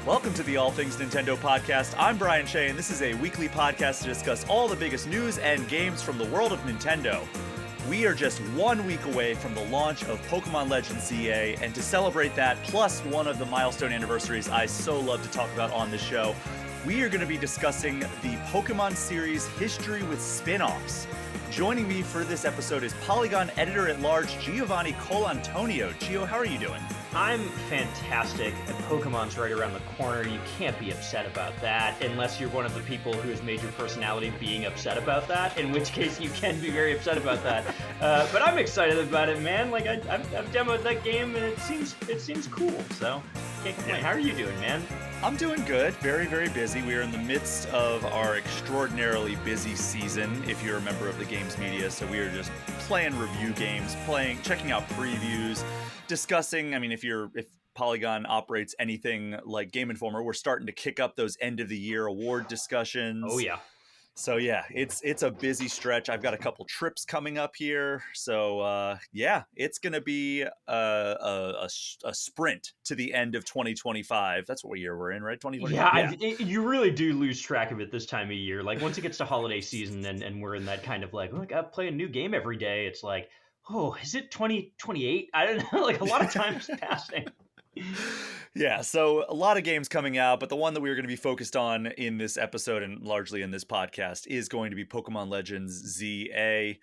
Welcome to the All Things Nintendo podcast. I'm Brian Shea, and this is a weekly podcast to discuss all the biggest news and games from the world of Nintendo. We are just 1 week away from the launch of Pokémon Legends ZA, and to celebrate that, plus one of the milestone anniversaries I so love to talk about on this show, we are going to be discussing the Pokémon series history with spin-offs. Joining me for this episode is Polygon editor-at-large Giovanni Colantonio. Gio, how are you doing? I'm fantastic, and Pokemon's right around the corner. You can't be upset about that, unless you're one of the people who has made your personality being upset about that, in which case you can be very upset about that. But I'm excited about it, man. Like, I've demoed that game, and it seems cool, so can't complain. How are you doing, man? I'm doing good. Very, very busy. We are in the midst of our extraordinarily busy season, if you're a member of the games media. So we are just playing review games, checking out previews, discussing. I mean, if Polygon operates anything like Game Informer, we're starting to kick up those end of the year award discussions. Oh yeah. So yeah, it's a busy stretch. I've got a couple trips coming up here, so yeah, it's gonna be a sprint to the end of 2025. That's what year we're in, right? 2025. Yeah, you really do lose track of it this time of year. Like once it gets to holiday season and we're in that kind of like, oh, I gotta play a new game every day. It's like, oh, is it 2028? I don't know. Like a lot of time's passing. Yeah, so a lot of games coming out, but the one that we're going to be focused on in this episode and largely in this podcast is going to be Pokémon Legends ZA.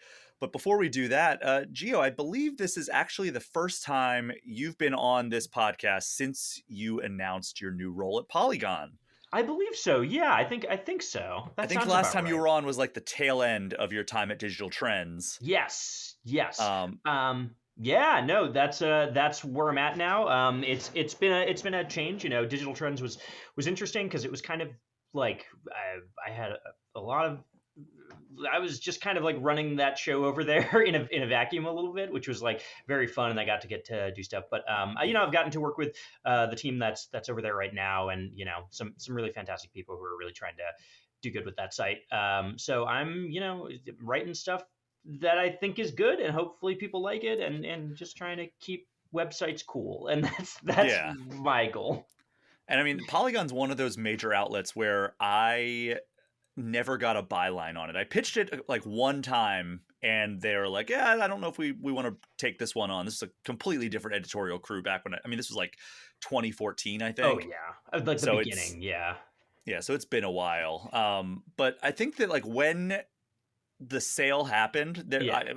But before we do that, Gio, I believe this is actually the first time you've been on this podcast since you announced your new role at Polygon. I believe so. Yeah, I think so. I think the last time you were on was like the tail end of your time at Digital Trends. Yes. Yeah, no, that's where I'm at now. It's been a change. You know, Digital Trends was interesting because it was kind of like I had a lot of. I was just kind of like running that show over there in a vacuum a little bit, which was like very fun, and I got to get to do stuff. But I've gotten to work with the team that's over there right now, and some really fantastic people who are really trying to do good with that site. So I'm writing stuff that I think is good, and hopefully people like it, and just trying to keep websites cool, and that's my goal. And I mean, Polygon's one of those major outlets where I never got a byline on it. I pitched it like one time, and they were like, "Yeah, I don't know if we want to take this one on." This is a completely different editorial crew back when this was like 2014, I think. Oh yeah, like the beginning, yeah. Yeah, so it's been a while. But I think that like when the sale happened,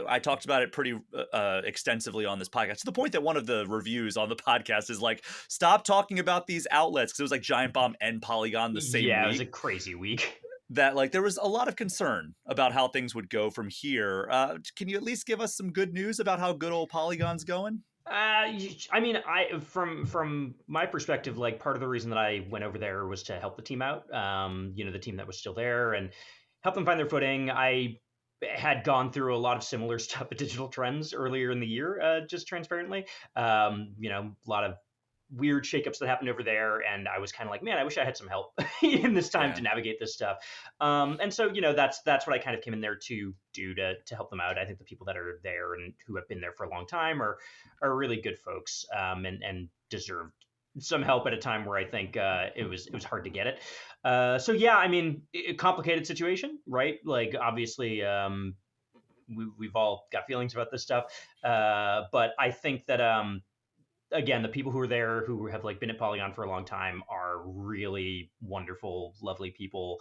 I talked about it pretty extensively on this podcast, to the point that one of the reviews on the podcast is like, stop talking about these outlets, because it was like Giant Bomb and Polygon the same week. Yeah, it was a crazy week. That like there was a lot of concern about how things would go from here. Can you at least give us some good news about how good old Polygon's going? I mean, from my perspective, like part of the reason that I went over there was to help the team out. The team that was still there, and help them find their footing. I had gone through a lot of similar stuff at Digital Trends earlier in the year, just transparently. A lot of weird shakeups that happened over there, and I was kind of like, man, I wish I had some help in this time to navigate this stuff. And so that's what I kind of came in there to do to help them out. I think the people that are there and who have been there for a long time are really good folks, and deserved some help at a time where I think it was hard to get it. So yeah, I mean, a complicated situation, right? Like obviously, we've all got feelings about this stuff, but I think that again, the people who are there who have like been at Polygon for a long time are really wonderful, lovely people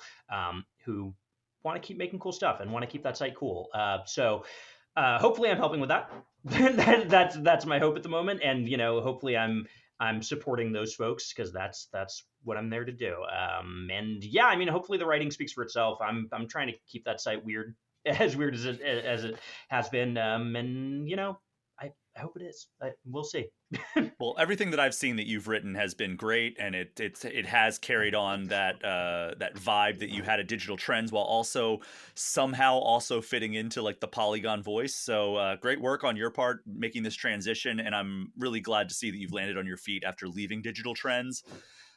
who want to keep making cool stuff and want to keep that site cool. So hopefully, I'm helping with that. That's my hope at the moment, and hopefully I'm supporting those folks, because that's what I'm there to do. And yeah, I mean, hopefully the writing speaks for itself. I'm trying to keep that site as weird as it has been. And I hope it is. We'll see. Well, everything that I've seen that you've written has been great, and it has carried on that vibe that you had at Digital Trends, while also somehow also fitting into like the Polygon voice. So great work on your part making this transition, and I'm really glad to see that you've landed on your feet after leaving Digital Trends.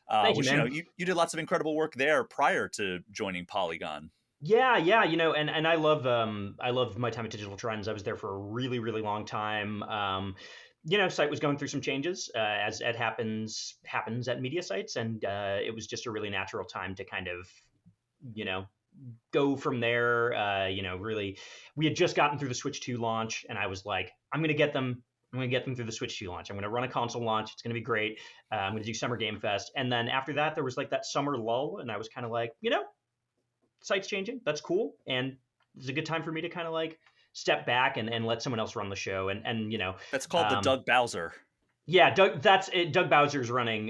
Thank you, man. You did lots of incredible work there prior to joining Polygon. Yeah, and I love my time at Digital Trends. I was there for a really, really long time. site was going through some changes, as it happens at media sites, and it was just a really natural time to kind of, you know, go from there. Really, we had just gotten through the Switch 2 launch, and I was like, I'm going to get them. I'm going to get them through the Switch 2 launch. I'm going to run a console launch. It's going to be great. I'm going to do Summer Game Fest. And then after that, there was like that summer lull. And I was kind of like, site's changing. That's cool. And it's a good time for me to kind of like step back and let someone else run the show. That's called the Doug Bowser. Yeah, Doug. That's it. Doug Bowser's running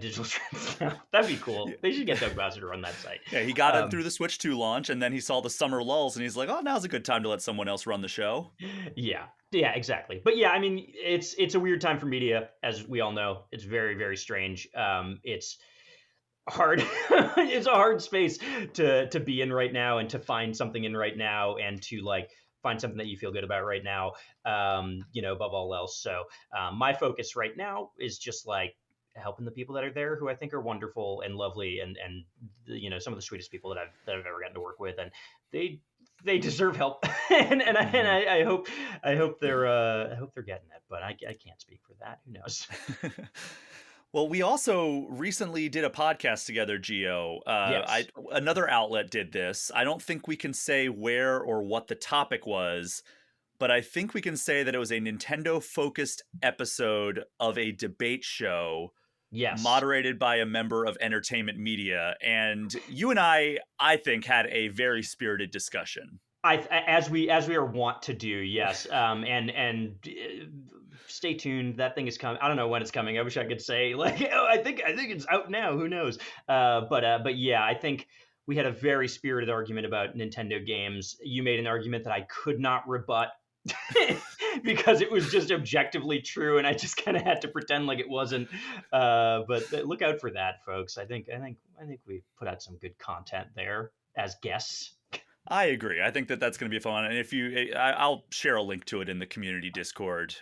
digital trends now. That'd be cool. They should get Doug Bowser to run that site. Yeah, he got it through the Switch 2 launch, and then he saw the summer lulls, and he's like, "Oh, now's a good time to let someone else run the show." Yeah, exactly. But yeah, I mean, it's a weird time for media, as we all know. It's very, very strange. It's hard. It's a hard space to be in right now, and to find something in right now, and to like find something that you feel good about right now. Above all else. So my focus right now is just like helping the people that are there, who I think are wonderful and lovely, and some of the sweetest people that I've ever gotten to work with, and they deserve help. I hope they're getting it, but I can't speak for that. Who knows? Well, we also recently did a podcast together, Gio. Yes. Another outlet did this. I don't think we can say where or what the topic was, but I think we can say that it was a Nintendo-focused episode of a debate show, Yes. moderated by a member of Entertainment Media. And you and I think, had a very spirited discussion. As we are wont to do, yes. Stay tuned. That thing is coming. I don't know when it's coming. I wish I could say like, I think it's out now. Who knows? But yeah, I think we had a very spirited argument about Nintendo games. You made an argument that I could not rebut because it was just objectively true, and I just kind of had to pretend like it wasn't. But look out for that, folks. I think we put out some good content there as guests. I agree. I think that's going to be fun. And I'll share a link to it in the community Discord.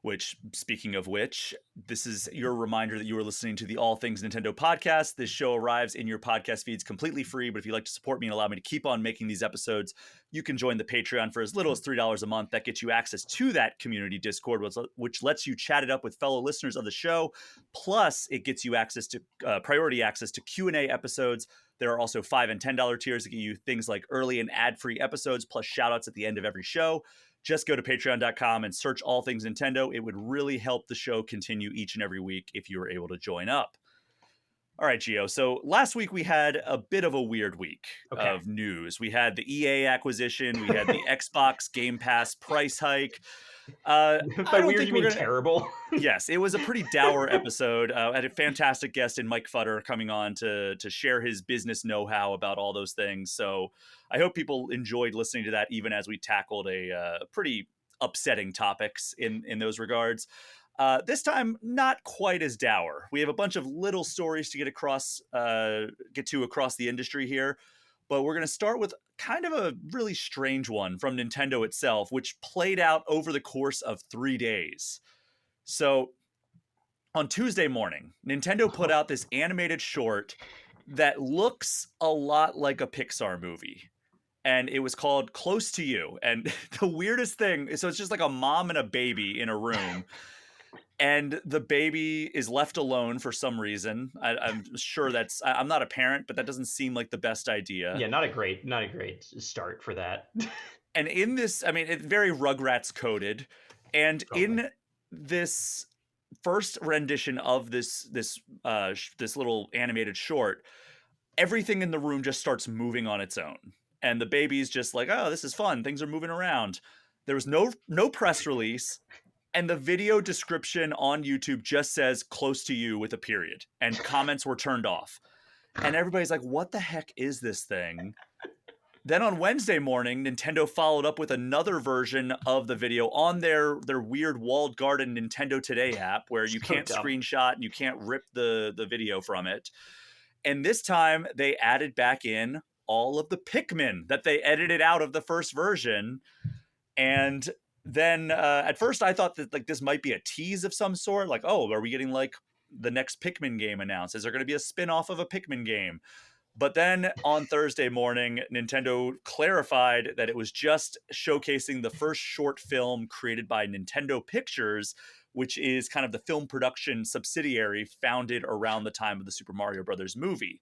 Which, speaking of which, this is your reminder that you are listening to the All Things Nintendo podcast. This show arrives in your podcast feeds completely free, but if you'd like to support me and allow me to keep on making these episodes, you can join the Patreon for as little as $3 a month. That gets you access to that community Discord, which lets you chat it up with fellow listeners of the show. Plus, it gets you access to priority access to Q&A episodes. There are also $5 and $10 tiers that give you things like early and ad-free episodes, plus shout-outs at the end of every show. Just go to patreon.com and search All Things Nintendo. It would really help the show continue each and every week if you were able to join up. All right, Gio. So last week we had a bit of a weird week of news. We had the EA acquisition. We had the Xbox Game Pass price hike. By weird, you mean terrible? Yes, it was a pretty dour episode. I had a fantastic guest in Mike Futter coming on to share his business know-how about all those things. So I hope people enjoyed listening to that, even as we tackled a pretty upsetting topics in those regards. This time, not quite as dour. We have a bunch of little stories to get across the industry here. But we're going to start with kind of a really strange one from Nintendo itself, which played out over the course of 3 days. So on Tuesday morning, Nintendo put out this animated short that looks a lot like a Pixar movie. And it was called Close to You. And the weirdest thing, so it's just like a mom and a baby in a room. And the baby is left alone for some reason. I'm sure I'm not a parent, but that doesn't seem like the best idea. Yeah, not a great start for that. And in this, I mean, it's very Rugrats coded. And in this first rendition of this little animated short, everything in the room just starts moving on its own. And the baby's just like, oh, this is fun. Things are moving around. There was no press release. And the video description on YouTube just says Close to You with a period. And comments were turned off. And everybody's like, what the heck is this thing? Then on Wednesday morning, Nintendo followed up with another version of the video on their weird walled garden Nintendo Today app, where you can't screenshot and you can't rip the video from it. And this time they added back in all of the Pikmin that they edited out of the first version. And then at first I thought that like this might be a tease of some sort. Like, oh, are we getting like the next Pikmin game announced? Is there going to be a spin-off of a Pikmin game? But then on Thursday morning, Nintendo clarified that it was just showcasing the first short film created by Nintendo Pictures, which is kind of the film production subsidiary founded around the time of the Super Mario Brothers movie.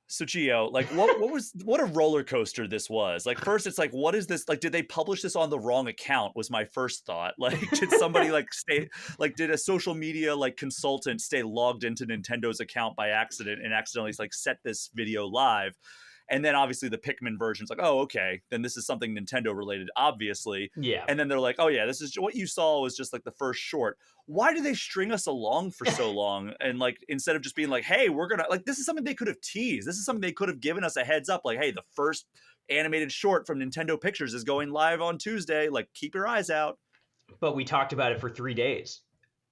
So Gio, like what a roller coaster this was. Like first it's like what is this? Like did they publish this on the wrong account was my first thought. Like did somebody like stay like did a social media like consultant stay logged into Nintendo's account by accident and accidentally like set this video live? And then obviously the Pikmin version's like, oh, okay, then this is something Nintendo related, obviously. Yeah. And then they're like, oh yeah, this is what you saw was just like the first short. Why do they string us along for so long? And like, instead of just being like, hey, we're gonna like, this is something they could have teased. This is something they could have given us a heads up. Like, hey, the first animated short from Nintendo Pictures is going live on Tuesday. Like, keep your eyes out. But we talked about it for 3 days,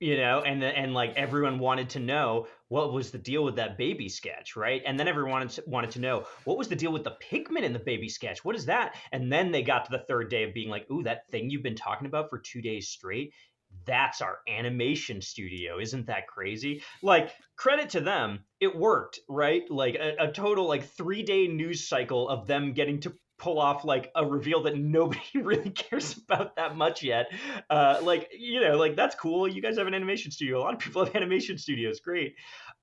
and like everyone wanted to know what was the deal with that baby sketch, right? And then everyone wanted to know what was the deal with the Pikmin in the baby sketch. What is that? And then they got to the third day of being like, ooh, that thing you've been talking about for 2 days straight. That's our animation studio. Isn't that crazy? Like, credit to them, it worked, right? Like a total like 3 day news cycle of them getting to pull off like a reveal that nobody really cares about that much yet. Like, like that's cool. You guys have an animation studio. A lot of people have animation studios. Great.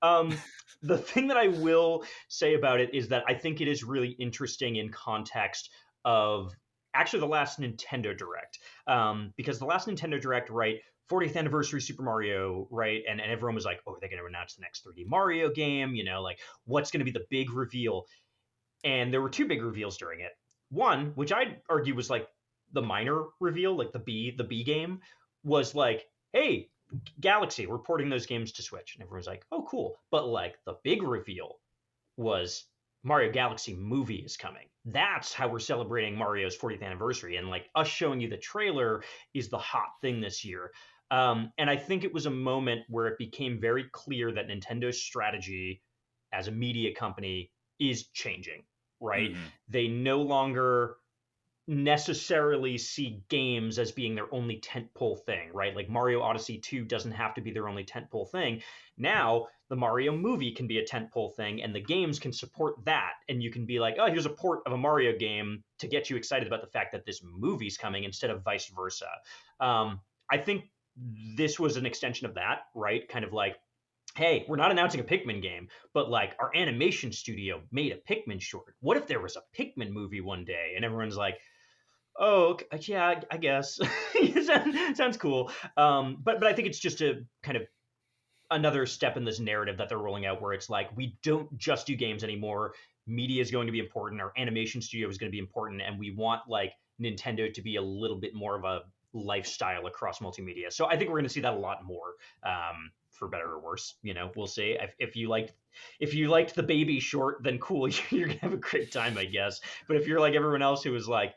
The thing that I will say about it is that I think it is really interesting in context of actually the last Nintendo Direct. Because the last Nintendo Direct, right, 40th anniversary Super Mario, right? And everyone was like, oh, are they going to announce the next 3D Mario game? Like what's going to be the big reveal? And there were two big reveals during it. One, which I'd argue was like the minor reveal, like the B game, was like, hey, Galaxy, we're porting those games to Switch. And everyone's like, oh, cool. But like the big reveal was Mario Galaxy movie is coming. That's how we're celebrating Mario's 40th anniversary. And like us showing you the trailer is the hot thing this year. And I think it was a moment where it became very clear that Nintendo's strategy as a media company is changing, right? Mm-hmm. They no longer necessarily see games as being their only tentpole thing, right? Like Mario Odyssey 2 doesn't have to be their only tentpole thing. Now, the Mario movie can be a tentpole thing, and the games can support that. And you can be like, oh, here's a port of a Mario game to get you excited about the fact that this movie's coming instead of vice versa. I think this was an extension of that, right? Kind of like, hey, we're not announcing a Pikmin game, but like our animation studio made a Pikmin short. What if there was a Pikmin movie one day? And everyone's like, oh, okay, yeah, I guess. Sounds cool. But I think it's just a kind of another step in this narrative that they're rolling out where it's like, we don't just do games anymore. Media is going to be important. Our animation studio is going to be important. And we want like Nintendo to be a little bit more of a lifestyle across multimedia. So I think we're going to see that a lot more. For better or worse, we'll see. If you liked the baby short, then cool, you're gonna have a great time, I guess. But if you're like everyone else who was like,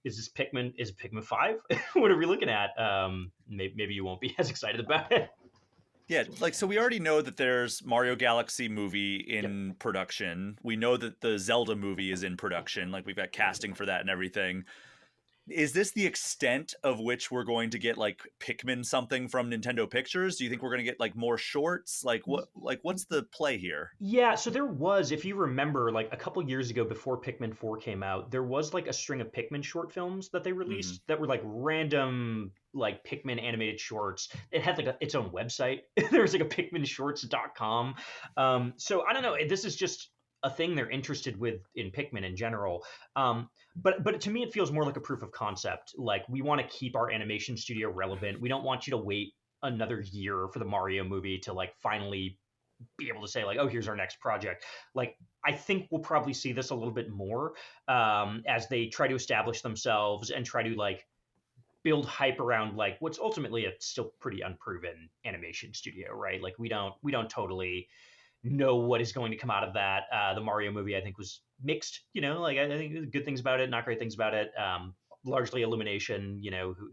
is this Pikmin? Is it Pikmin 5? What are we looking at? Maybe you won't be as excited about it. Yeah, like so we already know that there's Mario Galaxy movie in Yep. production. We know that the Zelda movie is in production. Like we've got casting for that and everything. Is this the extent of which we're going to get like Pikmin something from Nintendo Pictures? Do you think we're going to get like more shorts? What's the play here? Yeah, so there was, if you remember, like a couple years ago before Pikmin 4 came out, there was like a string of Pikmin short films that they Mm-hmm. released that were like random like Pikmin animated shorts. It had like its own website. There was like a pikminshorts.com. So I don't know, this is just a thing they're interested with in Pikmin in general. But to me it feels more like a proof of concept. Like we want to keep our animation studio relevant. We don't want you to wait another year for the Mario movie to like finally be able to say like, oh, here's our next project. Like I think we'll probably see this a little bit more as they try to establish themselves and try to like build hype around like what's ultimately a still pretty unproven animation studio, right? Like we don't totally know what is going to come out of that. The Mario movie I think was mixed, like I think good things about it, not great things about it. Largely Illumination,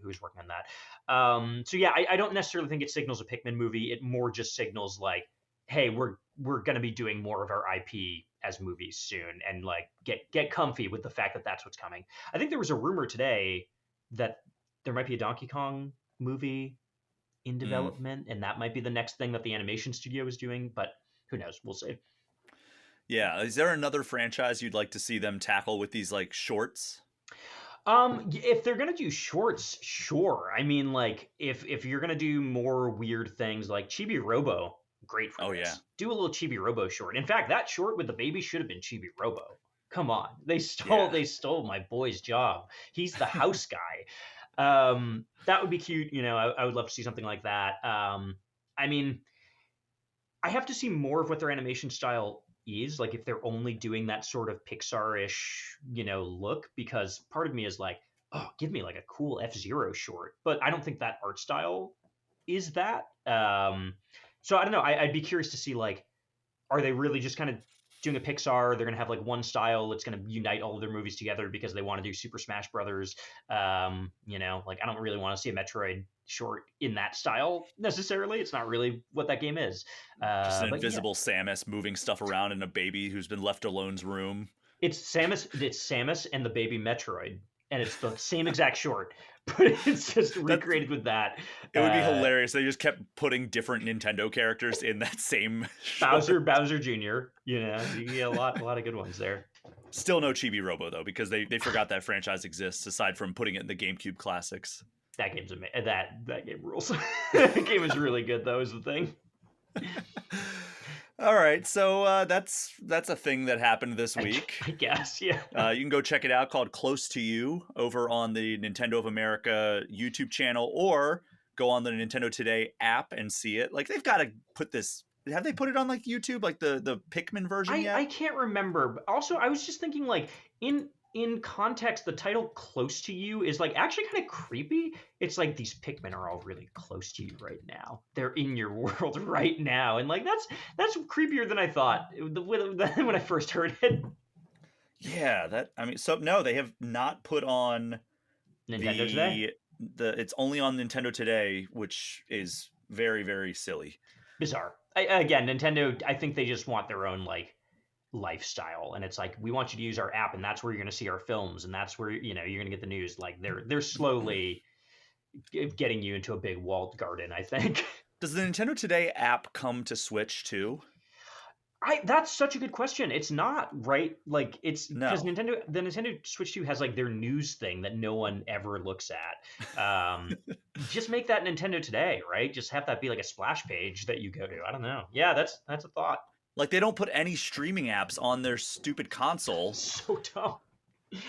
who's working on that. So yeah, I don't necessarily think it signals a Pikmin movie. It more just signals like, hey, we're going to be doing more of our IP as movies soon, and like get comfy with the fact that that's what's coming. I think there was a rumor today that there might be a Donkey Kong movie in Mm. development, and that might be the next thing that the animation studio is doing. But who knows? We'll see. Yeah, is there another franchise you'd like to see them tackle with these like shorts? If they're gonna do shorts, sure. I mean, like, if you're gonna do more weird things like Chibi Robo, great for Oh yeah. this. Do a little Chibi Robo short. In fact, that short with the baby should have been Chibi Robo. Come on, Yeah. they stole my boy's job. He's the house guy. That would be cute. I would love to see something like that. I mean, I have to see more of what their animation style is, like if they're only doing that sort of Pixar-ish, look, because part of me is like, oh, give me like a cool F-Zero short, but I don't think that art style is that. So I don't know. I'd be curious to see like, are they really just kind of doing a Pixar? They're going to have like one style that's going to unite all of their movies together because they want to do Super Smash Brothers. Like I don't really want to see a Metroid short in that style necessarily. It's not really what that game is. Just an But yeah, invisible Samus moving stuff around in a baby who's been left alone's room. it's Samus. It's Samus and the baby Metroid, and it's the same exact short, but it's just That recreated with that. it would be hilarious. They just kept putting different Nintendo characters in that same Bowser, short. Bowser Jr. You get a lot of good ones there. Still no Chibi Robo though, because they forgot that franchise exists aside from putting it in the GameCube classics. That game's amazing. That game rules. That game is really good, though. Is the thing. All right, so that's a thing that happened this week. I guess, yeah. You can go check it out, called Close to You, over on the Nintendo of America YouTube channel, or go on the Nintendo Today app and see it. Like they've got to put this. Have they put it on like YouTube, like the Pikmin version yet? I can't remember. But also, I was just thinking, like in context, the title "Close to You" is like actually kind of creepy. It's like these Pikmin are all really close to you right now. They're in your world right now, and like that's creepier than I thought when I first heard it. Yeah, so no, they have not put on Nintendo Today. It's only on Nintendo Today, which is very, very silly. Bizarre. Again, Nintendo, I think they just want their own like lifestyle, and it's like we want you to use our app, and that's where you're going to see our films, and that's where you're going to get the news. Like they're slowly getting you into a big walled garden, I think. Does the Nintendo Today app come to Switch too? That's such a good question. It's not, right? Like it's No. because the Nintendo Switch 2 has like their news thing that no one ever looks at. Just make that Nintendo Today, right? Just have that be like a splash page that you go to. I don't know. Yeah, that's a thought. Like they don't put any streaming apps on their stupid console. So dumb.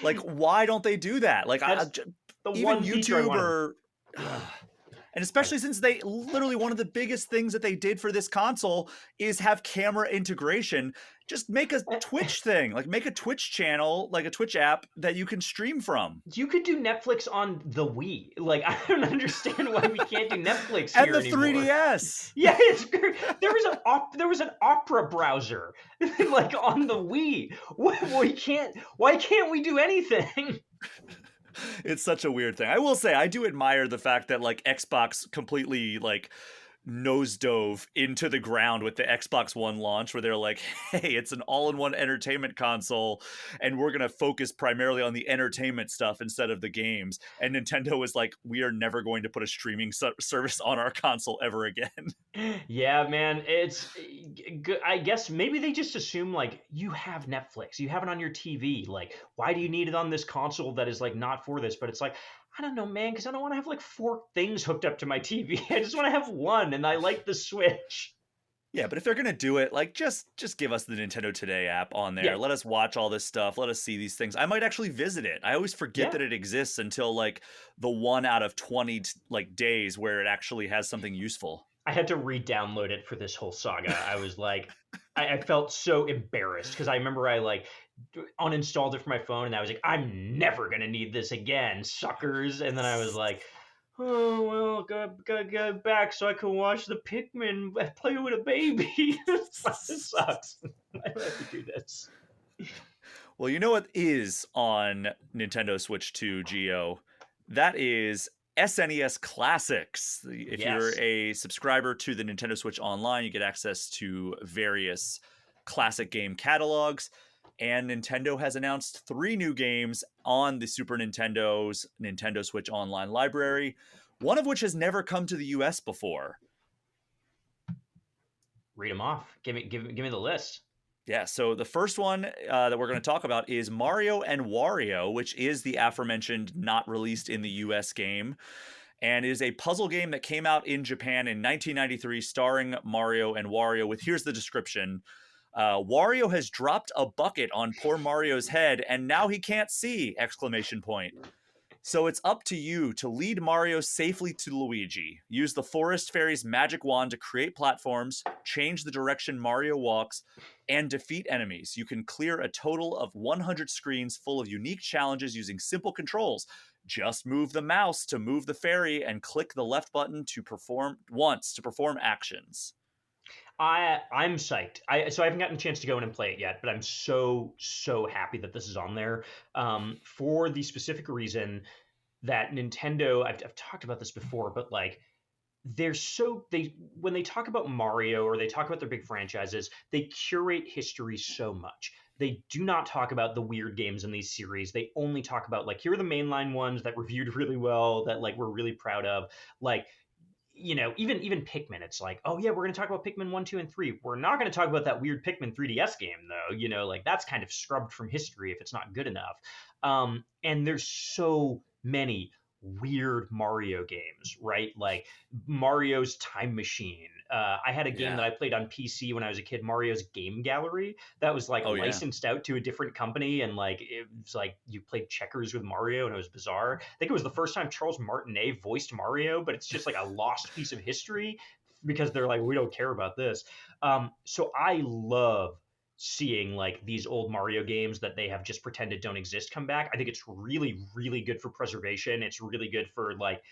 Like why don't they do that? Like the even one feature I YouTube wanted. or and especially since they literally one of the biggest things that they did for this console is have camera integration. Just make a Twitch thing, like make a Twitch channel, like a Twitch app that you can stream from. You could do Netflix on the Wii. Like I don't understand why we can't do Netflix And here the anymore. 3DS. Yeah, it's great. There was an Opera browser like on the Wii. Why can't we do anything? It's such a weird thing. I will say I do admire the fact that like Xbox completely like nose dove into the ground with the Xbox One launch, where they're like, hey, it's an all-in-one entertainment console and we're going to focus primarily on the entertainment stuff instead of the games. And Nintendo was like, we are never going to put a streaming service on our console ever again. Yeah, man, it's good. I guess maybe they just assume like you have Netflix, you have it on your TV. Like, why do you need it on this console that is like not for this? But it's like, I don't know, man, because I don't want to have like 4 things hooked up to my TV. I just want to have one, and I like the Switch. Yeah, but if they're gonna do it, like just give us the Nintendo Today app on there. Yeah. Let us watch all this stuff. Let us see these things. I might actually visit it. I always forget Yeah. that it exists until like the 1 out of 20 like days where it actually has something useful. I had to re-download it for this whole saga. I was like, I felt so embarrassed because I remember I like uninstalled it from my phone, and I was like, I'm never gonna need this again, suckers. And then I was like, oh well, gotta get back so I can watch the Pikmin play with a baby. This sucks. I don't have to do this. Well, you know what is on Nintendo Switch 2, Geo? That is SNES Classics. If you're a subscriber to the Nintendo Switch Online, you get access to various classic game catalogs. And Nintendo has announced 3 new games on the Super Nintendo's Nintendo Switch Online library, one of which has never come to the US before. Read them off. Give me the list. Yeah, so the first one that we're going to talk about is Mario and Wario, which is the aforementioned not released in the US game, and is a puzzle game that came out in Japan in 1993 starring Mario and Wario with, here's the description. Wario has dropped a bucket on poor Mario's head and now he can't see! Exclamation point. So it's up to you to lead Mario safely to Luigi. Use the Forest Fairy's magic wand to create platforms, change the direction Mario walks, and defeat enemies. You can clear a total of 100 screens full of unique challenges using simple controls. Just move the mouse to move the fairy and click the left button to perform actions. I'm psyched. So I haven't gotten a chance to go in and play it yet, but I'm so happy that this is on there, for the specific reason that Nintendo. I've talked about this before, but like they when they talk about Mario or they talk about their big franchises, they curate history so much. They do not talk about the weird games in these series. They only talk about like, here are the mainline ones that reviewed really well, that like we're really proud of. Like, even Pikmin, it's like, oh yeah, we're going to talk about Pikmin 1, 2, and 3. We're not going to talk about that weird Pikmin 3DS game though. Like that's kind of scrubbed from history if it's not good enough. And there's so many weird Mario games, right? Like Mario's Time Machine. I had a game that I played on PC when I was a kid, Mario's Game Gallery, that was like licensed out to a different company, and like it was like you played checkers with Mario, and it was bizarre. I think it was the first time Charles Martinet voiced Mario, but it's just like a lost piece of history because they're like, we don't care about this. So I love seeing like these old Mario games that they have just pretended don't exist come back. I think it's really good for preservation. It's really good for like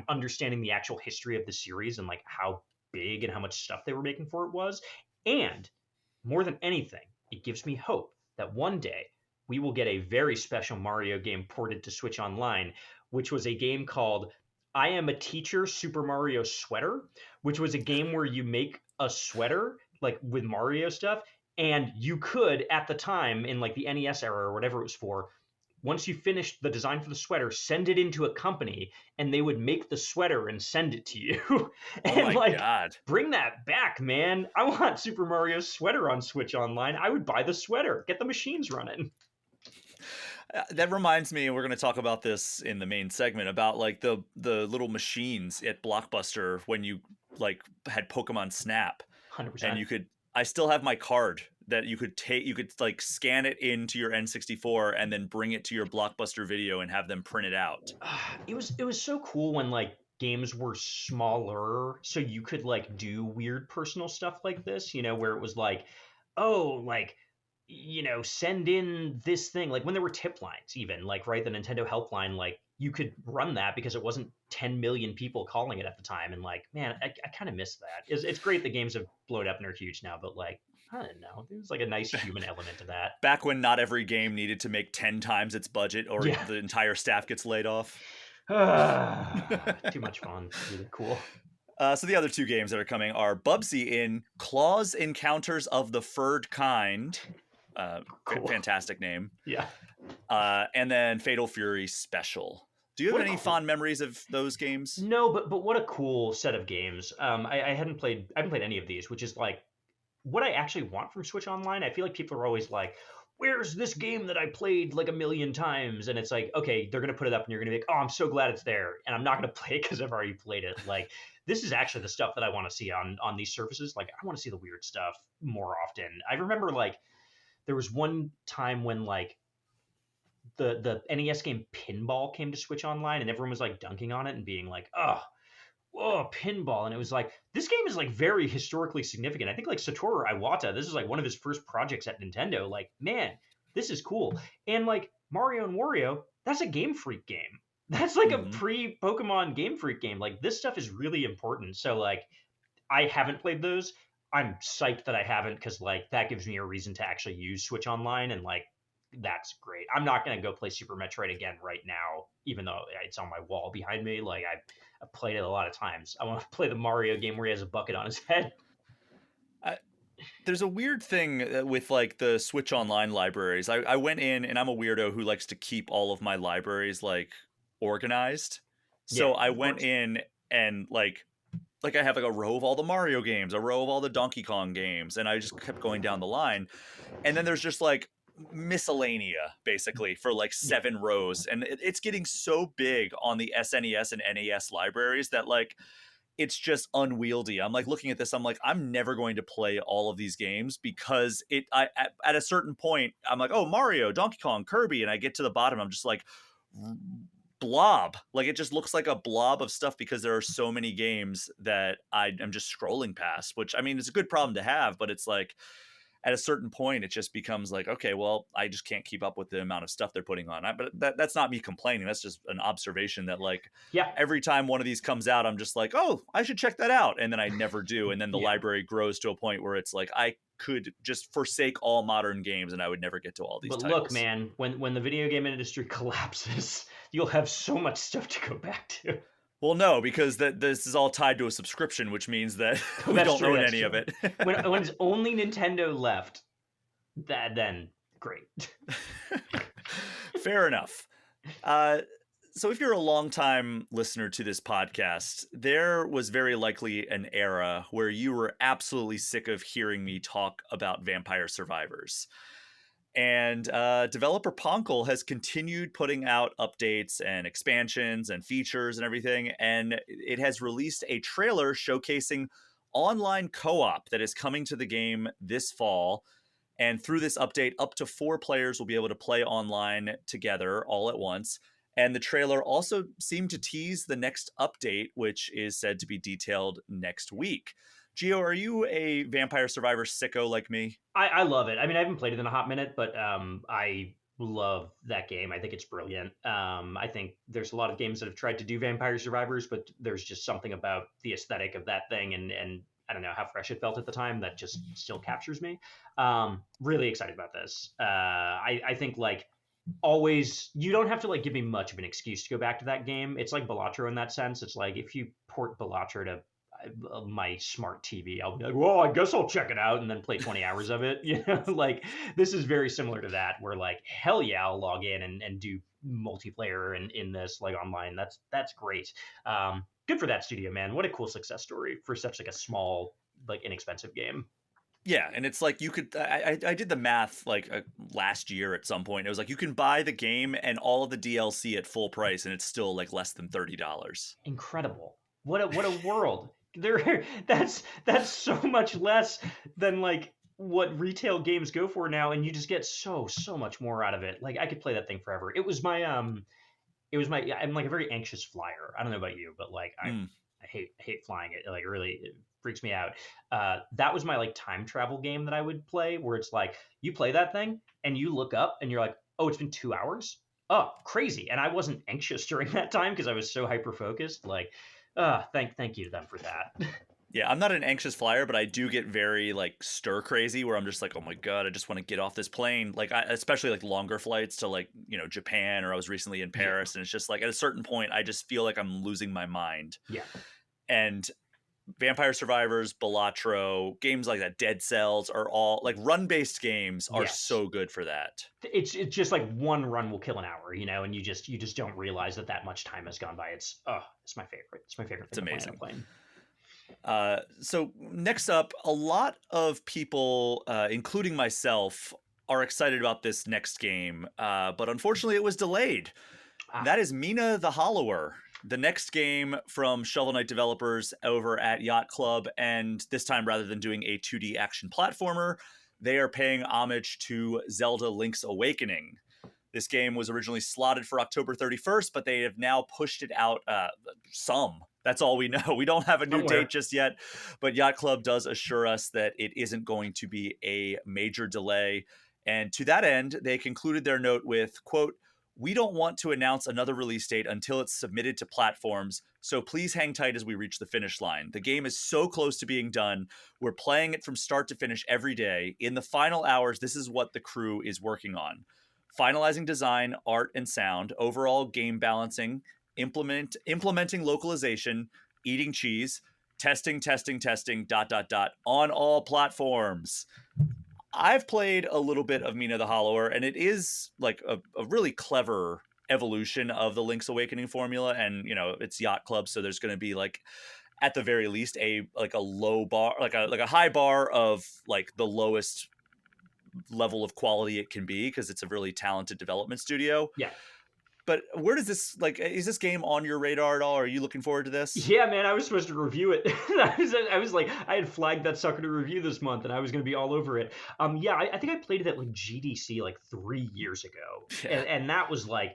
understanding the actual history of the series and like how big and how much stuff they were making for it was. And more than anything, it gives me hope that one day we will get a very special Mario game ported to Switch Online, which was a game called I Am a Teacher Super Mario Sweater, which was a game where you make a sweater like with Mario stuff. And you could, at the time in like the NES era or whatever it was for, once you finished the design for the sweater, send it into a company and they would make the sweater and send it to you. And oh my God. Bring that back, man. I want Super Mario Sweater on Switch Online. I would buy the sweater. Get the machines running. That reminds me, and we're going to talk about this in the main segment, about like the little machines at Blockbuster when you like had Pokemon Snap. 100%. And I still have my card that you could like scan it into your N64 and then bring it to your Blockbuster Video and have them print it out. It was so cool when like games were smaller, so you could like do weird personal stuff like this, where it was like, oh, like, send in this thing, like when there were tip lines, even like, right, the Nintendo helpline, like you could run that because it wasn't 10 million people calling it at the time. And like, man, I kind of miss that. It's great the games have blown up and are huge now, but like, I don't know, there's like a nice human element to that. Back when not every game needed to make 10 times its budget or the entire staff gets laid off. Too much fun. Really cool. So the other two games that are coming are Bubsy in Claws Encounters of the Furred Kind. Cool. Fantastic name. Yeah. And then Fatal Fury Special. Do you have any fond memories of those games? No, but what a cool set of games. I haven't played any of these, which is like what I actually want from Switch Online. I feel like people are always like, where's this game that I played like a million times? And it's like, okay, they're going to put it up and you're going to be like, oh, I'm so glad it's there. And I'm not going to play it because I've already played it. Like, this is actually the stuff that I want to see on these services. Like, I want to see the weird stuff more often. I remember like there was one time when like the NES game Pinball came to Switch Online and everyone was like dunking on it and being like, oh, whoa, Pinball. And it was like, this game is like very historically significant. I think like Satoru Iwata, this is like one of his first projects at Nintendo. Like, man, this is cool. And like Mario and Wario, that's a Game Freak game. That's like a pre-Pokemon Game Freak game. Like, this stuff is really important. So like, I haven't played those. I'm psyched that I haven't, because like that gives me a reason to actually use Switch Online, and like that's great. I'm not gonna go play Super Metroid again right now, even though it's on my wall behind me. Like I've played it a lot of times. I want to play the Mario game where he has a bucket on his head. There's a weird thing with like the Switch Online libraries. I went in, and I'm a weirdo who likes to keep all of my libraries like organized. So I went in and like like I have like a row of all the Mario games, a row of all the Donkey Kong games, and I just kept going down the line. And then there's just like miscellanea basically for like Yeah. 7 rows, and it's getting so big on the SNES and NES libraries that like it's just unwieldy. I'm like looking at this, I'm like, I'm never going to play all of these games because at a certain point I'm like, oh, Mario, Donkey Kong, Kirby, and I get to the bottom, I'm just like blob. Like it just looks like a blob of stuff because there are so many games that I'm just scrolling past, which I mean it's a good problem to have, but it's like at a certain point it just becomes like, okay, well, I just can't keep up with the amount of stuff they're putting on. But that's not me complaining, that's just an observation that like Yeah. every time one of these comes out I'm just like, oh, I should check that out, and then I never do, and then the Yeah. library grows to a point where it's like I could just forsake all modern games and I would never get to all these But titles. look, man, when the video game industry collapses, you'll have so much stuff to go back to. Well, no, because this is all tied to a subscription, which means that we That's don't true. own That's any true. of it. When it's only Nintendo left, then great. Fair enough. So if you're a longtime listener to this podcast, there was very likely an era where you were absolutely sick of hearing me talk about Vampire Survivors. And developer Ponkel has continued putting out updates and expansions and features and everything. And it has released a trailer showcasing online co-op that is coming to the game this fall. And through this update, up to 4 players will be able to play online together all at once. And the trailer also seemed to tease the next update, which is said to be detailed next week. Gio, are you a Vampire Survivor sicko like me? I love it. I mean, I haven't played it in a hot minute, but I love that game. I think it's brilliant. I think there's a lot of games that have tried to do Vampire Survivors, but there's just something about the aesthetic of that thing and I don't know how fresh it felt at the time that just still captures me. Really excited about this. I think like always you don't have to like give me much of an excuse to go back to that game. It's like Balatro in that sense. It's like if you port Balatro to my smart TV, I'll be like, well, I guess I'll check it out and then play 20 hours of it. You know, like this is very similar to that, where like, hell yeah, I'll log in and do multiplayer and in this like online. That's great. Good for that studio, man. What a cool success story for such like a small, like inexpensive game. Yeah, and it's like you could. I did the math like last year at some point. It was like you can buy the game and all of the DLC at full price, and it's still like less than $30. Incredible. What a world. There that's so much less than like what retail games go for now, and you just get so much more out of it. Like I could play that thing forever. It was my I'm like a very anxious flyer. I don't know about you, but like I hate flying. It like really it freaks me out. That was my like time travel game that I would play, where it's like you play that thing and you look up and you're like, oh, it's been 2 hours. Oh, crazy! And I wasn't anxious during that time because I was so hyper focused. Like, thank you to them for that. Yeah, I'm not an anxious flyer, but I do get very like stir crazy where I'm just like, oh my God, I just want to get off this plane. Like, especially like longer flights to like, Japan, or I was recently in Paris, and it's just like at a certain point, I just feel like I'm losing my mind. Yeah. And Vampire Survivors, Balatro, games like that, Dead Cells are all like run-based games are Yes. so good for that. It's just like one run will kill an hour, and you just don't realize that much time has gone by. It's my favorite. It's my favorite thing It's to play amazing. on a plane. So next up, a lot of people, including myself, are excited about this next game, but unfortunately it was delayed. That is Mina the Hollower, the next game from Shovel Knight developers over at Yacht Club, and this time rather than doing a 2D action platformer, they are paying homage to Zelda Link's Awakening. This game was originally slotted for October 31st, but they have now pushed it out some. That's all we know. We don't have a new date just yet, but Yacht Club does assure us that it isn't going to be a major delay. And to that end, they concluded their note with, quote, "We don't want to announce another release date until it's submitted to platforms, so please hang tight as we reach the finish line. The game is so close to being done. We're playing it from start to finish every day. In the final hours, this is what the crew is working on. Finalizing design, art, and sound, overall game balancing, implementing localization, eating cheese, testing, on all platforms." I've played a little bit of Mina the Hollower, and it is like a really clever evolution of the Link's Awakening formula. And, it's Yacht Club, so there's going to be like at the very least a low bar, like a high bar of like the lowest level of quality it can be, because it's a really talented development studio. Yeah. But where does this, like, is this game on your radar at all? Are you looking forward to this? Yeah, man, I was supposed to review it. I was like, I had flagged that sucker to review this month, and I was going to be all over it. Yeah, I think I played it at like GDC like 3 years ago, Yeah. and that was like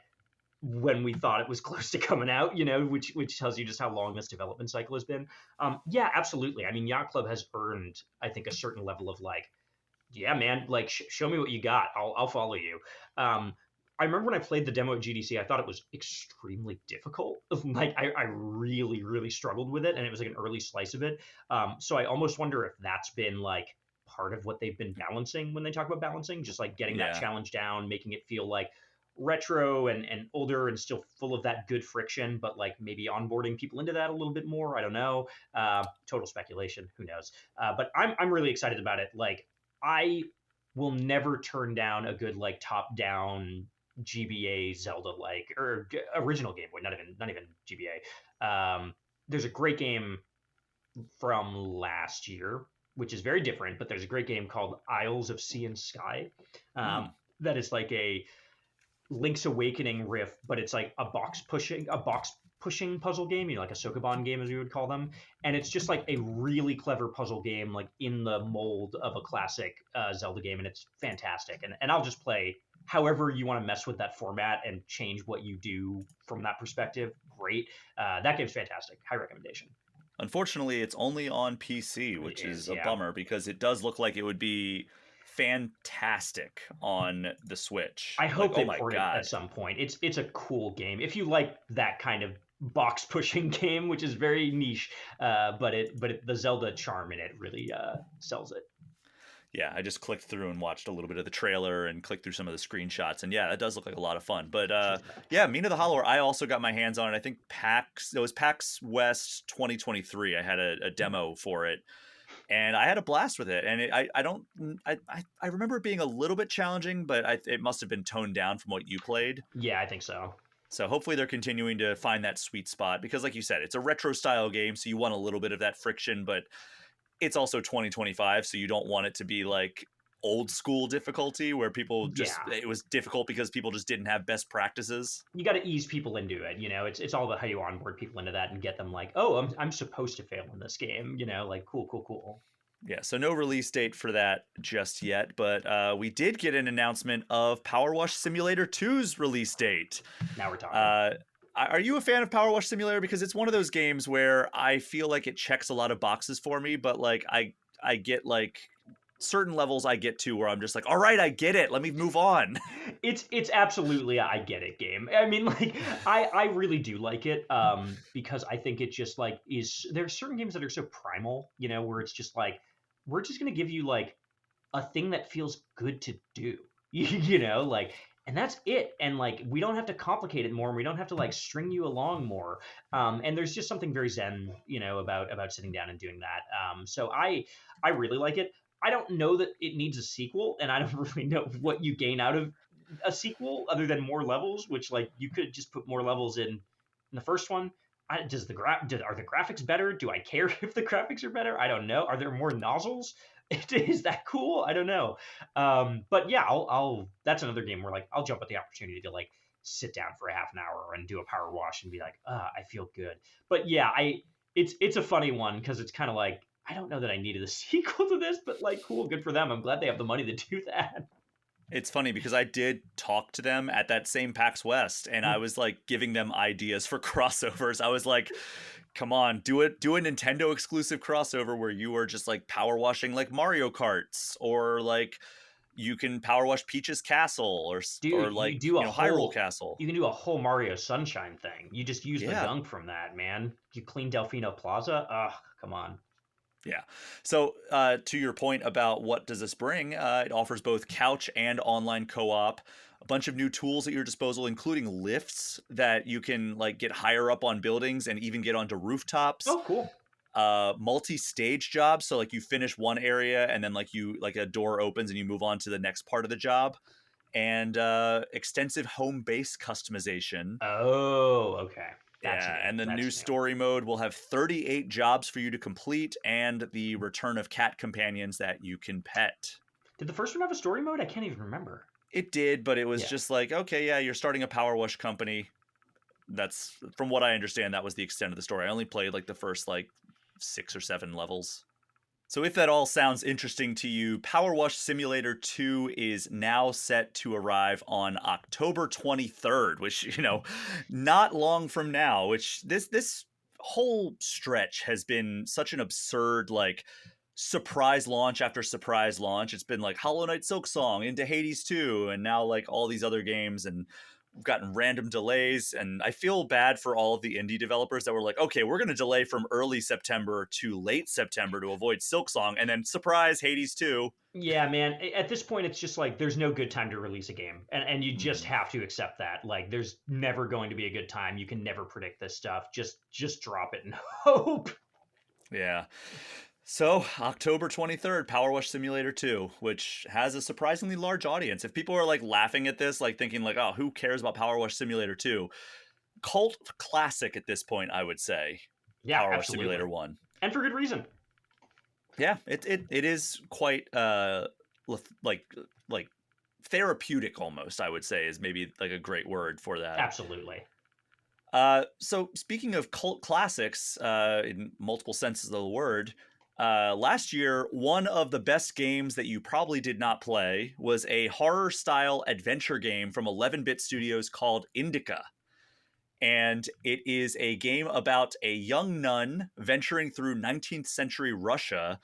when we thought it was close to coming out, which tells you just how long this development cycle has been. Yeah, absolutely. I mean, Yacht Club has earned, I think, a certain level of like, yeah, man, like show me what you got. I'll follow you. Um, I remember when I played the demo at GDC, I thought it was extremely difficult. Like I really, really struggled with it, and it was like an early slice of it. So I almost wonder if that's been like part of what they've been balancing when they talk about balancing, just like getting that Yeah. challenge down, making it feel like retro and older and still full of that good friction, but like maybe onboarding people into that a little bit more. I don't know. Total speculation. Who knows? But I'm really excited about it. Like I will never turn down a good like top down GBA Zelda like or original Game Boy, not even GBA. There's a great game from last year, which is very different, but there's a great game called Isles of Sea and Sky. Hmm. That is like a Link's Awakening riff, but it's like a box pushing puzzle game, like a Sokoban game as we would call them, and it's just like a really clever puzzle game, like in the mold of a classic Zelda game, and it's fantastic. And I'll just play however you want to mess with that format and change what you do from that perspective. Great, that game's fantastic. High recommendation. Unfortunately, it's only on PC, It which is, is a yeah. bummer because it does look like it would be fantastic on the Switch. I Like, hope oh they my port it at God. some point. It's a cool game. If you like that kind of box pushing game, which is very niche, but the Zelda charm in it really sells it. Yeah, I just clicked through and watched a little bit of the trailer and clicked through some of the screenshots, and yeah, it does look like a lot of fun. But She's back. yeah, Mina the Hollower, I also got my hands on it. I think PAX, it was PAX West 2023. I had a demo for it, and I had a blast with it. And I don't, I remember it being a little bit challenging, but it must have been toned down from what you played. Yeah, I think so. So hopefully they're continuing to find that sweet spot, because like you said, it's a retro style game, so you want a little bit of that friction, but it's also 2025, so you don't want it to be like old school difficulty where people just, Yeah, it was difficult because people just didn't have best practices. you got to ease people into it. It's all about how you onboard people into that and get them like, oh, I'm supposed to fail in this game. Like cool, cool, cool. Yeah, so no release date for that just yet, but we did get an announcement of PowerWash Simulator 2's release date. Now we're talking. Uh, are you a fan of PowerWash Simulator? Because it's one of those games where I feel like it checks a lot of boxes for me, but like I get like certain levels I get to where I'm just like, all right, I get it. Let me move on. It's absolutely a I get it game. I mean, like I really do like it because I think it just like is there's certain games that are so primal, where it's just like we're just gonna give you like a thing that feels good to do, like, and that's it. And like we don't have to complicate it more, and we don't have to like string you along more. And there's just something very zen, about sitting down and doing that. So I really like it. I don't know that it needs a sequel, and I don't really know what you gain out of a sequel other than more levels, which like you could just put more levels in the first one. Are the graphics better? Do I care if the graphics are better? I don't know. Are there more nozzles? Is that cool? I don't know. But yeah, I'll that's another game where like I'll jump at the opportunity to like sit down for a half an hour and do a power wash and be like, I feel good. But yeah, it's a funny one because it's kind of like I don't know that I needed a sequel to this, but like cool, good for them. I'm glad they have the money to do that. It's funny because I did talk to them at that same PAX West, and I was like giving them ideas for crossovers. I was like, come on, do a Nintendo exclusive crossover where you are just like power washing like Mario Karts, or like you can power wash Peach's Castle, or Dude, you like, do a Hyrule whole Castle. you can do a whole Mario Sunshine thing. You just use the Yeah. gunk from that, man. You clean Delfino Plaza. Ugh, come on. Yeah. So to your point about what does this bring, it offers both couch and online co-op, a bunch of new tools at your disposal, including lifts that you can like get higher up on buildings and even get onto rooftops. Oh, cool. Multi-stage jobs, so like you finish one area and then like a door opens and you move on to the next part of the job, and extensive home base customization. Oh, okay. Yeah, and the new That's new. story mode will have 38 jobs for you to complete and the return of cat companions that you can pet. Did the first one have a story mode? I can't even remember. It did, but it was Yeah. just like, okay, yeah, you're starting a PowerWash company. That's, from what I understand, that was the extent of the story. I only played like the first like 6 or 7 levels. So if that all sounds interesting to you, PowerWash Simulator 2 is now set to arrive on October 23rd, which, not long from now, which this whole stretch has been such an absurd, like, surprise launch after surprise launch. It's been like Hollow Knight Silksong into Hades 2, and now like all these other games, and we've gotten random delays, and I feel bad for all of the indie developers that were like, okay, we're going to delay from early September to late September to avoid Silksong, and then surprise, Hades 2. Yeah, man. At this point, it's just like there's no good time to release a game, and you just have to accept that. Like, there's never going to be a good time. You can never predict this stuff. Just drop it and hope. Yeah. So, October 23rd, PowerWash Simulator 2, which has a surprisingly large audience. If people are like laughing at this, like thinking like, oh, who cares about PowerWash Simulator 2? Cult classic at this point, I would say. Yeah, PowerWash absolutely. Simulator 1. And for good reason. Yeah, it is quite like therapeutic almost, I would say, is maybe like a great word for that. Absolutely. So speaking of cult classics, in multiple senses of the word, last year, one of the best games that you probably did not play was a horror-style adventure game from 11-bit studios called Indika. And it is a game about a young nun venturing through 19th century Russia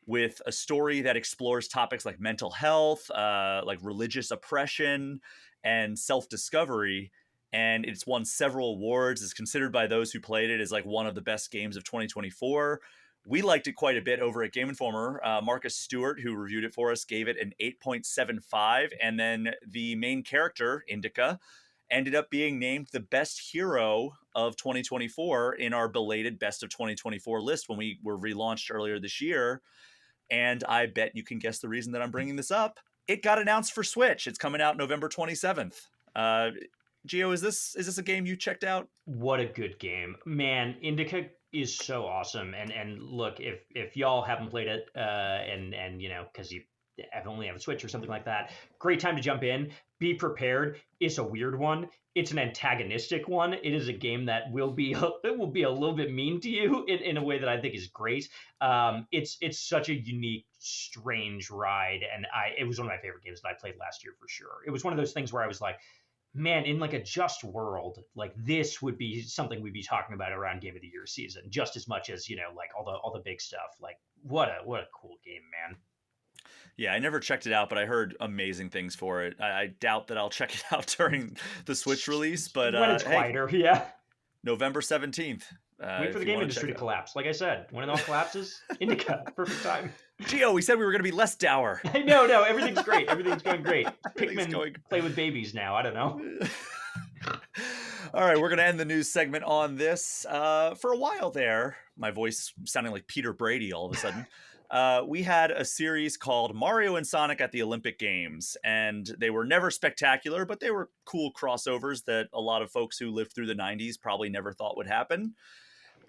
with a story that explores topics like mental health, like religious oppression, and self-discovery. And it's won several awards. It's considered by those who played it as like one of the best games of 2024. We liked it quite a bit over at Game Informer. Marcus Stewart, who reviewed it for us, gave it an 8.75. And then the main character, Indika, ended up being named the best hero of 2024 in our belated best of 2024 list when we were relaunched earlier this year. And I bet you can guess the reason that I'm bringing this up. It got announced for Switch. It's coming out November 27th. Gio, is this a game you checked out? What a good game, man! Indika is so awesome. And look, if y'all haven't played it, and because you only have a Switch or something like that, great time to jump in. Be prepared. It's a weird one. It's an antagonistic one. It is a game that will be a little bit mean to you in a way that I think is great. It's such a unique, strange ride, and it was one of my favorite games that I played last year for sure. It was one of those things where I was like, man, in like a just world, like this would be something we'd be talking about around Game of the Year season, just as much as like all the big stuff. Like what a cool game, man. Yeah, I never checked it out, but I heard amazing things for it. I doubt that I'll check it out during the Switch release, but when it's quieter, yeah. November 17th. Wait for the game industry to collapse. Like I said, when it all collapses, Indika, perfect time. Gio, we said we were going to be less dour. No, everything's great. Everything's going great. Pikmin play with babies now. I don't know. All right, we're going to end the news segment on this. For a while there, my voice sounding like Peter Brady all of a sudden. We had a series called Mario and Sonic at the Olympic Games, and they were never spectacular, but they were cool crossovers that a lot of folks who lived through the 90s probably never thought would happen.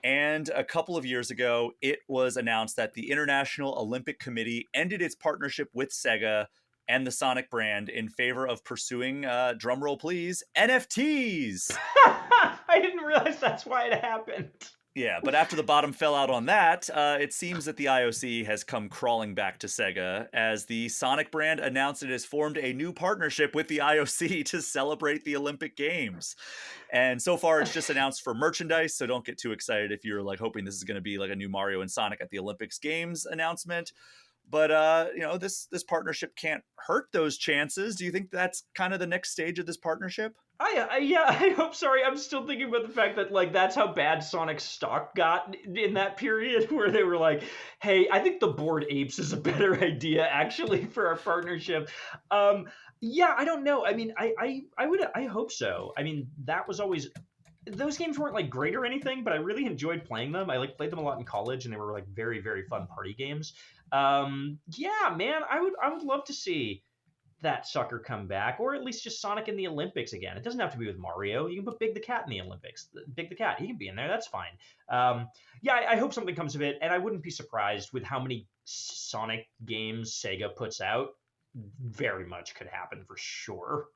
And a couple of years ago, it was announced that the International Olympic Committee ended its partnership with Sega and the Sonic brand in favor of pursuing, drumroll please, NFTs. I didn't realize that's why it happened. Yeah, but after the bottom fell out on that, it seems that the IOC has come crawling back to Sega as the Sonic brand announced it has formed a new partnership with the IOC to celebrate the Olympic Games. And so far, it's just announced for merchandise, so don't get too excited if you're like hoping this is going to be like a new Mario and Sonic at the Olympics Games announcement. But, this partnership can't hurt those chances. Do you think that's kind of the next stage of this partnership? I hope. Sorry, I'm still thinking about the fact that like that's how bad Sonic's stock got in that period where they were like, "Hey, I think the Bored Apes is a better idea actually for our partnership." I don't know. I mean, I hope so. I mean, that was always. Those games weren't like great or anything, but I really enjoyed playing them. I like played them a lot in college, and they were like very, very fun party games. Man, I would love to see that sucker come back, or at least just Sonic in the Olympics again. It doesn't have to be with Mario. You can put Big the Cat in the Olympics. Big the Cat, he can be in there. That's fine. Yeah, I hope something comes of it, and I wouldn't be surprised with how many Sonic games Sega puts out. Very much could happen for sure.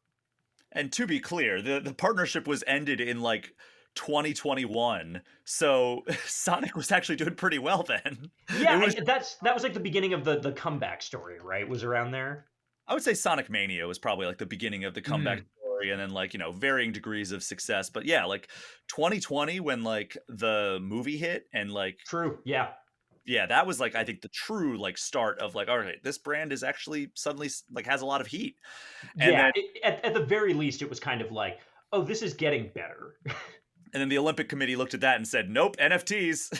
And to be clear, the partnership was ended in like 2021, so Sonic was actually doing pretty well then. Yeah, It was, that was like the beginning of the comeback story, right? Was around there. I would say Sonic Mania was probably like the beginning of the comeback Mm, story, and then like, you know, varying degrees of success. But yeah, like 2020 when like the movie hit, and like, true. Yeah. yeah, that was like, I think the true like start of like, all right, this brand is actually suddenly like has a lot of heat. And Yeah. then At the very least, it was kind of like, oh, this is getting better. the Olympic Committee looked at that and said, nope, NFTs.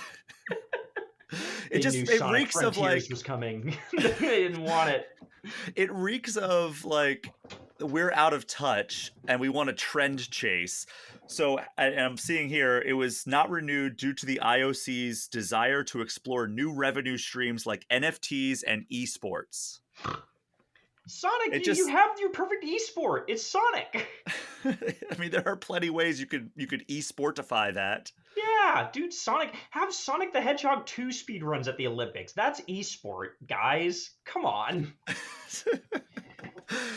They knew It Sonic reeks of like, Frontiers was coming. They didn't want it. it reeks of like, we're out of touch and we want a trend chase. So and I'm seeing here, it was not renewed due to the IOC's desire to explore new revenue streams like NFTs and esports. Sonic, It you just, have your perfect esport. It's Sonic. I mean, there are plenty ways you could esportify that. Yeah, dude, Sonic. Have Sonic the Hedgehog 2 speed runs at the Olympics. That's esport, guys. Come on.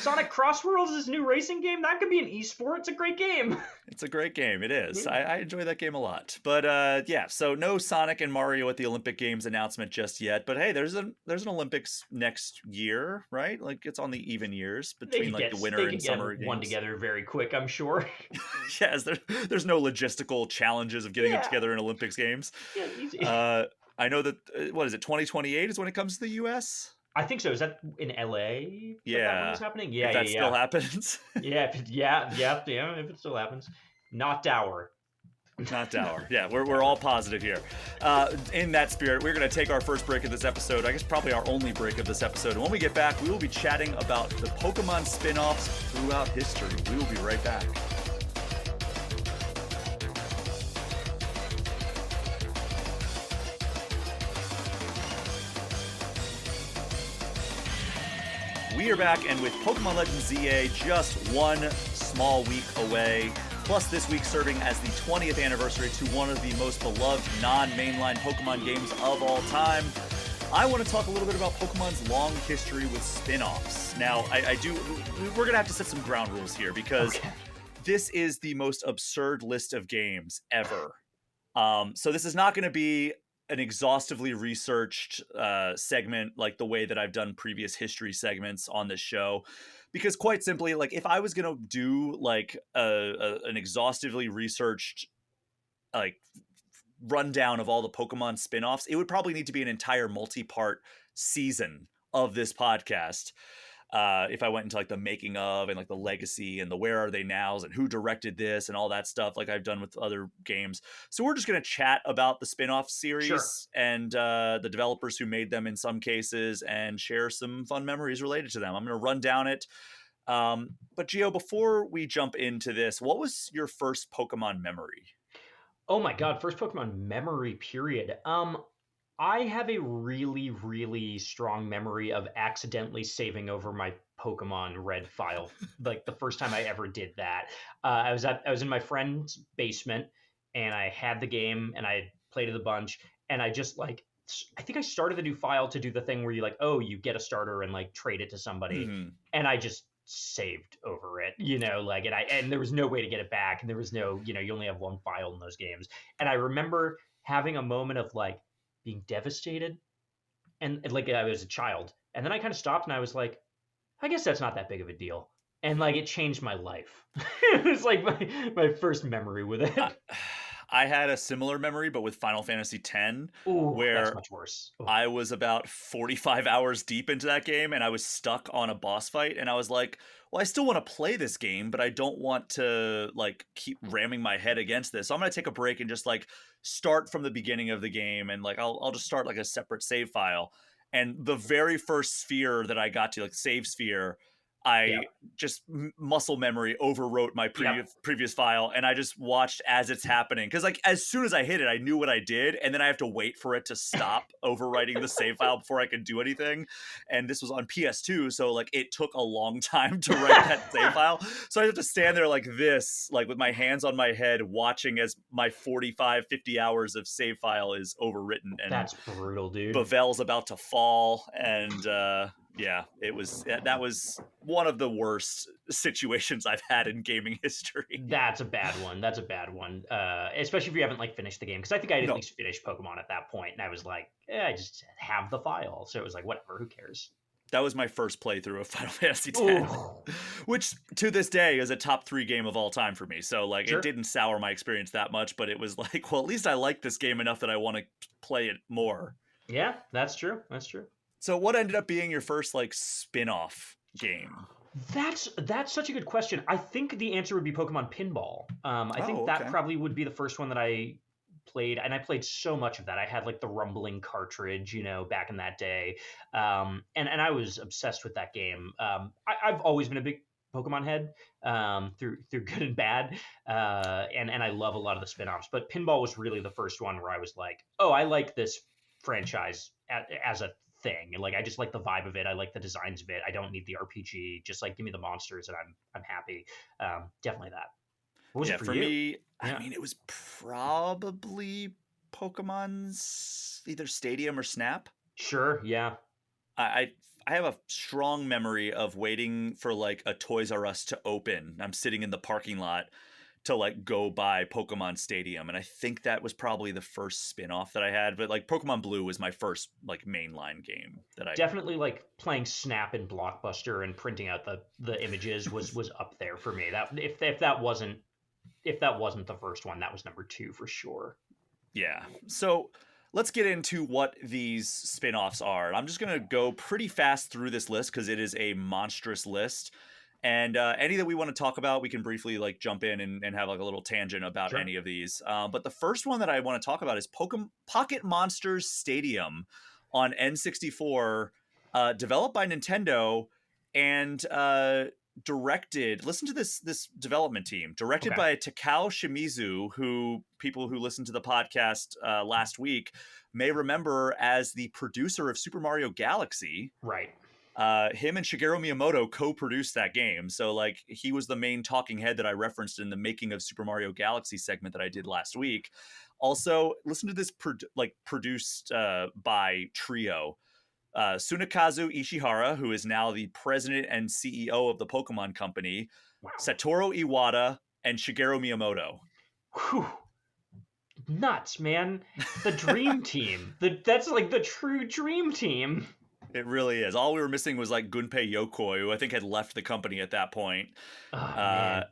Sonic Crossworlds, this new racing game, that could be an esport. It's a great game. It's a great game. It is. Yeah. I enjoy that game a lot. But yeah, so no Sonic and Mario at the Olympic Games announcement just yet. But hey, there's an Olympics next year, right? Like it's on the even years between like the winter and summer games. One together very quick, I'm sure. Yes, there's no logistical challenges of getting it Yeah. together in Olympics games. Yeah, easy. I know that what is it, 2028 is when it comes to the US? I think so. Is that in LA? That one Yeah. is happening? If Yeah, that still happens. yeah. If it still happens. Not Dower. Not Dower. Yeah, we're all positive here. In that spirit, we're going to take our first break of this episode. I guess probably our only break of this episode. And when we get back, we will be chatting about the Pokemon spin-offs throughout history. We will be right back. We are back, and with Pokemon Legends ZA just one small week away, plus this week serving as the 20th anniversary to one of the most beloved non-mainline Pokemon games of all time, I want to talk a little bit about Pokemon's long history with spin-offs. Now, we're going to have to set some ground rules here, because this is the most absurd list of games ever. So this is not going to be an exhaustively researched segment like the way that I've done previous history segments on this show, because quite simply, like if I was gonna do like an exhaustively researched like rundown of all the Pokemon spin-offs, it would probably need to be an entire multi-part season of this podcast. If I went into like the making of and like the legacy and the where are they nows and who directed this and all that stuff, like I've done with other games. So we're just going to chat about the spin-off series and the developers who made them in some cases, and share some fun memories related to them. I'm going to run down it. But Gio, before we jump into this, what was your first Pokemon memory? Oh my god, first Pokemon memory period. I have a really, really strong memory of accidentally saving over my Pokemon Red file. Like the first time I ever did that, I was in my friend's basement, and I had the game, and I played it a bunch, and I just like I think I started the new file to do the thing where you like, oh, you get a starter and like trade it to somebody, Mm-hmm. and I just saved over it, like, and there was no way to get it back, and there was no, you only have one file in those games, and I remember having a moment of like being devastated, and like I was a child, and then I kind of stopped, and I was like, I guess that's not that big of a deal, and like it changed my life. It was like my first memory with it. I had a similar memory, but with Final Fantasy X, Ooh, where that's much worse. Ooh. I was about 45 hours deep into that game, and I was stuck on a boss fight, and I was like, well, I still want to play this game, but I don't want to like keep ramming my head against this. So I'm going to take a break and just like start from the beginning of the game, and like I'll just start like a separate save file. And the very first sphere that I got to, like save sphere, I Yep. just muscle memory overwrote my Yep. previous file, and I just watched as it's happening. Because like as soon as I hit it, I knew what I did, and then I have to wait for it to stop overwriting the save file before I can do anything. And this was on PS2, so like it took a long time to write that save file. So I have to stand there like this, like with my hands on my head, watching as my 45, 50 hours of save file is overwritten, and That's brutal, dude. Bavel's about to fall, and yeah, that was one of the worst situations I've had in gaming history. That's a bad one. That's a bad one. Especially if you haven't like finished the game. Because I think I'd at No, least finished Pokemon at that point, and I was like, I just have the file, so it was like, whatever, who cares? that was my first playthrough of Final Fantasy X, Oh, which to this day is a top 3 game of all time for me. So like it sure. didn't sour my experience that much, but it was like, well, at least I like this game enough that I want to play it more. Yeah, that's true. That's true. So what ended up being your first like spin-off game? That's such a good question. I think the answer would be Pokemon Pinball. I think Oh, that okay. probably would be the first one that I played, and I played so much of that. I had like the rumbling cartridge, back in that day, and I was obsessed with that game. I've always been a big Pokemon head, through good and bad, and I love a lot of the spin-offs. But Pinball was really the first one where I was like, oh, I like this franchise as a thing. Like I just like the vibe of it. I like the designs of it. I don't need the RPG. Just like give me the monsters and I'm happy. Definitely that. What was Yeah, it for for you? me, I Yeah. mean, it was probably Pokemon's either Stadium or Snap. Sure. Yeah. I, I I have a strong memory of waiting for like a Toys R Us to open. I'm sitting in the parking lot to like go buy Pokemon Stadium, and I think that was probably the first spin-off that I had. But like Pokemon Blue was my first like mainline game that I. Definitely like playing Snap and Blockbuster and printing out the images was up there for me. That if that wasn't the first one, that was number two for sure. Yeah. So let's get into what these spin-offs are. I'm just gonna go pretty fast through this list because it is a monstrous list. And any that we want to talk about, we can briefly like jump in and have like a little tangent about Sure. any of these. But the first one that I want to talk about is Pokemon Pocket Monsters Stadium on N64, developed by Nintendo and directed. Listen to this development team, directed Okay. by Takao Shimizu, who people who listened to the podcast last week may remember as the producer of Super Mario Galaxy. Right. Him and Shigeru Miyamoto co-produced that game, so like he was the main talking head that I referenced in the making of Super Mario Galaxy segment that I did last week. Also, listen to this produced by Trio. Tsunekazu Ishihara, who is now the president and CEO of the Pokemon Company, Wow. Satoru Iwata, and Shigeru Miyamoto. Whew. Nuts, man. The dream team. That's like the true dream team. It really is. All we were missing was like Gunpei Yokoi, who I think had left the company at that point. Oh Uh, man.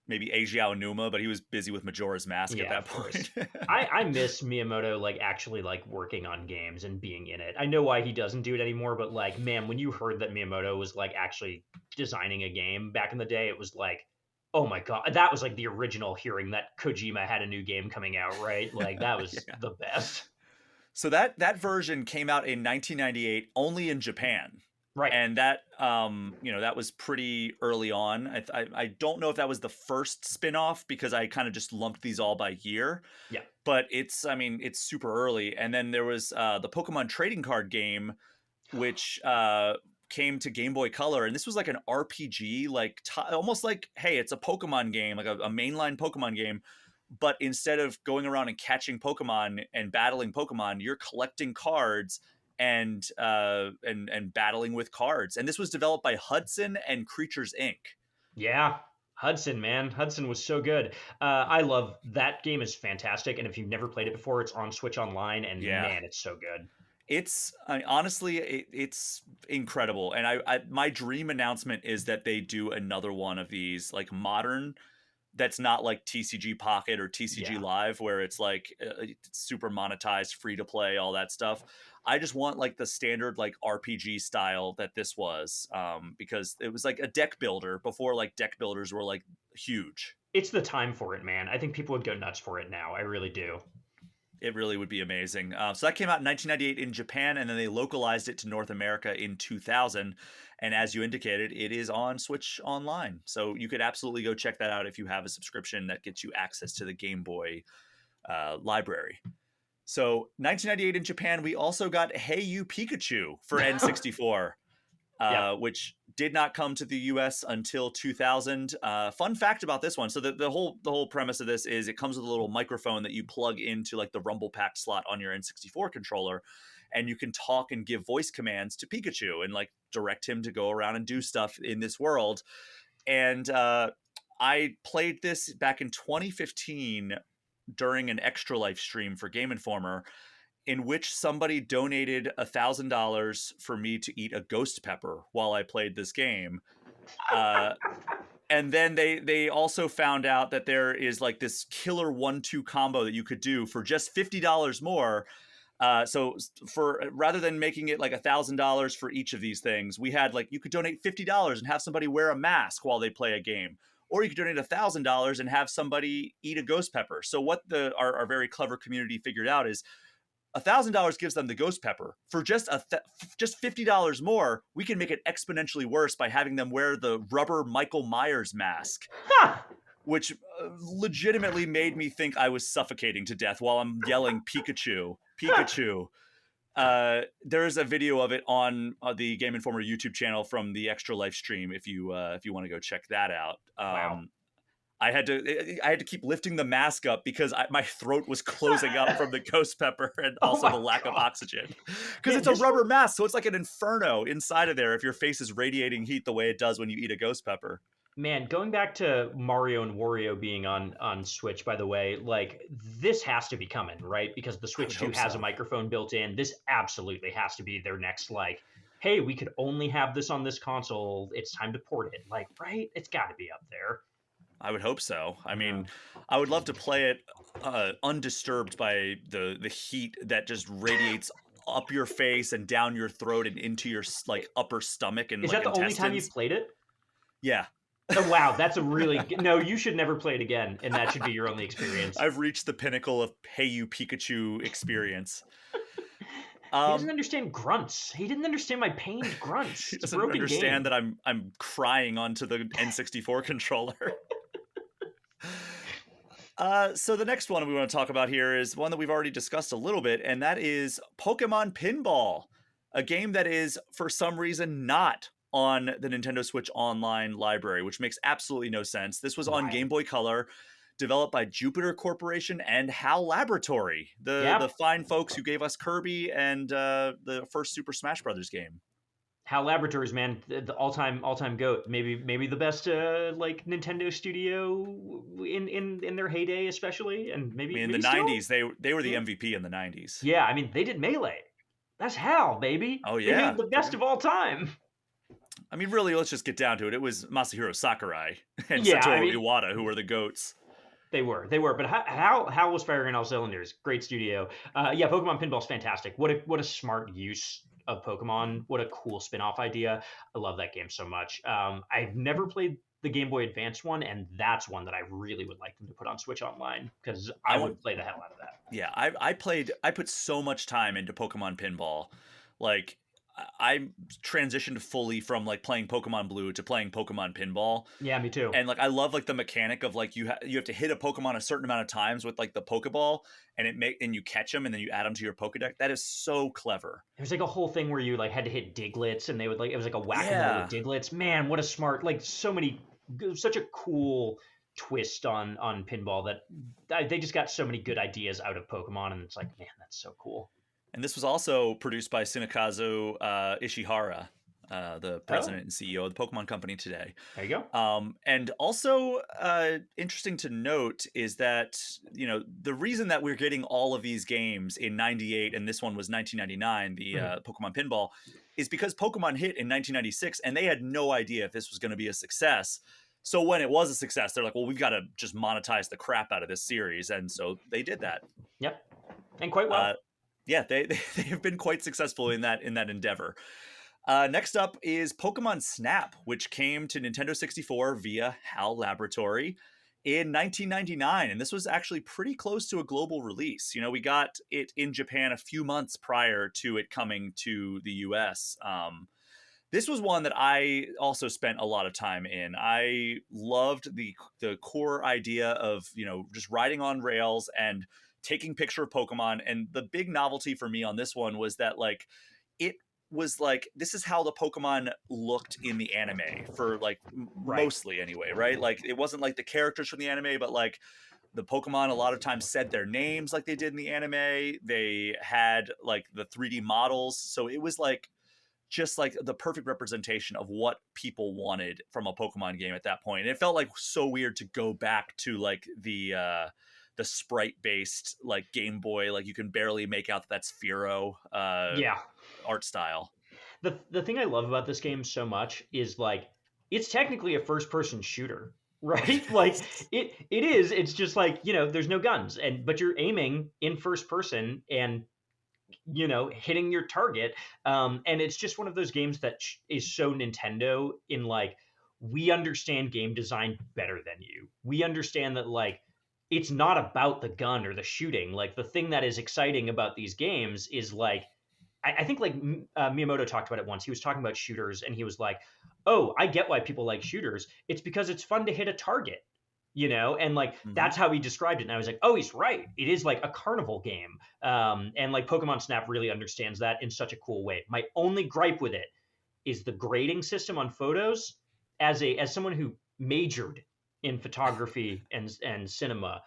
maybe Eiji Aonuma, but he was busy with Majora's Mask at Yeah, that of course. point. I miss Miyamoto like actually like working on games and being in it. I know why he doesn't do it anymore, but like man, when you heard that Miyamoto was like actually designing a game back in the day, it was like, oh my god, that was like the original hearing that Kojima had a new game coming out, right? Like that was Yeah. the best. So that version came out in 1998 only in Japan. Right. And that that was pretty early on. I don't know if that was the first spin-off because I kind of just lumped these all by year, Yeah. but it's super early. And then there was the Pokemon trading card game, which came to Game Boy Color, and this was like an RPG, like almost like, hey, it's a Pokemon game, like a mainline Pokemon game, but instead of going around and catching Pokemon and battling Pokemon, you're collecting cards and battling with cards. And this was developed by Hudson and Creatures Inc. Yeah. Hudson, man. Hudson was so good. I love that game is fantastic. And if you've never played it before, it's on Switch Online, and Yeah, man, it's so good. honestly, it's incredible. And my dream announcement is that they do another one of these like modern, that's not like TCG Pocket or TCG Yeah. Live, where it's like it's super monetized, free to play, all that stuff. I just want like the standard like RPG style that this was, because it was like a deck builder before like deck builders were like huge. It's the time for it, man. I think people would go nuts for it now. I really do. It really would be amazing. So that came out in 1998 in Japan, and then they localized it to North America in 2000. And as you indicated, it is on Switch Online. So you could absolutely go check that out if you have a subscription that gets you access to the Game Boy library. So 1998 in Japan, we also got Hey You Pikachu for N64. Yeah. Which did not come to the U.S. until 2000. Fun fact about this one: so the whole premise of this is it comes with a little microphone that you plug into like the Rumble Pack slot on your N64 controller, and you can talk and give voice commands to Pikachu and like direct him to go around and do stuff in this world. And I played this back in 2015 during an Extra Life stream for Game Informer, in which somebody donated $1,000 for me to eat a ghost pepper while I played this game. And then they also found out that there is like this killer 1-2 combo that you could do for just $50 more. So for rather than making it like $1,000 for each of these things, we had like you could donate $50 and have somebody wear a mask while they play a game. Or you could donate $1,000 and have somebody eat a ghost pepper. So what our very clever community figured out is $1,000 gives them the ghost pepper. For just $50 more, we can make it exponentially worse by having them wear the rubber Michael Myers mask, which legitimately made me think I was suffocating to death while I'm yelling Pikachu, Pikachu. There is a video of it on the Game Informer YouTube channel from the Extra Life stream if you want to go check that out. Wow. I had to keep lifting the mask up because my throat was closing up from the ghost pepper and also the lack of oxygen. Because it's a rubber mask, so it's like an inferno inside of there if your face is radiating heat the way it does when you eat a ghost pepper. Man, going back to Mario and Wario being on Switch, by the way, like this has to be coming, right? Because the Switch 2 has a microphone built in. This absolutely has to be their next, like, hey, we could only have this on this console. It's time to port it. Like, right? It's got to be up there. I would hope so. I mean, I would love to play it undisturbed by the heat that just radiates up your face and down your throat and into your like upper stomach and is like that the intestines. only time you've played it? Yeah. Oh, wow, that's a really no. You should never play it again, and that should be your only experience. I've reached the pinnacle of Hey You Pikachu experience. He doesn't understand grunts. He didn't understand my pained grunts. He doesn't understand that I'm crying onto the N64 controller. So the next one we want to talk about here is one that we've already discussed a little bit, and that is Pokemon Pinball, a game that is, for some reason, not on the Nintendo Switch Online library, which makes absolutely no sense. This was on Game Boy Color, developed by Jupiter Corporation and HAL Laboratory, the fine folks who gave us Kirby and the first Super Smash Brothers game. HAL Laboratories, man, the all-time goat. Maybe the best like Nintendo studio in their heyday, especially, and maybe. I mean, in the '90s, they were the MVP in the '90s. Yeah, I mean, they did Melee. That's HAL, baby. Oh yeah, they made the best of all time. I mean, really, let's just get down to it. It was Masahiro Sakurai and Satoru Iwata who were the goats. They were, but HAL was firing on all cylinders. Great studio. Yeah, Pokemon Pinball's fantastic. What a smart use of Pokemon. What a cool spin-off idea. I love that game so much. I've never played the Game Boy Advance one, and that's one that I really would like them to put on Switch Online because I would play the hell out of that. Yeah, I put so much time into Pokemon Pinball. Like, I transitioned fully from like playing Pokemon Blue to playing Pokemon Pinball. Yeah, me too. And like I love like the mechanic of like you have to hit a Pokemon a certain amount of times with like the Pokeball, and you catch them and then you add them to your Pokedex. That is so clever. There was like a whole thing where you like had to hit Diglets, and they would like it was like a whack-a-mole with Diglets. Man, what a smart, like such a cool twist on Pinball that they just got so many good ideas out of Pokemon, and it's like, man, that's so cool. And this was also produced by Tsunekazu Ishihara, the president and CEO of the Pokemon Company today. There you go. And also interesting to note is that, you know, the reason that we're getting all of these games in '98 and this one was 1999, the Pokemon Pinball, is because Pokemon hit in 1996 and they had no idea if this was going to be a success. So when it was a success, they're like, well, we've got to just monetize the crap out of this series. And so they did that. Yep. And quite well. Yeah, they have been quite successful in that endeavor. Next up is Pokemon Snap, which came to Nintendo 64 via HAL Laboratory. in 1999, and this was actually pretty close to a global release. You know, we got it in Japan a few months prior to it coming to the US. This was one that I also spent a lot of time in. I loved the core idea of, you know, just riding on rails and taking picture of Pokemon. And the big novelty for me on this one was that like it was like this is how the Pokemon looked in the anime for like Right. mostly anyway, right? Like it wasn't like the characters from the anime, but like the Pokemon a lot of times said their names like they did in the anime. They had like the 3D models, so it was like just like the perfect representation of what people wanted from a Pokemon game at that point. And it felt like so weird to go back to like the sprite based like Game Boy, like you can barely make out that that's Firo Yeah. art style. The thing I love about this game so much is like it's technically a first person shooter, right? Like Yes. it is. It's just like, you know, there's no guns and but you're aiming in first person and you know hitting your target. And it's just one of those games that is so Nintendo in like we understand game design better than you. We understand that like it's not about the gun or the shooting. Like the thing that is exciting about these games is like I think like Miyamoto talked about it once. He was talking about shooters, and he was like, "Oh, I get why people like shooters. It's because it's fun to hit a target, you know." And like Hmm. that's how he described it. And I was like, "Oh, he's right. It is like a carnival game." And like Pokemon Snap really understands that in such a cool way. My only gripe with it is the grading system on photos. As someone who majored in photography and cinema,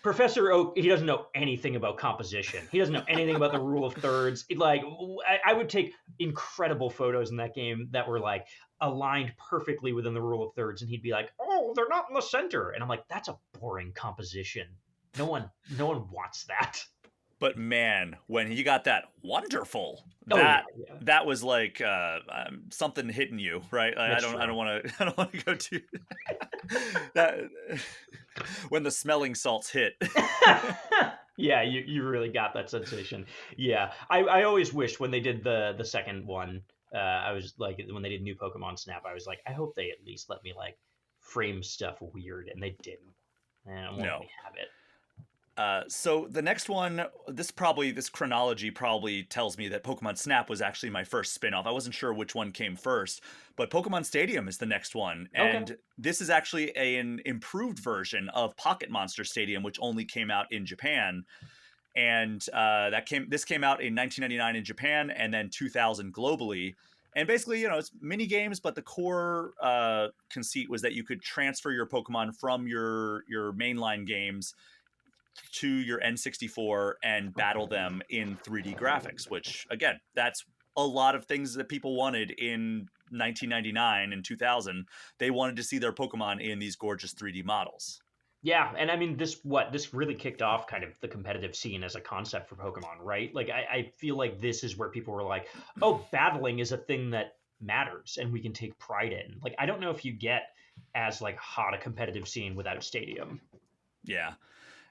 Professor Oak, he doesn't know anything about composition. He doesn't know anything about the rule of thirds. Like, I would take incredible photos in that game that were like aligned perfectly within the rule of thirds, and he'd be like, "Oh, they're not in the center," and I'm like, "That's a boring composition. No one wants that." But man, when he got that wonderful, Oh yeah, that yeah, that was like something hitting you, right? I that's don't I true. don't want to I don't want to go too that when the smelling salts hit. Yeah, you really got that sensation. Yeah, I always wished when they did the second one, I was like when they did New Pokemon Snap, I was like, I hope they at least let me like frame stuff weird, and they didn't. And I won't let No. me have it. So the next one, this chronology probably tells me that Pokemon Snap was actually my first spin-off. I wasn't sure which one came first, but Pokemon Stadium is the next one, Okay. and this is actually an improved version of Pocket Monster Stadium, which only came out in Japan. And this came out in 1999 in Japan, and then 2000 globally. And basically, you know, it's mini games, but the core conceit was that you could transfer your Pokemon from your mainline games to your N64 and battle them in 3D graphics, which again, that's a lot of things that people wanted in 1999 and 2000. They wanted to see their Pokemon in these gorgeous 3D models. Yeah, and I mean this really kicked off kind of the competitive scene as a concept for Pokemon, right? Like I feel like this is where people were like, oh, battling is a thing that matters and we can take pride in. Like I don't know if you get as like hot a competitive scene without Stadium. Yeah.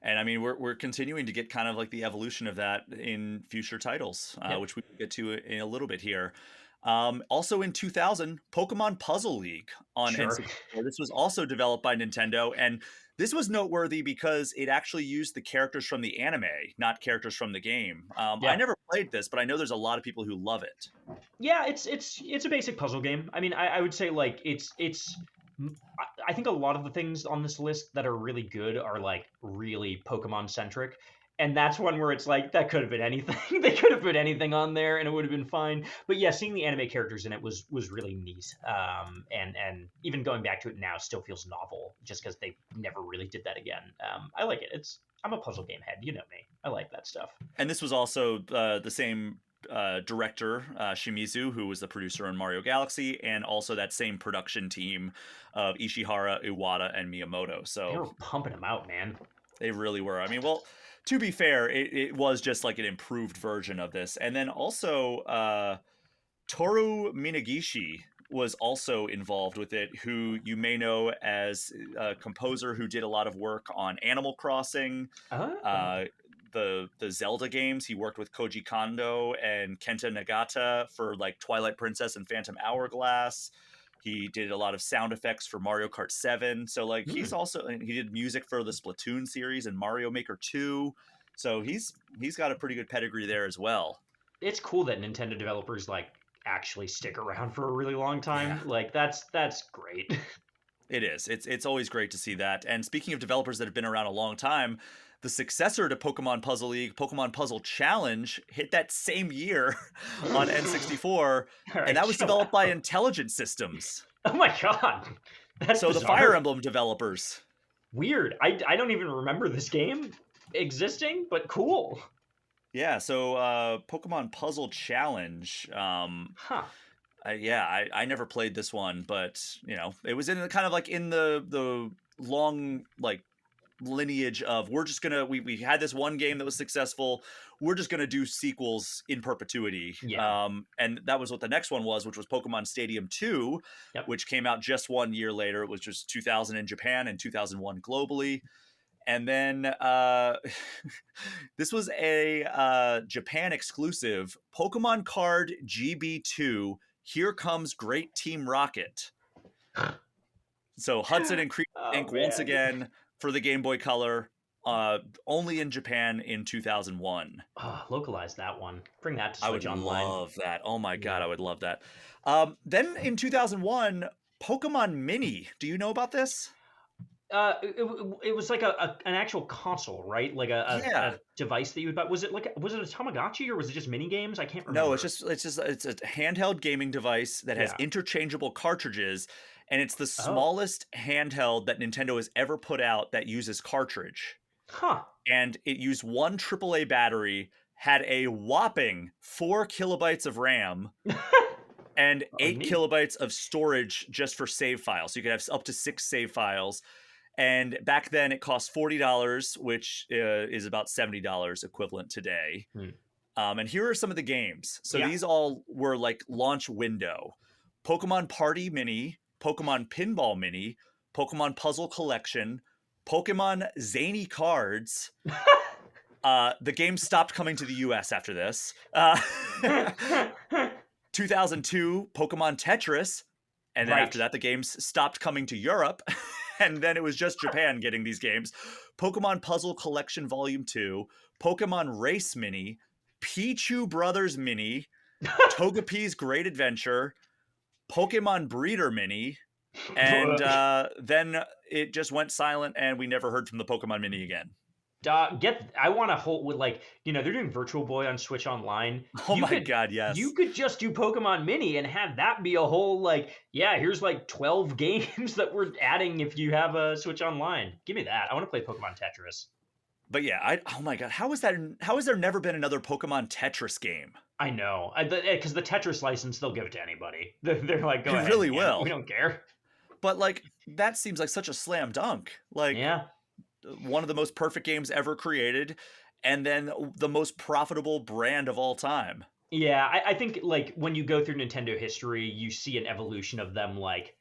And I mean, we're continuing to get kind of like the evolution of that in future titles, Yep. which we will get to in a little bit here. Also in 2000, Pokemon Puzzle League on Sure. N64. This was also developed by Nintendo, and this was noteworthy because it actually used the characters from the anime, not characters from the game. I Yeah. never played this, but I know there's a lot of people who love it. Yeah, it's a basic puzzle game. I mean, I would say like I think a lot of the things on this list that are really good are like really Pokemon centric. And that's one where it's like that could have been anything. They could have put anything on there and it would have been fine. But yeah, seeing the anime characters in it was really neat. And even going back to it now still feels novel just because they never really did that again. I like it. I'm a puzzle game head. You know me. I like that stuff. And this was also the same director, Shimizu, who was the producer on Mario Galaxy, and also that same production team of Ishihara, Iwata, and Miyamoto. They So were pumping them out, man. they really were. I mean, well, to be fair, it was just like an improved version of this. And then also, Toru Minagishi was also involved with it, who you may know as a composer who did a lot of work on Animal Crossing, Oh, uh, the Zelda games. He worked with Koji Kondo and Kenta Nagata for like Twilight Princess and Phantom Hourglass. He did a lot of sound effects for Mario Kart 7. So like Hmm. he did music for the Splatoon series and Mario Maker 2. So he's got a pretty good pedigree there as well. It's cool that Nintendo developers like actually stick around for a really long Yeah. time. Like that's great. It is. It's always great to see that. And speaking of developers that have been around a long time, the successor to Pokemon Puzzle League, Pokemon Puzzle Challenge, hit that same year on N64, All and right, that was chill developed by out. Intelligent Systems. Oh my god, that's So the Fire bizarre. Emblem developers. Weird. I don't even remember this game existing, but cool. Yeah, so Pokemon Puzzle Challenge. Huh. I never played this one, but you know, it was in the kind of like in the long like lineage of we're just gonna we had this one game that was successful, we're just gonna do sequels in perpetuity. Yeah. And that was what the next one was, which was Pokemon Stadium 2, Yep. which came out just 1 year later. It was just 2000 in Japan and 2001 globally. And then this was a Japan exclusive Pokemon Card GB2. Here comes Great Team Rocket. So Hudson and Creek Oh Inc. once man. again for the Game Boy Color, only in Japan in 2001. Oh, localize that one. Bring that to I would Switch Online. love that. Oh my god, Yeah. I would love that. Then in 2001, Pokemon Mini. Do you know about this? It was like an actual console, right? Like Yeah. a device that you would buy. Was it a Tamagotchi or was it just mini games? I can't No, remember. it's a handheld gaming device that has Yeah. interchangeable cartridges, and it's the Oh. smallest handheld that Nintendo has ever put out that uses cartridge. Huh. And it used one AAA battery, had a whopping 4 kilobytes of RAM, and Oh, 8 neat. kilobytes of storage just for save files. So you could have up to 6 save files. And back then it cost $40, which is about $70 equivalent today. Hmm. And here are some of the games. So Yeah. these all were like launch window: Pokemon Party Mini, Pokemon Pinball Mini, Pokemon Puzzle Collection, Pokemon Zany Cards. The game stopped coming to the US after this. 2002, Pokemon Tetris. And then after Right. that, the games stopped coming to Europe. And then it was just Japan getting these games. Pokemon Puzzle Collection Volume 2, Pokemon Race Mini, Pichu Brothers Mini, Togepi's Great Adventure, Pokemon Breeder Mini, and then it just went silent and we never heard from the Pokemon Mini again. I want to hold with like they're doing Virtual Boy on Switch Online. Oh You my could god, you yes. could just do Pokemon Mini and have that be a whole like here's like 12 games that we're adding if you have a Switch Online. Give me that. I want to play Pokemon Tetris. But yeah, oh my god, how is that? How has there never been another Pokemon Tetris game? I know, because the Tetris license they'll give it to anybody. They're like, go It ahead, really man. We will. don't care. But like that seems like such a slam dunk. Like Yeah. one of the most perfect games ever created, and then the most profitable brand of all time. Yeah, I think like when you go through Nintendo history, you see an evolution of them like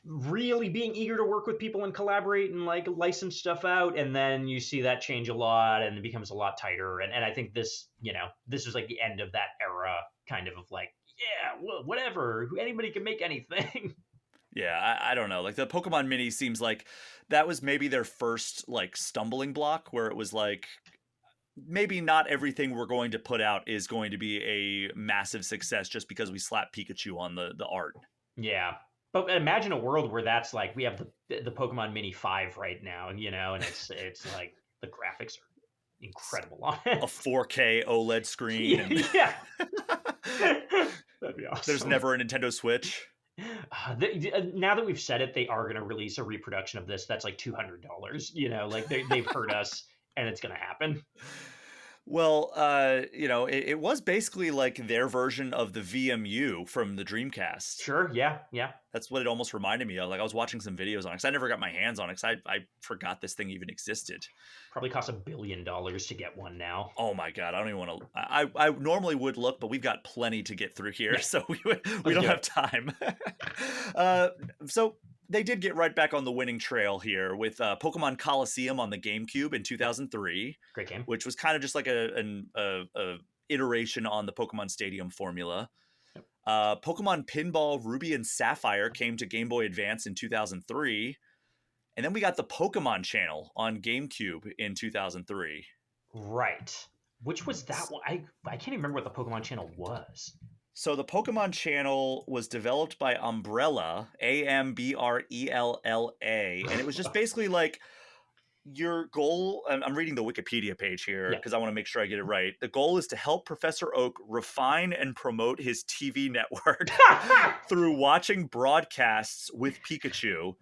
really being eager to work with people and collaborate and like license stuff out, and then you see that change a lot and it becomes a lot tighter. And I think this was like the end of that era, kind of like whatever, anybody can make anything. Yeah, I don't know. Like the Pokemon Mini seems like that was maybe their first like stumbling block where it was like maybe not everything we're going to put out is going to be a massive success just because we slap Pikachu on the art. Yeah. But imagine a world where that's like we have the Pokemon Mini 5 right now, and it's like the graphics are incredible on A it. 4K OLED screen and Yeah. That'd be there's awesome. never a Nintendo Switch. Now that we've said it, they are going to release a reproduction of this. That's like $200. Like they've heard us, and it's going to happen. Well, it was basically like their version of the VMU from the Dreamcast. Sure. Yeah. Yeah. That's what it almost reminded me of. Like I was watching some videos on it because I never got my hands on it because I forgot this thing even existed. Probably costs $1 billion to get one now. Oh my god, I don't even want to. I normally would look, but we've got plenty to get through here, Yeah. so we Let's don't do have it. time. So they did get right back on the winning trail here with Pokemon Coliseum on the GameCube in 2003, Great game. which was kind of just like an iteration on the Pokemon Stadium formula. Yep. Pokemon Pinball Ruby and Sapphire came to Game Boy Advance in 2003. And then we got the Pokemon Channel on GameCube in 2003. Right. Which was that one? I can't even remember what the Pokemon Channel was. So the Pokemon Channel was developed by Umbrella, Ambrella, and it was just basically like your goal. I'm reading the Wikipedia page here because I want to make sure I get it right. The goal is to help Professor Oak refine and promote his TV network through watching broadcasts with Pikachu.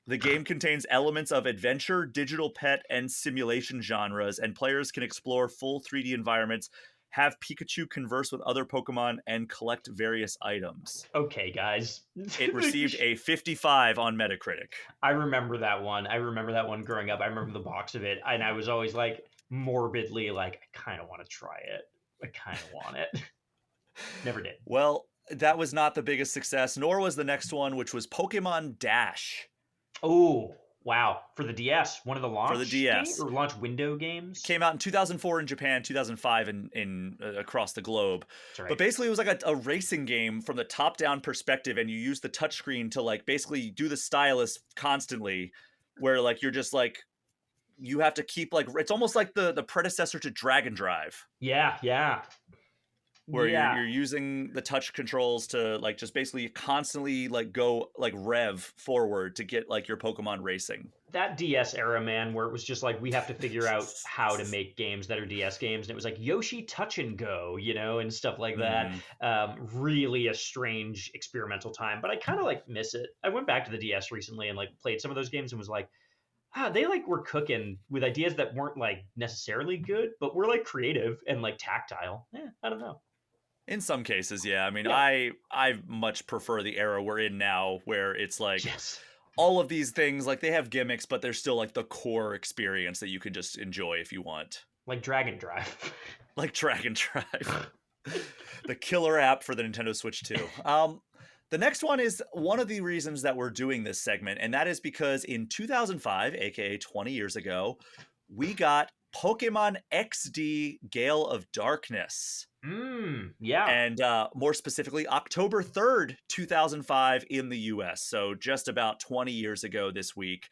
The game contains elements of adventure, digital pet, and simulation genres, and players can explore full 3D environments, have Pikachu converse with other Pokemon, and collect various items. Okay, guys. It received a 55 on Metacritic. I remember that one. I remember that one growing up. I remember the box of it, and I was always like morbidly like, I kind of want to try it. I kind of want it. Never did. Well, that was not the biggest success, nor was the next one, which was Pokemon Dash. Oh, wow. For the DS, one of the launch For the DS. or launch window games? Came out in 2004 in Japan, 2005 in across the globe. Right. But basically it was like a racing game from the top-down perspective, and you use the touchscreen to like basically do the stylus constantly, where like you're just like you have to keep like it's almost like the predecessor to Dragon Drive. Yeah. Where you're using the touch controls to like just basically constantly like go like rev forward to get like your Pokemon racing. That DS era, man, where it was just like we have to figure out how to make games that are DS games, and it was like Yoshi Touch and Go, and stuff like that. Really a strange experimental time, but I kind of like miss it. I went back to the DS recently and like played some of those games and was like, they like were cooking with ideas that weren't like necessarily good, but were like creative and like tactile. I don't know. In some cases, yeah. I mean, I much prefer the era we're in now, where it's like all of these things, like they have gimmicks, but they're still like the core experience that you can just enjoy if you want. Like Dragon Drive. Like Dragon Drive. The killer app for the Nintendo Switch 2. The next one is one of the reasons that we're doing this segment, and that is because in 2005, aka 20 years ago, we got Pokemon XD Gale of Darkness. Yeah. And more specifically, October 3rd, 2005 in the US. So just about 20 years ago this week.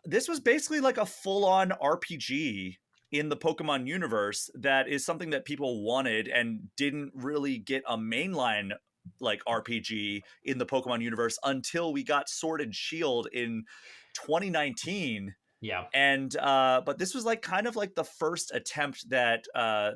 This was basically like a full-on RPG in the Pokemon universe that is something that people wanted and didn't really get a mainline like RPG in the Pokemon universe until we got Sword and Shield in 2019. Yeah. And but this was like kind of like the first attempt that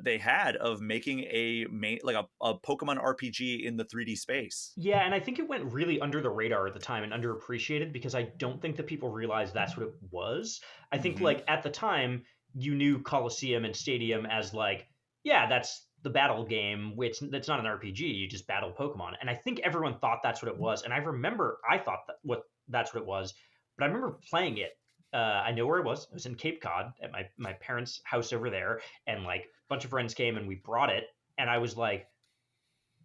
they had of making a Pokemon RPG in the 3D space. Yeah, and I think it went really under the radar at the time and underappreciated because I don't think that people realized that's what it was. I think like at the time you knew Coliseum and Stadium as like, yeah, that's the battle game, which that's not an RPG. You just battle Pokemon. And I think everyone thought that's what it was. And I remember I thought that's what it was, but I remember playing it. I know where it was. It was in Cape Cod at my parents' house over there, and like a bunch of friends came and we brought it, and I was like,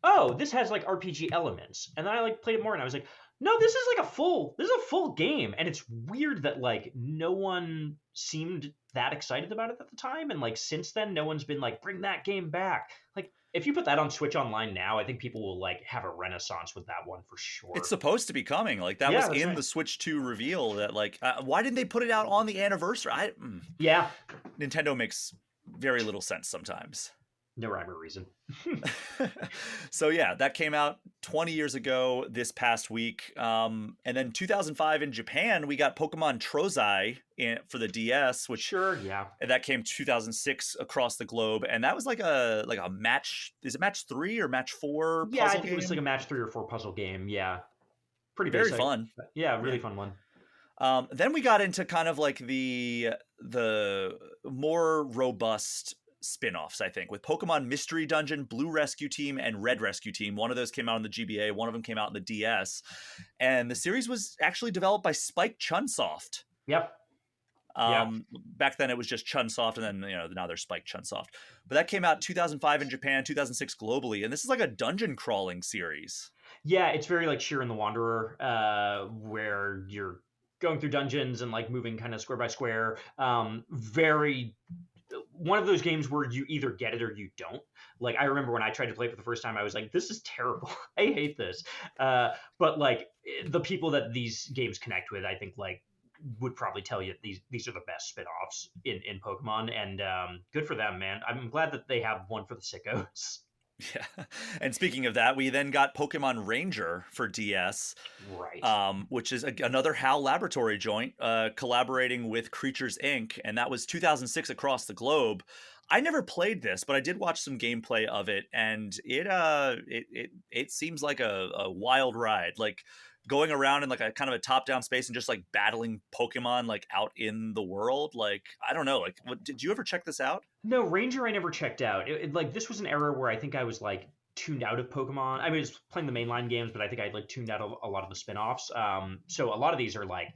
"Oh, this has like RPG elements." And then I like played it more, and I was like, "No, this is a full game." And it's weird that like no one seemed that excited about it at the time, and like since then, no one's been like, "Bring that game back." Like if you put that on Switch Online now, I think people will like have a renaissance with that one for sure. It's supposed to be coming. Like that was in the Switch 2 reveal. That like, why didn't they put it out on the anniversary? Yeah, Nintendo makes very little sense sometimes. No rhyme or reason. So yeah, that came out 20 years ago this past week. And then 2005 in Japan, we got Pokemon Trozai for the DS, which that came 2006 across the globe. And that was like a match. Is it match 3 or match 4? Yeah, I think it was like a match 3 or 4 puzzle game. Yeah, pretty very fun. Yeah, really fun one. Then we got into kind of like the more robust spin-offs, I think, with Pokemon Mystery Dungeon, Blue Rescue Team, and Red Rescue Team. One of those came out on the GBA, one of them came out in the DS, and the series was actually developed by Spike Chunsoft. Yep. Back then it was just Chunsoft, and then now they're Spike Chunsoft. But that came out 2005 in Japan, 2006 globally, and this is like a dungeon crawling series. Yeah, it's very like Sheer and the Wanderer, where you're going through dungeons and like moving kind of square by square. Very one of those games where you either get it or you don't. Like I remember when I tried to play it for the first time, I was like, "This is terrible. I hate this." But like the people that these games connect with, I think like would probably tell you these are the best spin-offs in Pokemon, and good for them, man. I'm glad that they have one for the sickos. Yeah. And speaking of that, we then got Pokemon Ranger for DS, Right. which is another HAL Laboratory joint, collaborating with Creatures Inc. And that was 2006 across the globe. I never played this, but I did watch some gameplay of it, and it seems like a wild ride. Like going around in like a kind of a top-down space and just like battling Pokemon like out in the world. Like I don't know. Like, did you ever check this out? No, Ranger I never checked out. Like this was an era where I think I was like tuned out of Pokemon. I mean, I was playing the mainline games, but I think I like tuned out a lot of the spin-offs. So a lot of these are like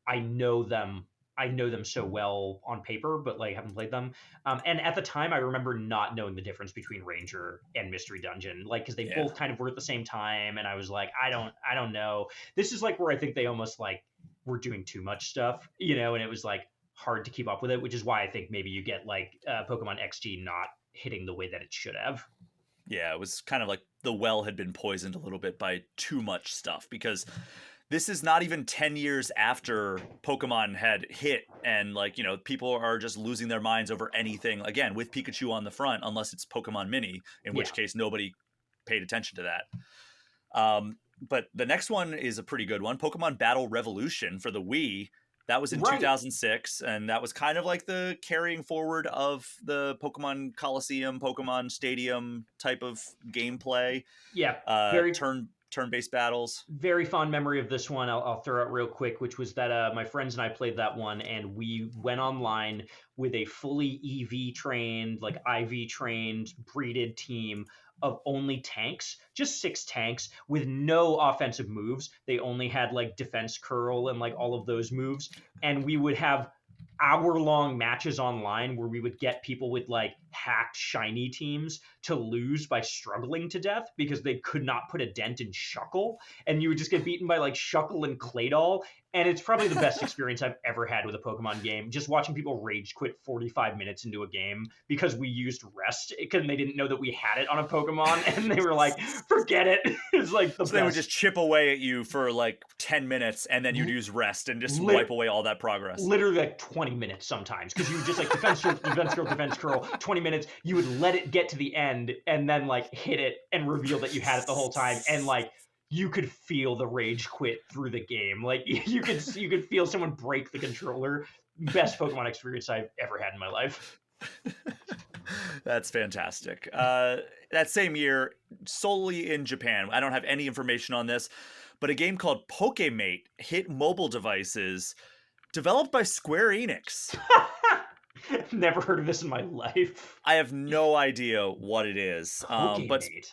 I know them. I know them so well on paper, but like haven't played them. And at the time, I remember not knowing the difference between Ranger and Mystery Dungeon, like because they Yeah. both kind of were at the same time, and I was like, I don't know. This is like where I think they almost like were doing too much stuff, you know, and it was like hard to keep up with it, which is why I think maybe you get like Pokemon XG not hitting the way that it should have. Yeah, it was kind of like the well had been poisoned a little bit by too much stuff, because this is not even 10 years after Pokemon had hit, and like, you know, people are just losing their minds over anything, again, with Pikachu on the front, unless it's Pokemon Mini, in which Yeah. case nobody paid attention to that. But the next one is a pretty good one, Pokemon Battle Revolution for the Wii. That was in Right. 2006, and that was kind of like the carrying forward of the Pokemon Coliseum, Pokemon Stadium type of gameplay, Yeah. Very turn-based battles. very fond memory of this one. I'll throw out real quick, which was that my friends and I played that one, and we went online with a fully EV trained, like IV trained, breeded team of only tanks, just 6 tanks with no offensive moves. They only had like defense curl and like all of those moves, and we would have hour-long matches online where we would get people with like hacked shiny teams to lose by struggling to death because they could not put a dent in Shuckle, and you would just get beaten by like Shuckle and Claydol. And it's probably the best experience I've ever had with a Pokemon game, just watching people rage quit 45 minutes into a game because we used rest because they didn't know that we had it on a Pokemon, and they were like, forget it. It's like the So they would best. just chip away at you for like 10 minutes, and then you'd use rest and just wipe away all that progress. Literally like 20 minutes sometimes, because you would just like defense curl, defense curl, defense curl, 20 minutes. You would let it get to the end and then like hit it and reveal that you had it the whole time, and like you could feel the rage quit through the game. Like you could feel someone break the controller. Best Pokemon experience I've ever had in my life. That's fantastic. That same year, solely in Japan, I don't have any information on this, but a game called Pokemate hit mobile devices, developed by Square Enix. Never heard of this in my life. I have no idea what it is. But Pokemate.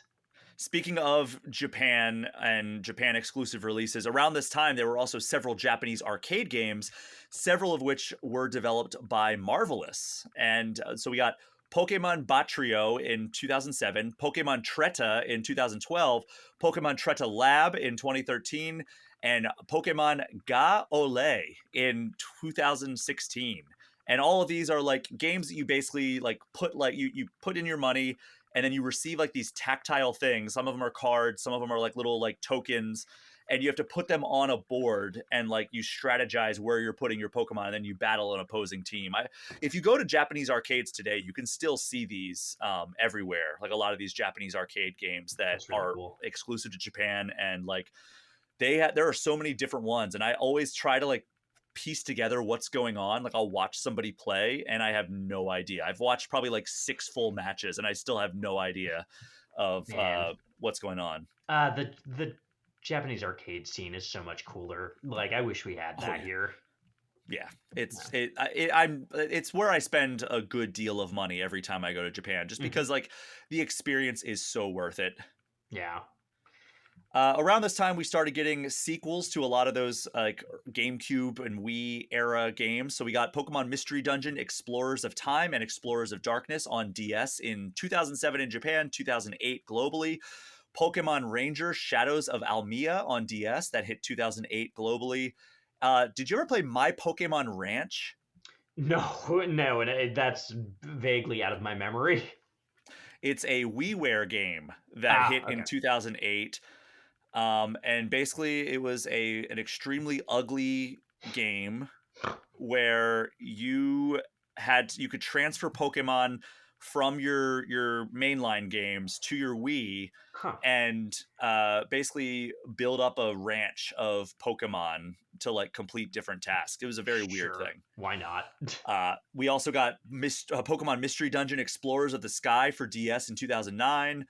speaking of Japan and Japan exclusive releases, around this time there were also several Japanese arcade games, several of which were developed by Marvelous. And so we got Pokemon Batrio in 2007, Pokemon Treta in 2012, Pokemon Treta Lab in 2013, and Pokemon Ga Ole in 2016. And all of these are like games that you basically like put like you put in your money, and then you receive like these tactile things. Some of them are cards, some of them are like little like tokens, and you have to put them on a board, and like you strategize where you're putting your Pokemon, and then you battle an opposing team. If you go to Japanese arcades today, you can still see these everywhere. Like a lot of these Japanese arcade games that Really are cool. exclusive to Japan, and like there are so many different ones, and I always try to like piece together what's going on. Like I'll watch somebody play and I have no idea. I've watched probably like 6 full matches and I still have no idea of what's going on. The Japanese arcade scene is so much cooler. Like I wish we had that here. Yeah, it's where I spend a good deal of money every time I go to Japan, just because like the experience is so worth it. Yeah. Around this time, we started getting sequels to a lot of those like GameCube and Wii era games. So we got Pokemon Mystery Dungeon, Explorers of Time, and Explorers of Darkness on DS in 2007 in Japan, 2008 globally. Pokemon Ranger, Shadows of Almia on DS, that hit 2008 globally. Did you ever play My Pokemon Ranch? No, no, and that's vaguely out of my memory. It's a WiiWare game that Ah, hit in okay. 2008. And basically, it was an extremely ugly game where you could transfer Pokemon from your mainline games to your Wii Huh. and basically build up a ranch of Pokemon to like complete different tasks. It was a very weird Sure. thing. Why not? We also got Pokemon Mystery Dungeon Explorers of the Sky for DS in 2009,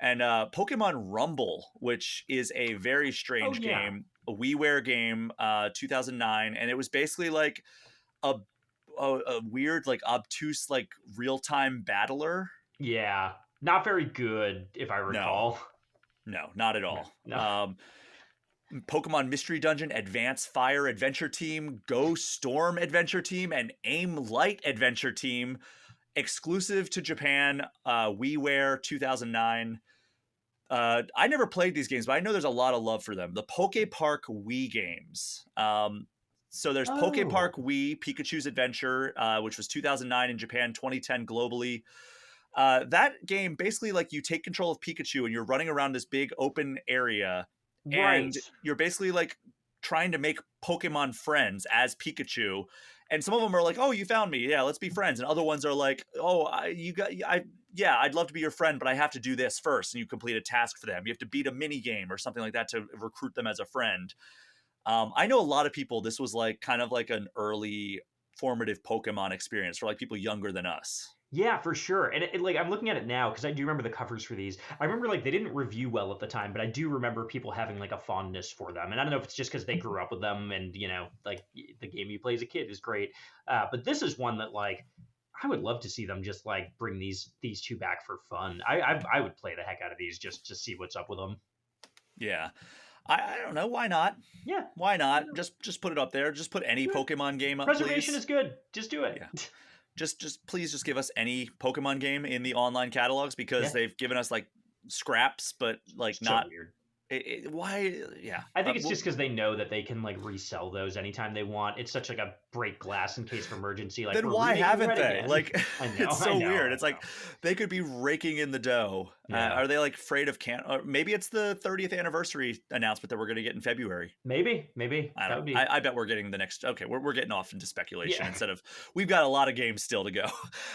and Pokemon Rumble, which is a very Oh strange yeah. game, a WiiWare game, 2009, and it was basically like a a weird, like obtuse, like real time battler. Yeah. Not very good, if I No, recall. no, not at No. all. No. Pokemon Mystery Dungeon Advance Fire Adventure Team, Go Storm Adventure Team, and Aim Light Adventure Team, exclusive to Japan, WiiWare 2009. I never played these games, but I know there's a lot of love for them. The Poke Park Wii games. So there's Poke Oh. Park Wii Pikachu's Adventure, which was 2009 in Japan, 2010 globally. That game basically, like, you take control of Pikachu and you're running around this big open area, Right. and you're basically like trying to make Pokemon friends as Pikachu. And some of them are like, "Oh, you found me. Yeah, let's be friends." And other ones are like, "Oh, yeah, I'd love to be your friend, but I have to do this first." And you complete a task for them. You have to beat a mini game or something like that to recruit them as a friend. I know a lot of people. This was like kind of like an early formative Pokemon experience for like people younger than us. Yeah, for sure. And like I'm looking at it now because I do remember the covers for these. I remember like they didn't review well at the time, but I do remember people having like a fondness for them. And I don't know if it's just because they grew up with them, and like the game you play as a kid is great. But this is one that like I would love to see them just like bring these two back for fun. I would play the heck out of these just to see what's up with them. Yeah. I don't know. Why not? Yeah, Why you not? know, Just put it up there. Just put any yeah. Pokemon game up, Preservation please. is good. Just do it. Yeah. Just please just give us any Pokemon game in the online catalogs, because Yeah, they've given us like scraps, but like so not. weird. Why? Yeah. I think it's Well, just because they know that they can like resell those anytime they want. It's such like a break glass in case of emergency. Like then we're why remaking haven't red they? again. Like, I know, it's I so know, weird. I It's like know. they could be raking in the dough. Yeah, Are they like afraid of Or maybe it's the 30th anniversary announcement that we're going to get in February. maybe I that don't know. would be I bet we're getting the next. Okay, we're getting off into speculation yeah. instead of. We've got a lot of games still to go.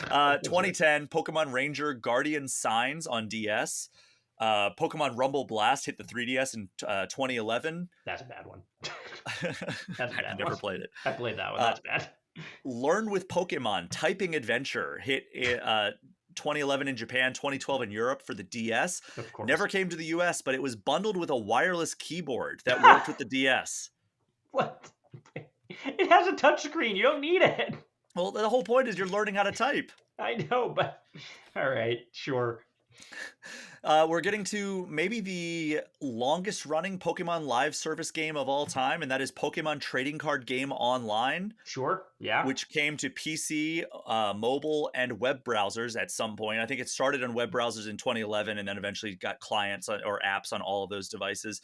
That's right. 2010 Pokemon Ranger Guardian Signs on DS. Pokemon Rumble Blast hit the 3DS in 2011. That's a bad one. That's a I've bad one. never played it. I played that one. Uh, That's bad. Learn with Pokemon Typing Adventure hit 2011 in Japan, 2012 in Europe for the DS. Of Never course. came to the US, but it was bundled with a wireless keyboard that worked with the DS. What? It has a touchscreen. You don't need it. Well, the whole point is you're learning how to type. I know, but all right, sure. We're getting to maybe the longest running Pokemon live service game of all time, and that is Pokemon Trading Card Game Online, Sure. Yeah. which came to PC, mobile, and web browsers at some point. I think it started on web browsers in 2011 and then eventually got clients or apps on all of those devices.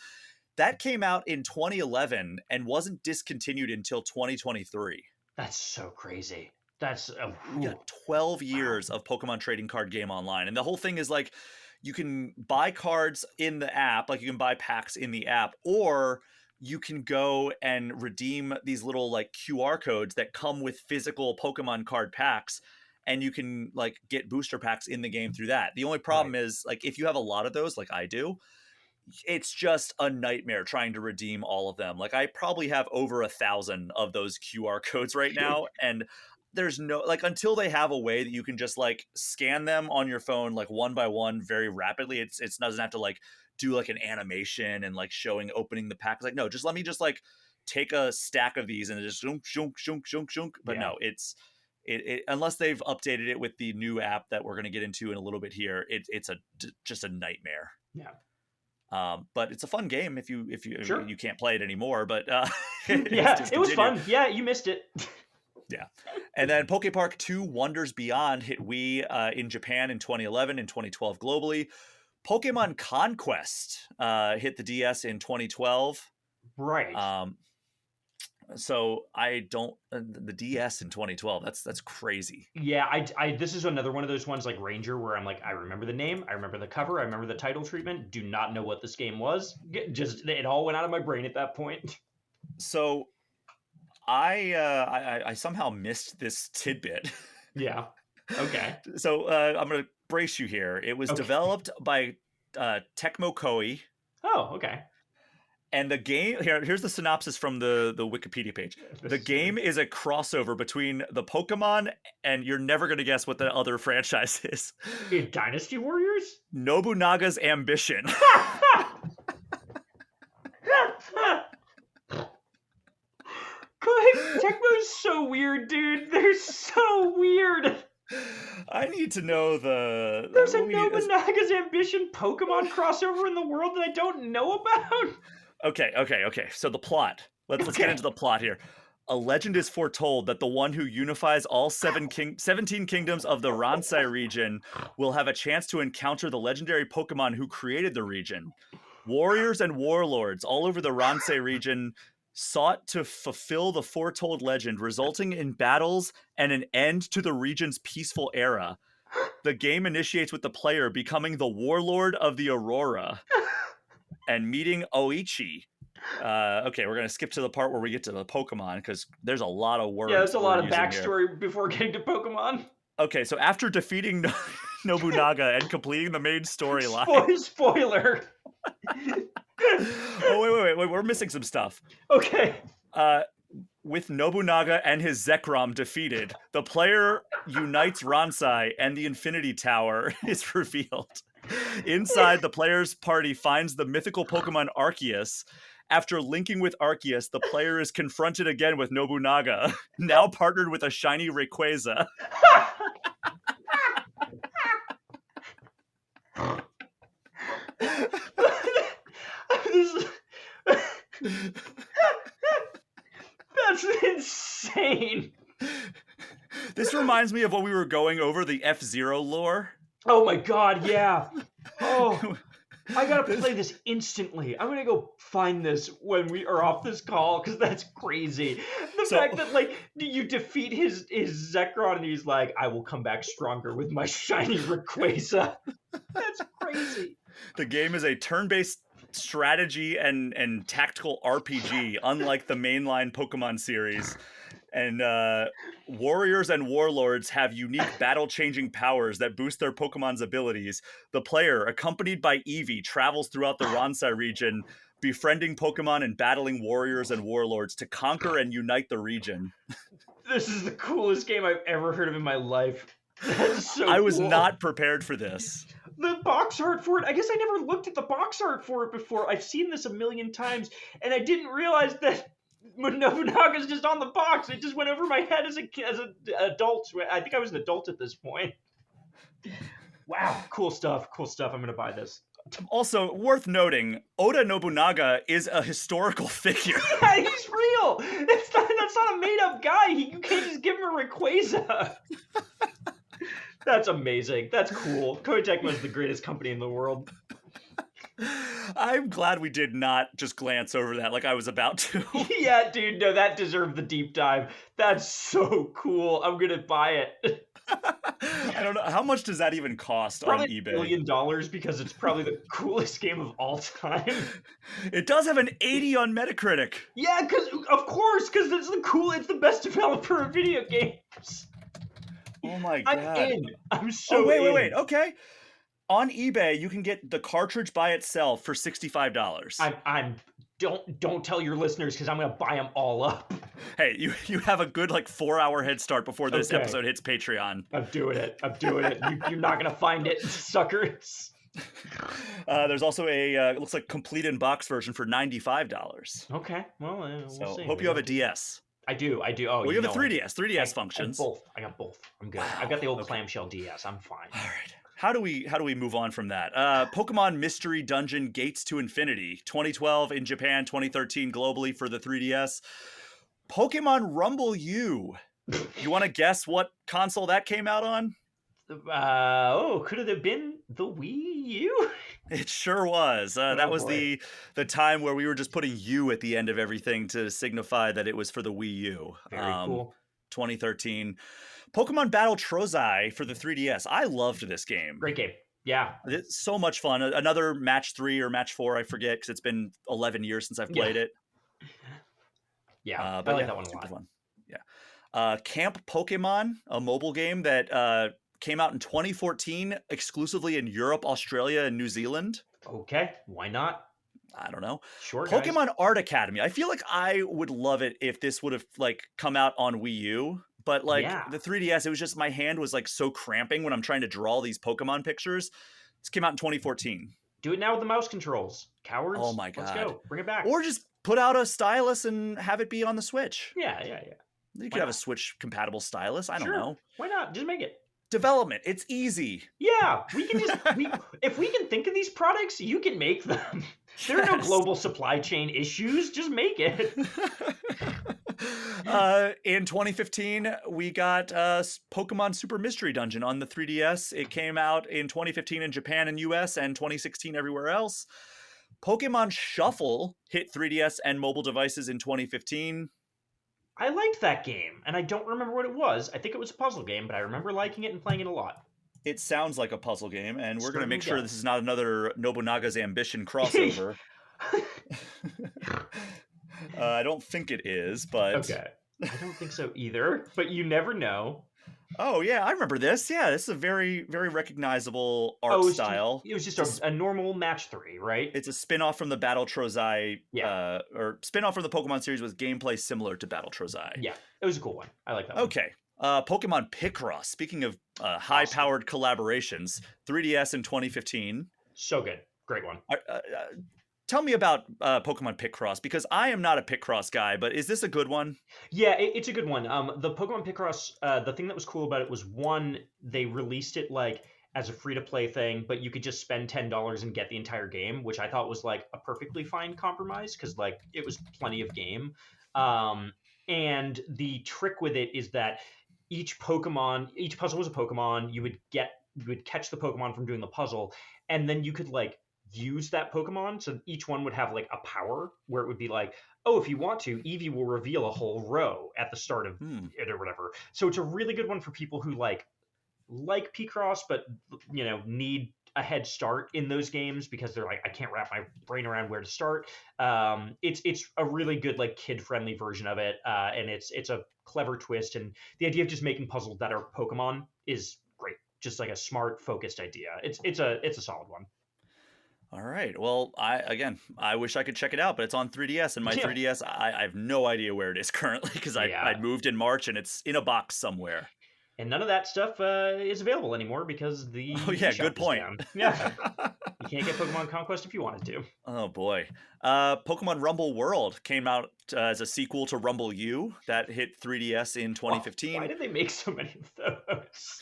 That came out in 2011 and wasn't discontinued until 2023. That's so crazy. That's We got whew, 12 wow. years of Pokemon Trading Card Game Online. And the whole thing is like you can buy cards in the app, like you can buy packs in the app, or you can go and redeem these little like QR codes that come with physical Pokemon card packs, and you can like get booster packs in the game through that. The only Right. problem is like if you have a lot of those like I do, it's just a nightmare trying to redeem all of them. Like I probably have over 1,000 of those QR codes right now, and there's no like until they have a way that you can just like scan them on your phone like one by one very rapidly. It doesn't have to like do like an animation and like showing opening the pack. It's like no, just let me just like take a stack of these and just shunk shunk shunk shunk shunk. But Yeah. no, it unless they've updated it with the new app that we're going to get into in a little bit here. It's just a nightmare. Yeah. But it's a fun game if Sure. you can't play it anymore. But it's Yeah, it was discontinued. fun. Yeah, you missed it. Yeah, and then Poke Park 2 Wonders Beyond hit Wii in Japan in 2011 and 2012 globally. Pokemon Conquest hit the DS in 2012. Right. Um, So I don't the DS in 2012. That's crazy. Yeah, this is another one of those ones like Ranger where I'm like, I remember the name, I remember the cover, I remember the title treatment, do not know what this game was. Just it all went out of my brain at that point. So I somehow missed this tidbit. Yeah. Okay. So I'm gonna brace you here. It was Okay. developed by Tecmo Koei. Oh, okay. And the game here's the synopsis from the Wikipedia page. The This is good. game is a crossover between the Pokemon and you're never gonna guess what the other franchise is. Dynasty Warriors? Nobunaga's Ambition. Tecmo's so weird, dude. They're so weird. I need to know the There's a Nobunaga's Ambition Pokemon crossover in the world that I don't know about. Okay. So the plot. Let's get Okay. into the plot here. A legend is foretold that the one who unifies all 17 kingdoms of the Ransai region will have a chance to encounter the legendary Pokemon who created the region. Warriors and warlords all over the Ransai region sought to fulfill the foretold legend, resulting in battles and an end to the region's peaceful era. The game initiates with the player becoming the warlord of the Aurora and meeting Oichi. Okay, we're going to skip to the part where we get to the Pokemon because there's a lot of words. Yeah, there's a lot of here. backstory before getting to Pokemon. Okay, so after defeating Nobunaga and completing the main storyline. Spoiler. Oh, wait, we're missing some stuff. Okay. With Nobunaga and his Zekrom defeated, the player unites Ransai and the Infinity Tower is revealed. Inside, the player's party finds the mythical Pokemon Arceus. After linking with Arceus, the player is confronted again with Nobunaga, now partnered with a shiny Rayquaza. That's insane. This reminds me of when we were going over the F-Zero lore. Oh my god, yeah. Oh, I gotta play this instantly. I'm gonna go find this when we are off this call because that's crazy. The fact that like you defeat his Zekrom and he's like, I will come back stronger with my shiny Rayquaza. That's crazy. The game is a turn-based strategy and tactical RPG, unlike the mainline Pokemon series. And warriors and warlords have unique battle-changing powers that boost their Pokemon's abilities. The player, accompanied by Eevee, travels throughout the Ransai region, befriending Pokemon and battling warriors and warlords to conquer and unite the region. This is the coolest game I've ever heard of in my life. That's so I was cool. not prepared for this. The box art for it, I guess I never looked at the box art for it before. I've seen this a million times, and I didn't realize that Nobunaga's just on the box. It just went over my head as an adult. I think I was an adult at this point. Wow, cool stuff. I'm going to buy this. Also, worth noting, Oda Nobunaga is a historical figure. Yeah, he's real. That's not a made-up guy. You can't just give him a Rayquaza. That's amazing. That's cool. Koei Tecmo is the greatest company in the world. I'm glad we did not just glance over that like I was about to. Yeah, dude, no, that deserved the deep dive. That's so cool. I'm going to buy it. I don't know. How much does that even cost probably on eBay? $1 million because it's probably the coolest game of all time. It does have an 80 on Metacritic. Yeah, because it's the cool. It's the best developer of video games. Oh my god! I'm in. I'm so. Oh wait, in. wait. Okay, on eBay you can get the cartridge by itself for $65. Don't tell your listeners because I'm gonna buy them all up. Hey, you have a good like 4-hour head start before this episode hits Patreon. I'm doing it. You're not gonna find it, suckers. There's also a looks like complete in box version for $95. Okay, well, we'll so see. Hope you have a DS. I do. Oh, well, you have a 3DS. 3DS functions. I got both. I'm good. Wow. I've got the old clamshell DS. I'm fine. All right. How do we move on from that? Pokemon Mystery Dungeon Gates to Infinity, 2012 in Japan, 2013 globally for the 3DS. Pokemon Rumble U. You want to guess what console that came out on? Could it have been the Wii U? It sure was. That Oh was boy. the time where we were just putting U at the end of everything to signify that it was for the Wii U. Very cool. 2013. Pokemon Battle Trozai for the 3DS. I loved this game. Great game. Yeah. It's so much fun. Another match 3 or match 4, I forget, because it's been 11 years since I've Yeah. played it. Yeah. I But like yeah, that one a super lot. fun. Yeah. Camp Pokemon, a mobile game that came out in 2014 exclusively in Europe, Australia, and New Zealand. Okay. Why not? I don't know. Sure, guys. Pokemon Art Academy. I feel like I would love it if this would have like come out on Wii U, but like Yeah. the 3DS, it was just my hand was like so cramping when I'm trying to draw these Pokemon pictures. This came out in 2014. Do it now with the mouse controls. Oh Cowards. my Let's god. go. Bring it back. Or just put out a stylus and have it be on the Switch. Yeah, yeah, yeah. You Why could have a not? Switch compatible stylus. I don't Sure. know. Why not? Just make it. Development. It's easy. Yeah, we can just if we can think of these products, you can make them. There are no Yes. global supply chain issues. Just make it. In 2015, we got Pokemon Super Mystery Dungeon on the 3DS. It came out in 2015 in Japan and US and 2016 everywhere else. Pokemon Shuffle hit 3DS and mobile devices in 2015. I liked that game, and I don't remember what it was. I think it was a puzzle game, but I remember liking it and playing it a lot. It sounds like a puzzle game, and we're going to Certainly make sure does. this is not another Nobunaga's Ambition crossover. I don't think it is, but... Okay. I don't think so either, but you never know. Oh, yeah, I remember this. Yeah, this is a very, very recognizable art Oh, style. it was just It's a normal match 3, right? It's a spin-off from the Battle Trozai, Yeah. or spin-off from the Pokemon series with gameplay similar to Battle Trozai. Yeah, it was a cool one. I like that one. Okay. Pokemon Picross. Speaking of high-powered collaborations, 3DS in 2015. So good. Great one. Tell me about Pokemon Picross, because I am not a Picross guy, but is this a good one? Yeah, it's a good one. The Pokemon Picross, the thing that was cool about it was, one, they released it like as a free-to-play thing, but you could just spend $10 and get the entire game, which I thought was like a perfectly fine compromise because like it was plenty of game. And the trick with it is that each puzzle was a Pokemon. You would catch the Pokemon from doing the puzzle, and then you could like use that Pokemon. So each one would have like a power where it would be like, oh, if you want to, Eevee will reveal a whole row at the start of it or whatever. So it's a really good one for people who like Picross, but need a head start in those games because they're like, I can't wrap my brain around where to start. It's a really good like kid friendly version of it, and it's a clever twist. And the idea of just making puzzles that are Pokemon is great. Just like a smart, focused idea. It's a solid one. All right. Well, I wish I could check it out, but it's on 3DS, and my Yeah. 3DS, I have no idea where it is currently because I moved in March and it's in a box somewhere. And none of that stuff is available anymore because the eShop good point. is down. Yeah, you can't get Pokemon Conquest if you wanted to. Oh boy. Pokemon Rumble World came out as a sequel to Rumble U that hit 3DS in 2015. Why did they make so many of those?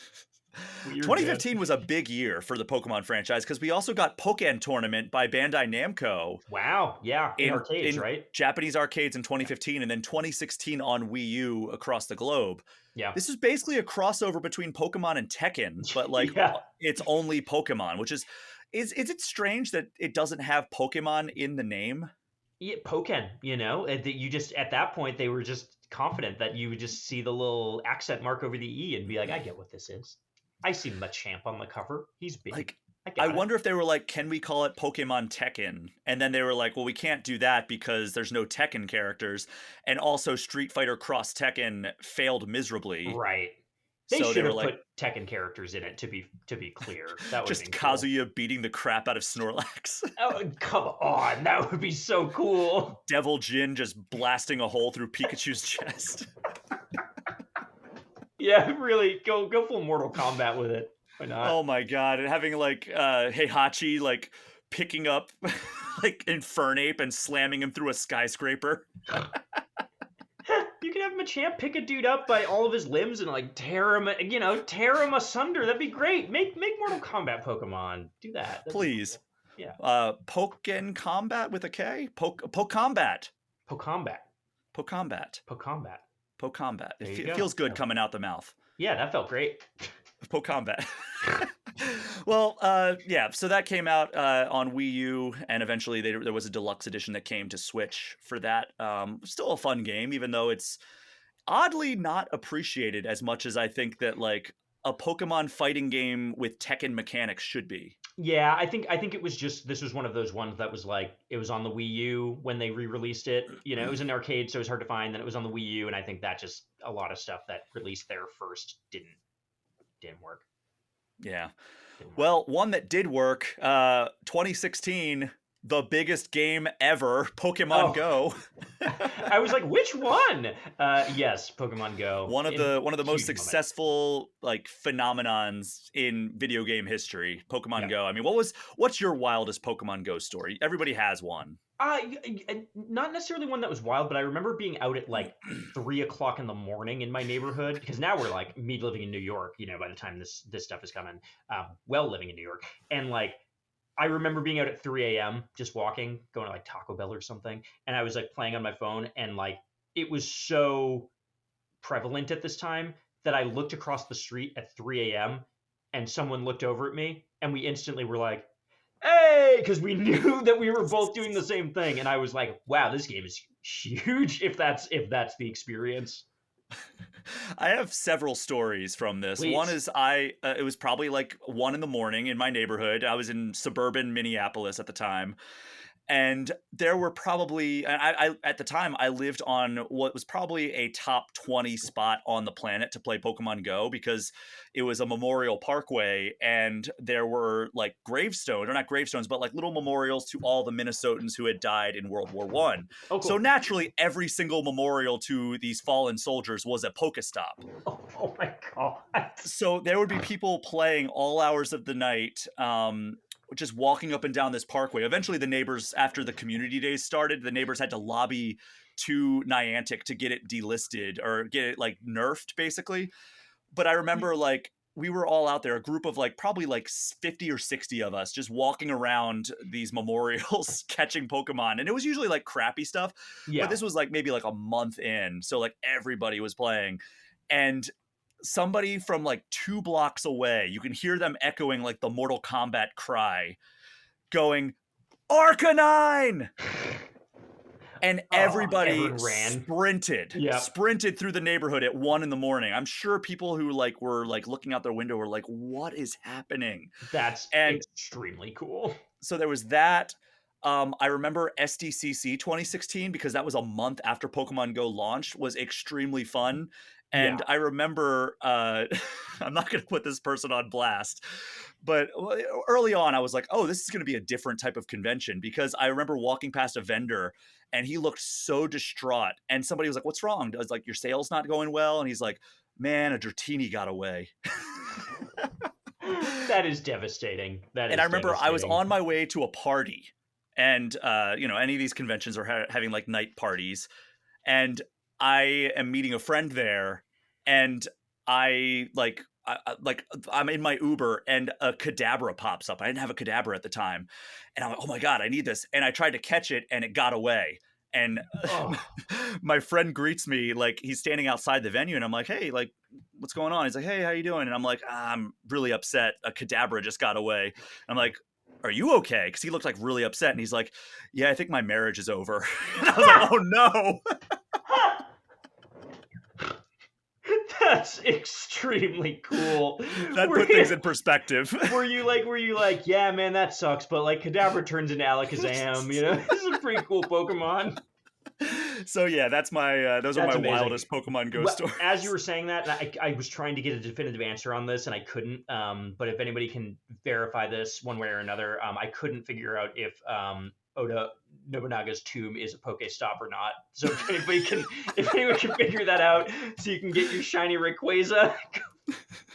Weird, 2015 was a big year for the Pokemon franchise because we also got Pokken Tournament by Bandai Namco. Wow, yeah, in arcades, right? Japanese arcades in 2015, and then 2016 on Wii U across the globe. Yeah. This is basically a crossover between Pokemon and Tekken, but like it's only Pokemon, which is it strange that it doesn't have Pokemon in the name? Yeah, Pokken, that you just at that point they were just confident that you would just see the little accent mark over the E and be like, I get what this is. I see Machamp on the cover. He's big. Like, I wonder if they were like, can we call it Pokemon Tekken? And then they were like, well, we can't do that because there's no Tekken characters. And also Street Fighter Cross Tekken failed miserably. Right. They should have put Tekken characters in it, to be clear. That would just be cool. Kazuya beating the crap out of Snorlax. Oh, come on. That would be so cool. Devil Jin just blasting a hole through Pikachu's chest. Yeah, really, go full Mortal Kombat with it. Why not? Oh my god, and having like Heihachi like picking up like Infernape and slamming him through a skyscraper. You can have Machamp pick a dude up by all of his limbs and like tear him asunder. That'd be great. Make Mortal Kombat Pokemon. Do that. Please. Yeah. Pokken Combat with a K? Pokembat. Pokembat. Pokembat. Pokembat. Pokembat. It go. feels good coming out the mouth. Yeah, that felt great. Combat. Well, yeah, so that came out on Wii U, and eventually there was a deluxe edition that came to Switch for that. Still a fun game, even though it's oddly not appreciated as much as I think that like a Pokemon fighting game with Tekken mechanics should be. Yeah, I think it was just this was one of those ones that was like it was on the Wii U when they re-released it. You know, it was an arcade, so it was hard to find. Then it was on the Wii U, and I think that just a lot of stuff that released there first didn't work. Yeah. Didn't work. Well, one that did work, 2016, the biggest game ever, Pokemon Oh, Go. I was like, which one? Yes, Pokemon Go. One of the most Huge moment. successful like phenomenons in video game history, Pokemon Yeah. Go. I mean, what's your wildest Pokemon Go story? Everybody has one. Not necessarily one that was wild, but I remember being out at like 3 o'clock in the morning in my neighborhood because now we're like me living in New York. You know, by the time this stuff is coming, well, living in New York, and like I remember being out at 3 a.m. just walking, going to like Taco Bell or something, and I was like playing on my phone, and like it was so prevalent at this time that I looked across the street at 3 a.m. and someone looked over at me, and we instantly were like, "Hey!" Because we knew that we were both doing the same thing, and I was like, "Wow, this game is huge." If that's the experience, I have several stories from this. One please. is it was probably like 1 in the morning in my neighborhood. I was in suburban Minneapolis at the time, and there were probably I at the time I lived on what was probably a top 20 spot on the planet to play Pokemon Go because it was a memorial parkway, and there were like gravestones, or not gravestones, but like little memorials to all the Minnesotans who had died in World War I. Oh, So cool. naturally every single memorial to these fallen soldiers was a Pokestop. Oh my god. So there would be people playing all hours of the night, just walking up and down this parkway. Eventually, the neighbors, after the community days started, the neighbors had to lobby to Niantic to get it delisted or get it like nerfed, basically. But I remember like we were all out there, a group of like probably like 50 or 60 of us, just walking around these memorials catching Pokemon. And it was usually like crappy stuff, but Yeah. this was like maybe like a month in. So like everybody was playing. And somebody from like 2 blocks away, you can hear them echoing like the Mortal Kombat cry, going, Arcanine! And Oh, everybody everyone ran. Yep. sprinted through the neighborhood at 1 in the morning. I'm sure people who like were like looking out their window were like, what is happening? That's And extremely cool. so there was that. I remember SDCC 2016 because that was a month after Pokemon Go launched, was extremely fun. Yeah. And I remember, I'm not going to put this person on blast, but early on I was like, oh, this is going to be a different type of convention, because I remember walking past a vendor and he looked so distraught. And somebody was like, what's wrong? I was like, your sales not going well? And he's like, man, a Dratini got away. That is devastating. That And I is remember I was devastating. on my way to a party, and any of these conventions are having like night parties, and I am meeting a friend there, and I like I'm in my Uber and a Kadabra pops up. I didn't have a Kadabra at the time, and I'm like, oh my god, I need this. And I tried to catch it, and it got away. And Oh, my friend greets me like he's standing outside the venue, and I'm like, hey, like, what's going on? He's like, hey, how you doing? And I'm like, I'm really upset. A Kadabra just got away. I'm like, are you okay? Because he looked like really upset, and he's like, yeah, I think my marriage is over. And I was like, oh no. that's extremely cool. That Were put you, things in perspective. were you like, yeah, man, that sucks, but like Kadabra turns into Alakazam, this is a pretty cool Pokemon. So yeah, that's my those are That's my amazing. wildest Pokemon Go Well, as you stories. were saying that, I was trying to get a definitive answer on this, and I couldn't. But if anybody can verify this one way or another, I couldn't figure out if Oda Nobunaga's tomb is a Pokestop or not. So if anyone can figure that out, so you can get your shiny Rayquaza,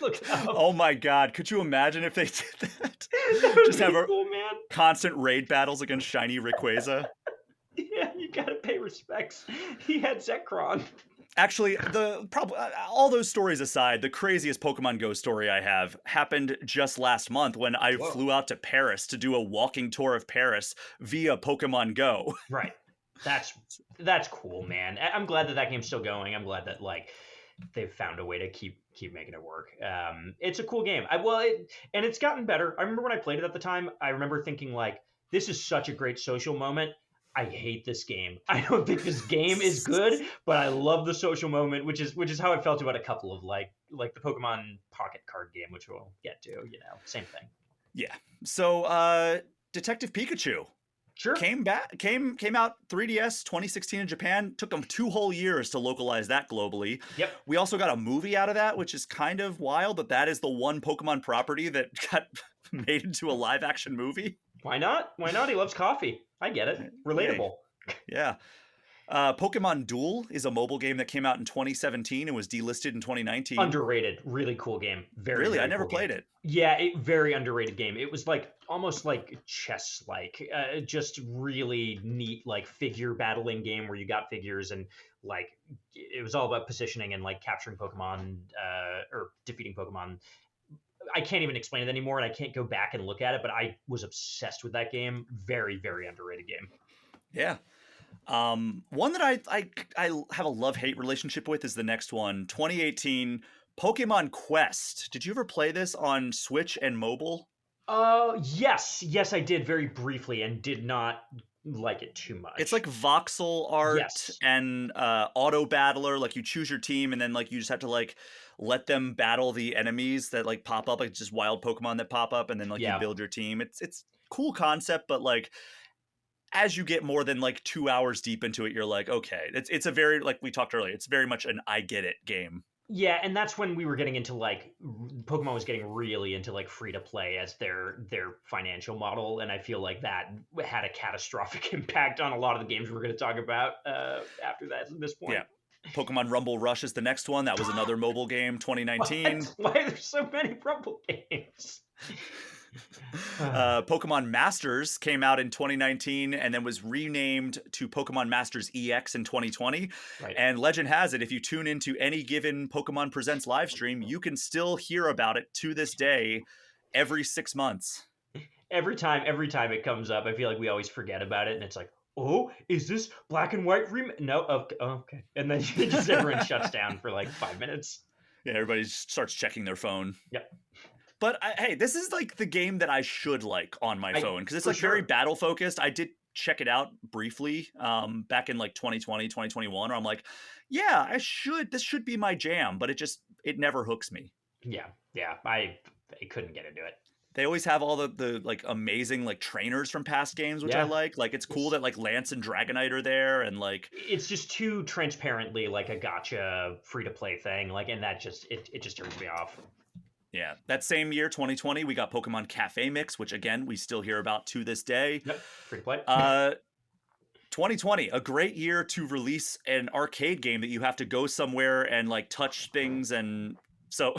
look it up. Oh my god, could you imagine if they did that? That would Just have be a cool, man. constant raid battles against shiny Rayquaza. Yeah, you gotta pay respects. He had Zekrom. Actually, all those stories aside, the craziest Pokemon Go story I have happened just last month when I Whoa. flew out to Paris to do a walking tour of Paris via Pokemon Go. Right. That's cool, man. I'm glad that game's still going. I'm glad that like they've found a way to keep keep making it work. It's a cool game. And it's gotten better. I remember when I played it at the time, I remember thinking like, this is such a great social moment. I hate this game. I don't think this game is good, but I love the social moment, which is how I felt about a couple of like the Pokemon Pocket card game, which we'll get to. Same thing. Yeah. So Detective Pikachu Sure. came out 3DS 2016 in Japan. Took them 2 whole years to localize that globally. Yep. We also got a movie out of that, which is kind of wild, but that is the one Pokemon property that got made into a live action movie. Why not? Why not? He loves coffee. I get it. Relatable. Yeah. Pokemon Duel is a mobile game that came out in 2017 and was delisted in 2019. Underrated. Really cool game. Very I never cool played game. it. Yeah, very underrated game. It was like almost like chess-like, just really neat, like figure battling game where you got figures and like it was all about positioning and like capturing Pokemon or defeating Pokemon. I can't even explain it anymore, and I can't go back and look at it. But I was obsessed with that game. Very underrated game. Yeah. One that I have a love-hate relationship with is the next one, 2018 Pokemon Quest. Did you ever play this on Switch and mobile? Yes, I did very briefly and did not like it too much. It's like voxel art and auto battler. Like you choose your team and then like you just have to like let them battle the enemies that like pop up, like just wild Pokemon that pop up, and then like you build your team. It's cool concept, but like as you get more than like 2 hours deep into it, you're like, okay, it's a very, like we talked earlier, it's very much an I get it game. Yeah, and that's when we were getting into like Pokemon was getting really into like free to play as their financial model, and I feel like that had a catastrophic impact on a lot of the games we're going to talk about after that at this point. Yeah. Pokemon Rumble Rush is the next one. That was another mobile game, 2019. Why are there so many Rumble games? Pokemon Masters came out in 2019 and then was renamed to Pokemon Masters EX in 2020. Right. And legend has it, if you tune into any given Pokemon Presents live stream, you can still hear about it to this day every 6 months. Every time it comes up, I feel like we always forget about it, and it's like, oh, is this black and white No, okay. And then just everyone shuts down for like 5 minutes. Yeah, everybody starts checking their phone. Yep. But hey, this is like the game that I should like on my phone because it's like very battle focused. I did check it out briefly back in like 2020, 2021, where I'm like, yeah, this should be my jam, but it never hooks me. Yeah. I couldn't get into it. They always have all the like amazing like trainers from past games, which I like. Like it's cool that like Lance and Dragonite are there, and like it's just too transparently like a gotcha free to play thing. Like, and that just it just turns me off. Yeah, that same year, 2020, we got Pokemon Cafe Mix, which again we still hear about to this day. Yep, free to play. 2020, a great year to release an arcade game that you have to go somewhere and like touch things, and so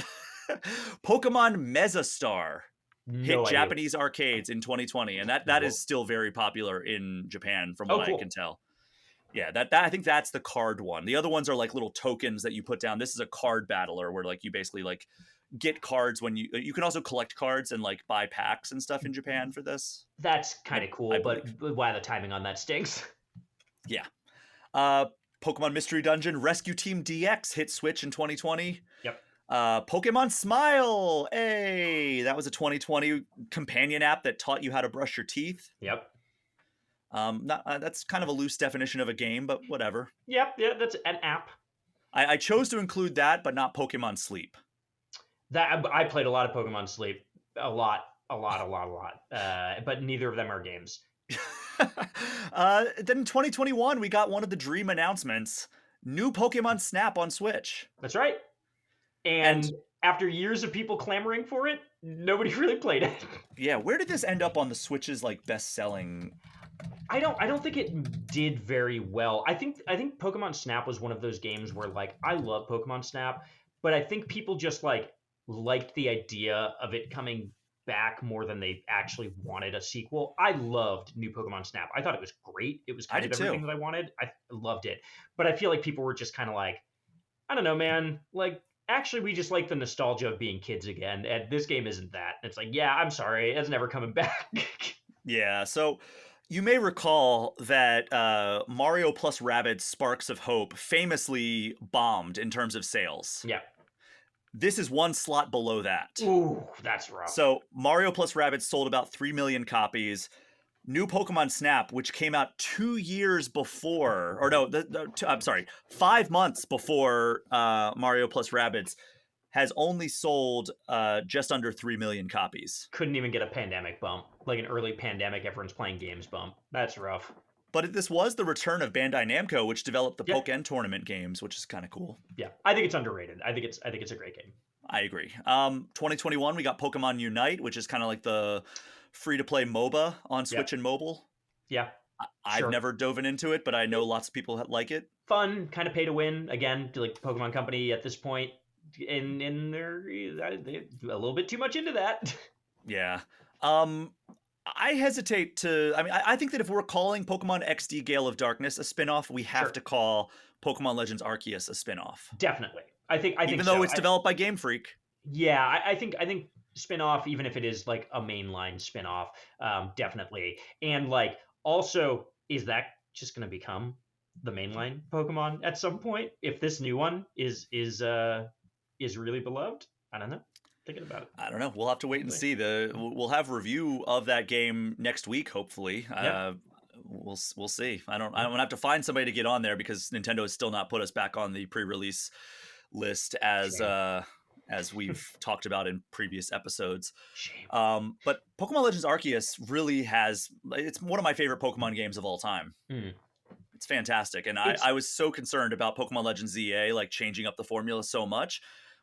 Pokemon Mesastar hit Japanese arcades in 2020, and that is still very popular in Japan from what I can tell. Yeah, that I think that's the card one. The other ones are like little tokens that you put down. This is a card battler where like you basically like get cards when you can also collect cards and like buy packs and stuff in Japan for this. That's kind of cool, but why the timing on that stinks. Yeah. Pokemon Mystery Dungeon Rescue Team DX hit Switch in 2020. Yep. Pokemon Smile. Hey, that was a 2020 companion app that taught you how to brush your teeth. Yep. That's kind of a loose definition of a game, but whatever. Yep. Yeah, that's an app. I chose to include that, but not Pokemon Sleep. That I played a lot of Pokemon Sleep, a lot, but neither of them are games. Then in 2021, we got one of the dream announcements: new Pokemon Snap on Switch. That's right. And after years of people clamoring for it, nobody really played it. Yeah, where did this end up on the Switch's like best-selling? I don't think it did very well. I think Pokemon Snap was one of those games where like I love Pokemon Snap, but I think people just like liked the idea of it coming back more than they actually wanted a sequel. I loved new Pokemon Snap. I thought it was great. It was kind of everything that I wanted. I loved it. But I feel like people were just kind of like, I don't know, man. Like, actually, we just like the nostalgia of being kids again. And this game isn't that. And it's like, yeah, I'm sorry. It's never coming back. Yeah, so you may recall that Mario plus Rabbids Sparks of Hope famously bombed in terms of sales. Yeah. This is one slot below that. Ooh, that's rough. So Mario plus Rabbids sold about 3 million copies. New Pokemon Snap, which came out 2 years before, or no, I'm sorry, 5 months before Mario plus Rabbids, has only sold just under 3 million copies. Couldn't even get a pandemic bump, like an early pandemic, everyone's playing games bump. That's rough. But this was the return of Bandai Namco, which developed the Yeah. Pokken Tournament games, which is kind of cool. Yeah, I think it's underrated. I think it's a great game. I agree. 2021, we got Pokemon Unite, which is kind of like the free-to-play MOBA on Switch and mobile. Yeah. I've never dove into it, but I know lots of people like it. Fun, kind of pay to win. Again, like the Pokemon Company at this point, and they're a little bit too much into that. Yeah. I hesitate to. I mean, I think that if we're calling Pokemon XD Gale of Darkness a spinoff, we have to call Pokemon Legends Arceus a spinoff. Definitely. I think even though it's developed by Game Freak. Yeah, I think spinoff, even if it is like a mainline spinoff, definitely. And like, also, is that just going to become the mainline Pokemon at some point? If this new one is really beloved, I don't know. Thinking about it. I don't know. We'll have to wait and see. We'll have a review of that game next week, hopefully. Yeah. We'll see. I don't have to find somebody to get on there because Nintendo has still not put us back on the pre-release list as we've talked about in previous episodes. Shame. But Pokemon Legends Arceus really it's one of my favorite Pokemon games of all time. It's fantastic. And I was so concerned about Pokemon Legends ZA like changing up the formula so much,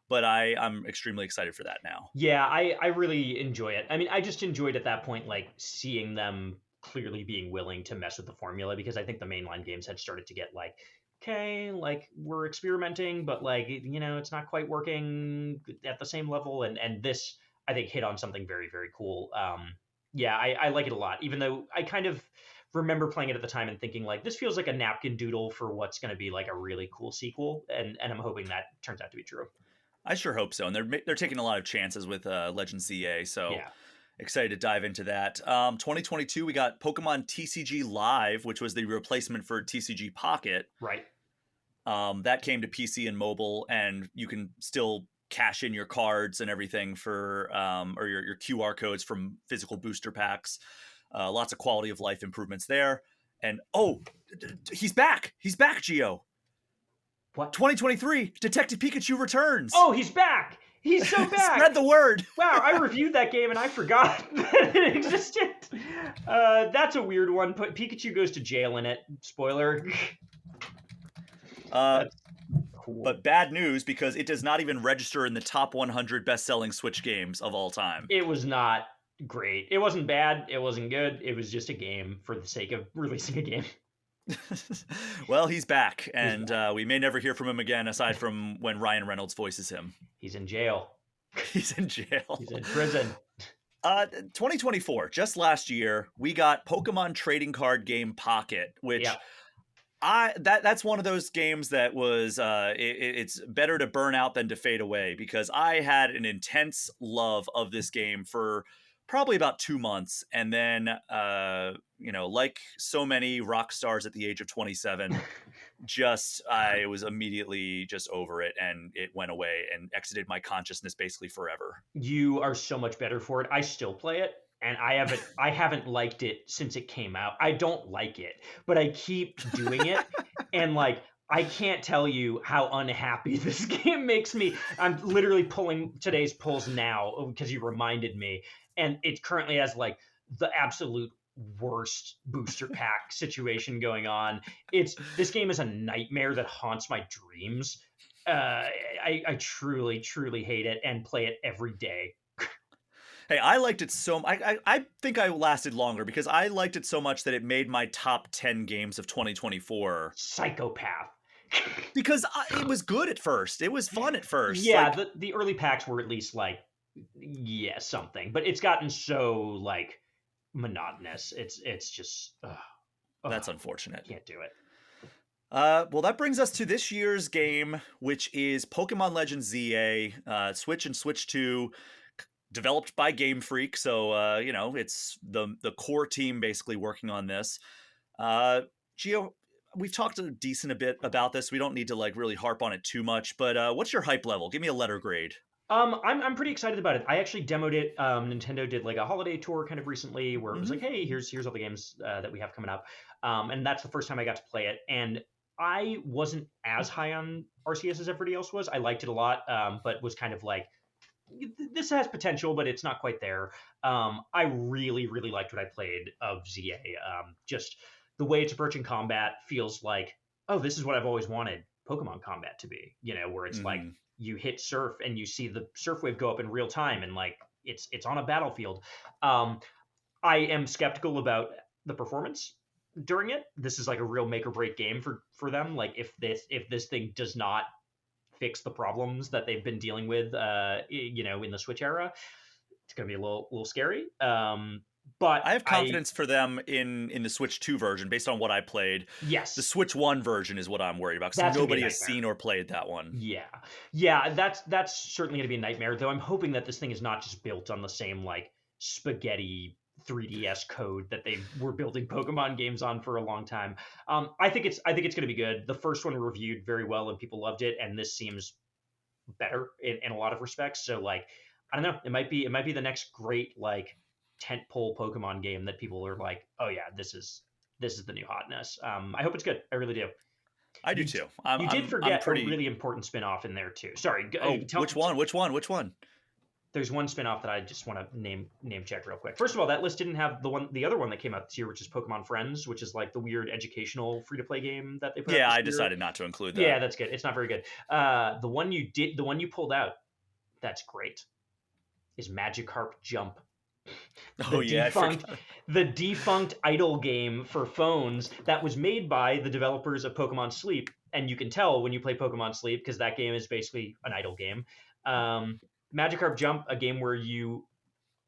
but I'm extremely excited for that now. Yeah, I really enjoy it. I mean, I just enjoyed at that point like seeing them clearly being willing to mess with the formula, because I think the mainline games had started to get like, okay, like we're experimenting, but like, it's not quite working at the same level. And this, I think, hit on something very, very cool. Yeah, I like it a lot, even though I kind of remember playing it at the time and thinking like, this feels like a napkin doodle for what's going to be like a really cool sequel. And I'm hoping that turns out to be true. I sure hope so. And they're taking a lot of chances with Legends ZA. So yeah. Excited to dive into that. 2022, we got Pokemon TCG Live, which was the replacement for TCG Pocket. Right. That came to PC and mobile, and you can still cash in your cards and everything for, or your QR codes from physical booster packs. Lots of quality of life improvements there. And he's back. He's back, Gio. What? 2023, Detective Pikachu returns. Oh, he's back. He's so back. Spread the word. Wow, I reviewed that game and I forgot that it existed. That's a weird one. Pikachu goes to jail in it. Spoiler. That's cool. But bad news, because it does not even register in the top 100 best-selling Switch games of all time. It was not great. It wasn't bad. It wasn't good. It was just a game for the sake of releasing a game. Well, he's back, and we may never hear from him again, aside from when Ryan Reynolds voices him. He's in jail. He's in jail. He's in prison. 2024, just last year, we got Pokemon Trading Card Game Pocket, which that's one of those games that was it's better to burn out than to fade away, because I had an intense love of this game for probably about 2 months, and then like so many rock stars at the age of 27, I was immediately just over it, and it went away and exited my consciousness basically forever. You are so much better for it. I still play it, and I haven't liked it since it came out. I don't like it, but I keep doing it, and like, I can't tell you how unhappy this game makes me. I'm literally pulling today's polls now because you reminded me. And it currently has like the absolute worst booster pack situation going on. This game is a nightmare that haunts my dreams. I truly, truly hate it and play it every day. Hey, I liked it so much. I think I lasted longer because I liked it so much that it made my top 10 games of 2024. Psychopath. Because it was good at first. It was fun at first. Yeah, the early packs were at least like, something, but it's gotten so like monotonous. It's just that's unfortunate. Can't do it. Well, that brings us to this year's game, which is Pokemon Legends ZA, Switch and Switch 2, developed by Game Freak. So it's the core team basically working on this. Gio, we've talked a decent bit about this. We don't need to like really harp on it too much, but what's your hype level? Give me a letter grade. I'm pretty excited about it. I actually demoed it. Nintendo did like a holiday tour kind of recently, where it was like, hey, here's all the games that we have coming up, and that's the first time I got to play it. And I wasn't as high on RCS as everybody else was. I liked it a lot, but was kind of like, this has potential, but it's not quite there. I really, really liked what I played of ZA. Just the way it's approaching combat feels like, oh, this is what I've always wanted Pokemon combat to be. Where it's like you hit surf and you see the surf wave go up in real time, and like it's on a battlefield. I am skeptical about the performance during it. This is like a real make or break game for them. Like if this thing does not fix the problems that they've been dealing with, in the Switch era, it's going to be a little scary. But I have confidence for them in the Switch 2 version based on what I played. Yes. The Switch 1 version is what I'm worried about, because nobody has seen or played that one. Yeah, that's certainly going to be a nightmare, though I'm hoping that this thing is not just built on the same like spaghetti 3DS code that they were building Pokemon games on for a long time. I think it's going to be good. The first one reviewed very well and people loved it, and this seems better in a lot of respects. So like, I don't know, it might be the next great like tentpole Pokemon game that people are like, oh yeah, this is the new hotness. I hope it's good. I really do. I do too. You did forget a really important spin-off in there too. Sorry. Which one? There's one spin-off that I just want to name check real quick. First of all, that list didn't have the other one that came out this year, which is Pokemon Friends, which is like the weird educational free-to-play game that they put out this I year. decided not to include that. Yeah, that's good. It's not very good. The one you pulled out, that's great, is Magikarp Jump. The defunct idle game for phones that was made by the developers of Pokemon Sleep, and you can tell when you play Pokemon Sleep because that game is basically an idle game. Magikarp Jump, a game where you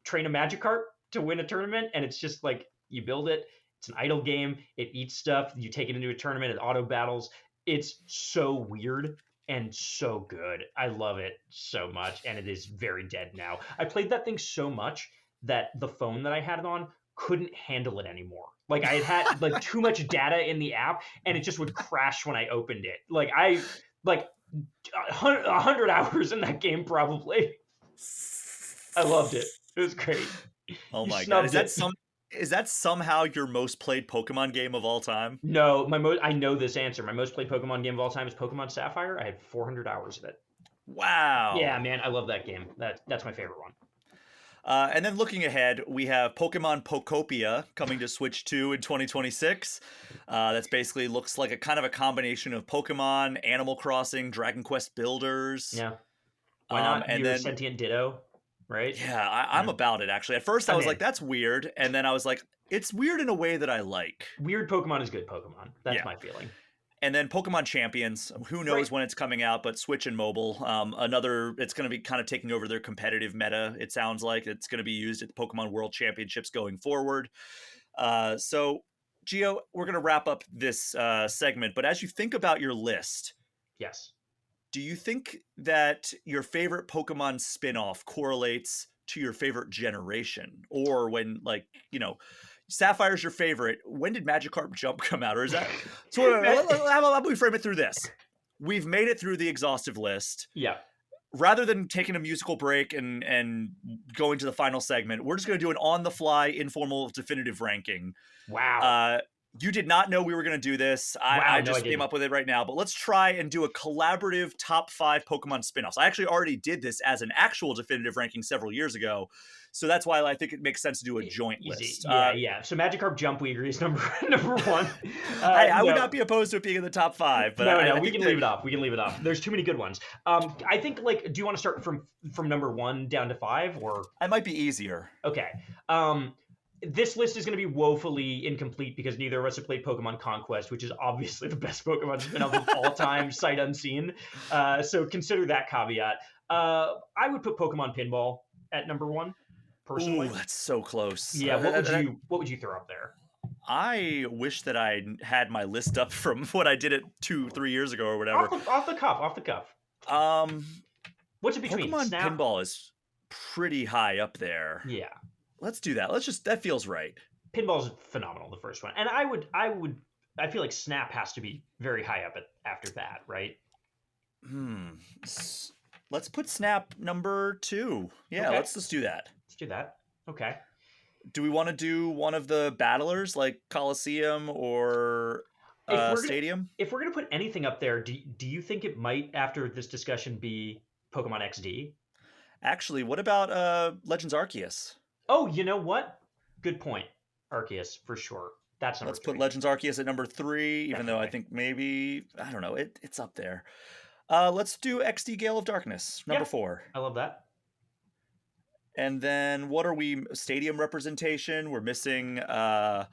train a Magikarp to win a tournament, and it's just like you build it. It's an idle game. It eats stuff. You take it into a tournament. It auto battles. It's so weird and so good. I love it so much, and it is very dead now. I played that thing so much that the phone that I had it on couldn't handle it anymore. Like I had like too much data in the app, and it just would crash when I opened it. Like 100 hours in that game probably. I loved it. It was great. Oh my god! Is that somehow your most played Pokemon game of all time? No, I know this answer. My most played Pokemon game of all time is Pokemon Sapphire. I had 400 hours of it. Wow. Yeah, man, I love that game. That's my favorite one. And then looking ahead, we have Pokemon Pokopia coming to Switch 2 in 2026. That's basically looks like a kind of a combination of Pokemon, Animal Crossing, Dragon Quest Builders. Yeah. Why not your Sentient Ditto, right? Yeah, I'm about it, actually. At first, I was like, that's weird. And then I was like, it's weird in a way that I like. Weird Pokemon is good Pokemon. That's my feeling. And then Pokemon Champions, who knows when it's coming out, but Switch and mobile. It's going to be kind of taking over their competitive meta, it sounds like. It's going to be used at the Pokemon World Championships going forward. So, Gio, we're going to wrap up this segment. But as you think about your list, yes, do you think that your favorite Pokemon spin-off correlates to your favorite generation? Or when, Sapphire's your favorite. When did Magikarp Jump come out? Or is that... So how about we frame it through this? We've made it through the exhaustive list. Yeah. Rather than taking a musical break and going to the final segment, we're just going to do an on-the-fly, informal, definitive ranking. Wow. You did not know we were going to do this. I just came up with it right now. But let's try and do a collaborative top 5 Pokemon spin-offs. I actually already did this as an actual definitive ranking several years ago. So that's why I think it makes sense to do a joint list. Yeah. So Magikarp Jump, we agree, is number one. I would not be opposed to it being in the top 5. But we can leave it off. We can leave it off. There's too many good ones. I think, do you want to start from number 1 down to 5? Or I might be easier. Okay. This list is going to be woefully incomplete because neither of us have played Pokemon Conquest, which is obviously the best Pokemon spin-off of all time, sight unseen. So consider that caveat. I would put Pokemon Pinball at number 1, personally. Ooh, that's so close. Yeah, what would you throw up there? I wish that I had my list up from what I did it 2-3 years ago or whatever. Off the cuff. What's in between? Pokemon Pinball is pretty high up there. Yeah. Let's do that. That feels right. Pinball's phenomenal, the first one. And I would I feel like Snap has to be very high up after that, right? Let's put Snap number 2. Yeah, Okay, let's do that. let's do that. Okay. Do we want to do one of the battlers like Coliseum or If we're gonna Stadium? if we're gonna put anything up there, do you think it might after this discussion be Pokemon XD? Actually, what about Legends Arceus? Oh, you know what? Good point. Arceus for sure. That's number Let's put 3. Legends Arceus at number 3, even though I Definitely. think maybe, I don't know, it's up there. Let's do XD Gale of Darkness, number Yeah, 4. I love that. And then what are we? Stadium representation. We're missing. Well,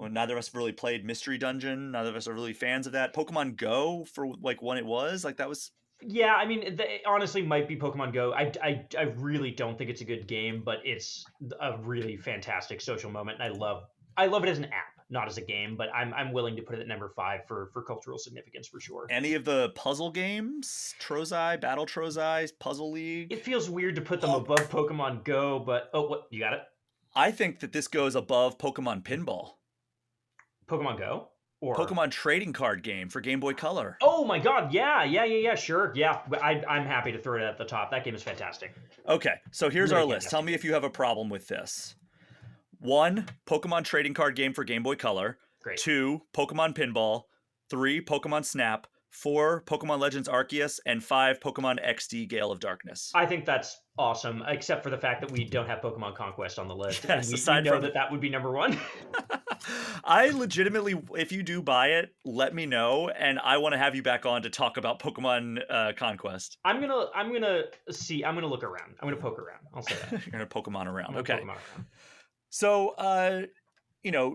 neither of us have really played Mystery Dungeon. Neither of us are really fans of that. Pokemon Go for like when it was like that was. Yeah, I mean, it honestly might be Pokemon Go. I really don't think it's a good game, but it's a really fantastic social moment, and I love it as an app, not as a game. But I'm willing to put it at number 5 for cultural significance for sure. Any of the puzzle games, Trozei, Battle Trozei, Puzzle It League. feels weird to put them above Pokemon Go, but oh, what you got it? I think that this goes above Pokemon Pinball. Pokemon Go or Pokemon trading card game for Game Boy Color. oh my God, yeah, sure, yeah. I'm happy to throw it at the top. That game is fantastic. Okay, so here's Really our list. Tell fantastic me game. if you have a problem with this. 1, Pokemon trading card game for Game Boy Color. Great. 2, Pokemon Pinball. 3, Pokemon Snap. 4, Pokemon Legends Arceus. And 5, Pokemon XD Gale of Darkness. I think that's awesome, except for the fact that we don't have Pokemon Conquest on the list, and Yes, we aside know from that that would be number 1. I legitimately, if you do buy it, let me know, and I want to have you back on to talk about Pokemon Conquest. I'm gonna see. I'm gonna look around. I'm gonna poke around. I'll say that. You're gonna Pokemon I'm around, gonna okay? Pokemon around. So,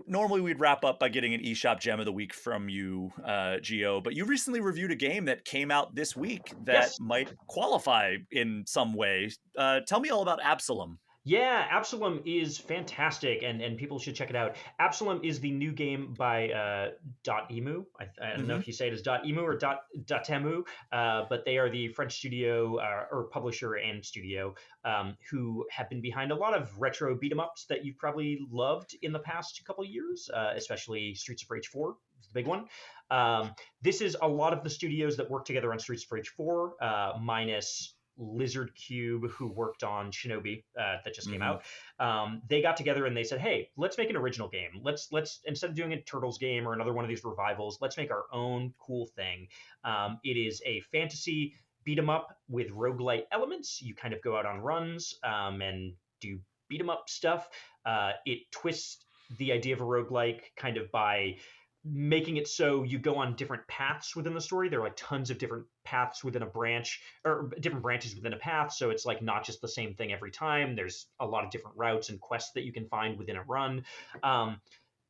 normally we'd wrap up by getting an eShop gem of the week from you, Gio, but you recently reviewed a game that came out this week that Yes. might qualify in some way. Tell me all about Absolum. Yeah, Absolum is fantastic, and people should check it out. Absolum is the new game by Emu. I don't know Mm-hmm. if you say it as Emu or Temu, but they are the French studio or publisher and studio who have been behind a lot of retro beat 'em ups that you've probably loved in the past couple of years, especially Streets of Rage 4 is the big one. This is a lot of the studios that work together on Streets of Rage 4, minus Lizard Cube, who worked on Shinobi that just came Mm-hmm. out. They got together and they said, "Hey, let's make an original game. Let's instead of doing a Turtles game or another one of these revivals, let's make our own cool thing." It is a fantasy beat 'em up with roguelite elements. You kind of go out on runs and do beat 'em up stuff. It twists the idea of a roguelike kind of by making it so you go on different paths within the story. There are like tons of different paths within a branch or different branches within a path. So it's like not just the same thing every time. There's a lot of different routes and quests that you can find within a run.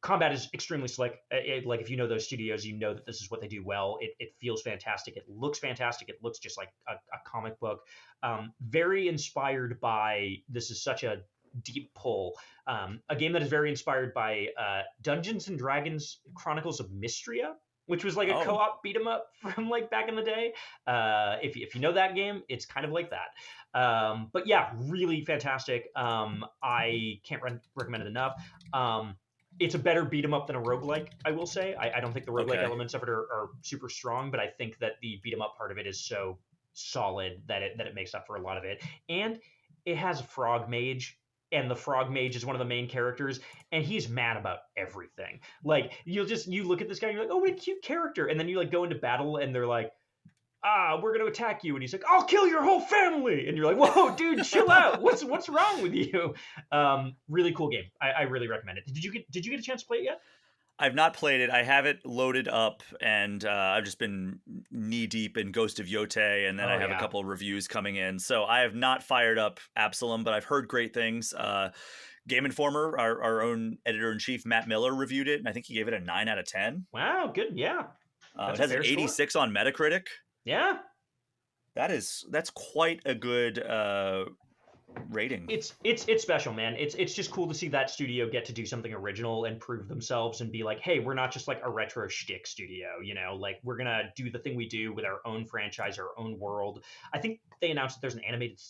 Combat is extremely slick. Like if you know those studios, you know that this is what they do well. It feels fantastic. It looks fantastic. It looks just like a comic book. Very inspired by, this is such a deep pull. A game that is very inspired by Dungeons and Dragons Chronicles of Mystria, which was like a Oh, co-op beat 'em up from like back in the day. If you know that game, it's kind of like that. But yeah, really fantastic. I can't recommend it enough. It's a better beat 'em up than a roguelike, I will say. I don't think the roguelike okay. elements of it are super strong, but I think that the beat 'em up part of it is so solid that it makes up for a lot of it. And it has a frog mage, and the frog mage is one of the main characters, and he's mad about everything. Like you look at this guy and you're like, oh, what a cute character, and then you like go into battle and they're like, we're gonna attack you, and he's like, I'll kill your whole family, and you're like, whoa, dude, chill out. What's wrong with you? Really cool game. I really recommend it. Did you get a chance to play it yet? I've not played it. I have it loaded up, and I've just been knee deep in Ghost of Yotei, and then I Oh have a yeah. couple of reviews coming in. So I have not fired up Absalom, but I've heard great things. Game Informer, our own editor in chief, Matt Miller, reviewed it, and I think he gave it a 9 out of 10. Wow, good. Yeah, It that's a has an fair score. 86 on Metacritic. Yeah, That's quite a good rating. it's special, man. It's just cool to see that studio get to do something original and prove themselves and be like, hey, we're not just like a retro shtick studio, like we're gonna do the thing we do with our own franchise, our own world. I think they announced that there's an animated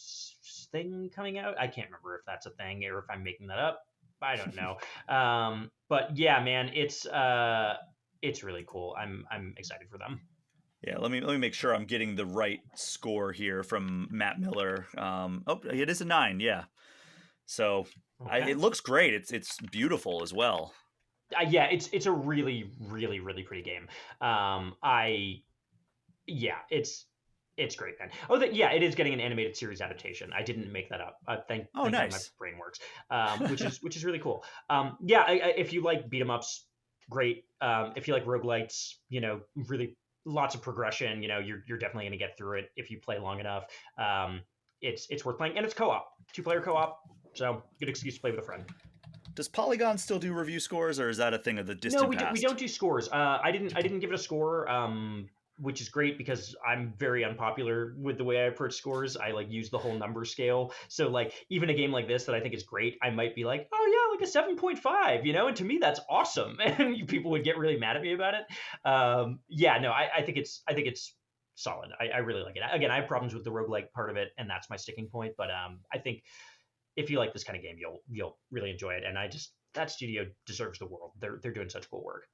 thing coming out. I can't remember if that's a thing or if I'm making that up. I don't know. But yeah, man, it's it's really cool. I'm excited for them. Yeah, let me make sure I'm getting the right score here from Matt Miller. Oh, it is a 9. Yeah, so Okay. it looks great. It's beautiful as well. Yeah, it's a really really really pretty game. I Yeah, it's great, man. Oh, yeah, it is getting an animated series adaptation. I didn't make that up. Oh, Thank God my nice. brain works, which is really cool. Yeah, if you like beat 'em ups, great. If you like roguelites, really lots of progression. You're definitely gonna get through it if you play long enough. It's worth playing, and it's co-op, 2-player co-op, so good excuse to play with a friend. Does Polygon still do review scores, or is that a thing of the No, distant we past? don't do scores. I didn't give it a score, which is great because I'm very unpopular with the way I approach scores. I like use the whole number scale. So like even a game like this that I think is great, I might be like, oh yeah, like a 7.5, and to me that's awesome. And people would get really mad at me about it. Yeah, no, I think it's solid. I really like it. Again, I have problems with the roguelike part of it, and that's my sticking point. But I think if you like this kind of game, you'll really enjoy it. And that studio deserves the world. They're doing such cool work.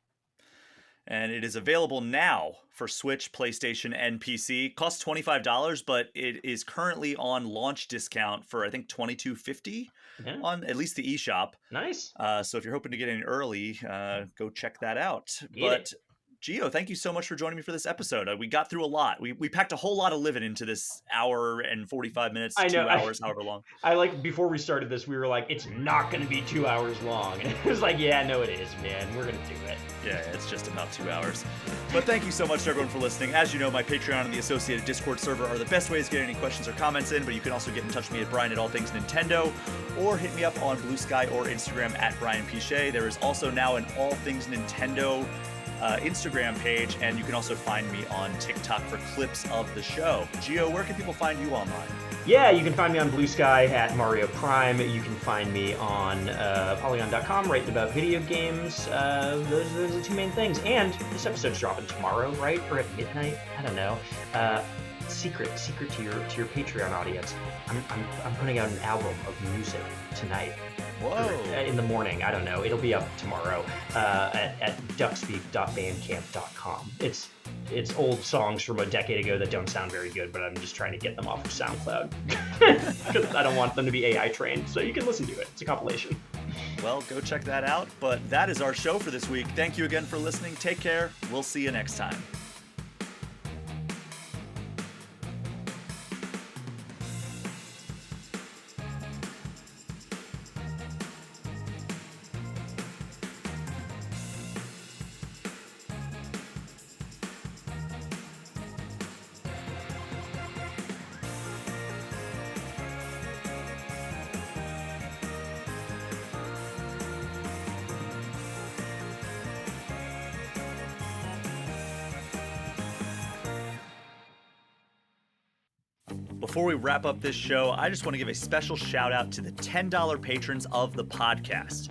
And it is available now for Switch, PlayStation, and PC. Costs $25, but it is currently on launch discount for I think $22.50 Yeah, on at least the eShop. nice. So if you're hoping to get in early, go check that out. Get it. But Gio, thank you so much for joining me for this episode. We got through a lot. We packed a whole lot of living into this hour and 45 minutes, I know. 2 hours, however long. I like before we started this, we were like, it's not going to be 2 hours long, and it was like, yeah, no, it is, man. We're going to do it. Yeah, it's just about 2 hours. But thank you so much to everyone for listening. As you know, my Patreon and the associated Discord server are the best ways to get any questions or comments in, but you can also get in touch with me at Brian at All Things Nintendo, or hit me up on Blue Sky or Instagram at Brian Pichet. There is also now an All Things Nintendo Instagram page, and you can also find me on TikTok for clips of the show. Gio, where can people find you online? Yeah, you can find me on Blue Sky at Mario Prime. You can find me on Polygon.com, writing about video games. Those are the two main things. And this episode's dropping tomorrow, right? Or at midnight? I don't know. Secret to your Patreon audience. I'm putting out an album of music tonight. Whoa! In the morning, I don't know. It'll be up tomorrow at duckspeak.bandcamp.com. It's old songs from a decade ago that don't sound very good, but I'm just trying to get them off of SoundCloud because I don't want them to be AI trained. So you can listen to it. It's a compilation. Well, go check that out. But that is our show for this week. Thank you again for listening. Take care. We'll see you next time. Before we wrap up this show, I just want to give a special shout out to the $10 patrons of the podcast.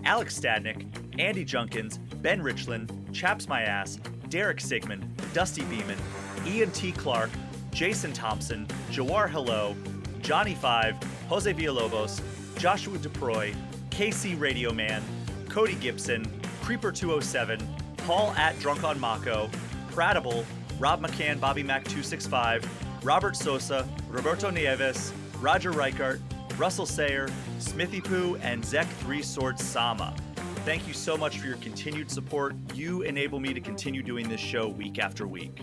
Alex Stadnick, Andy Junkins, Ben Richland, Chaps My Ass, Derek Sigmund, Dusty Beeman, Ian T. Clark, Jason Thompson, Jawar Hello, Johnny Five, Jose Villalobos, Joshua DeProy, KC Radio Man, Cody Gibson, Creeper207, Paul at Drunk on Mako, Pratable, Rob McCann, Bobby Mac 265, Robert Sosa, Roberto Nieves, Roger Reichart, Russell Sayer, Smithy Poo, and Zek 3 Swords Sama. Thank you so much for your continued support. You enable me to continue doing this show week after week.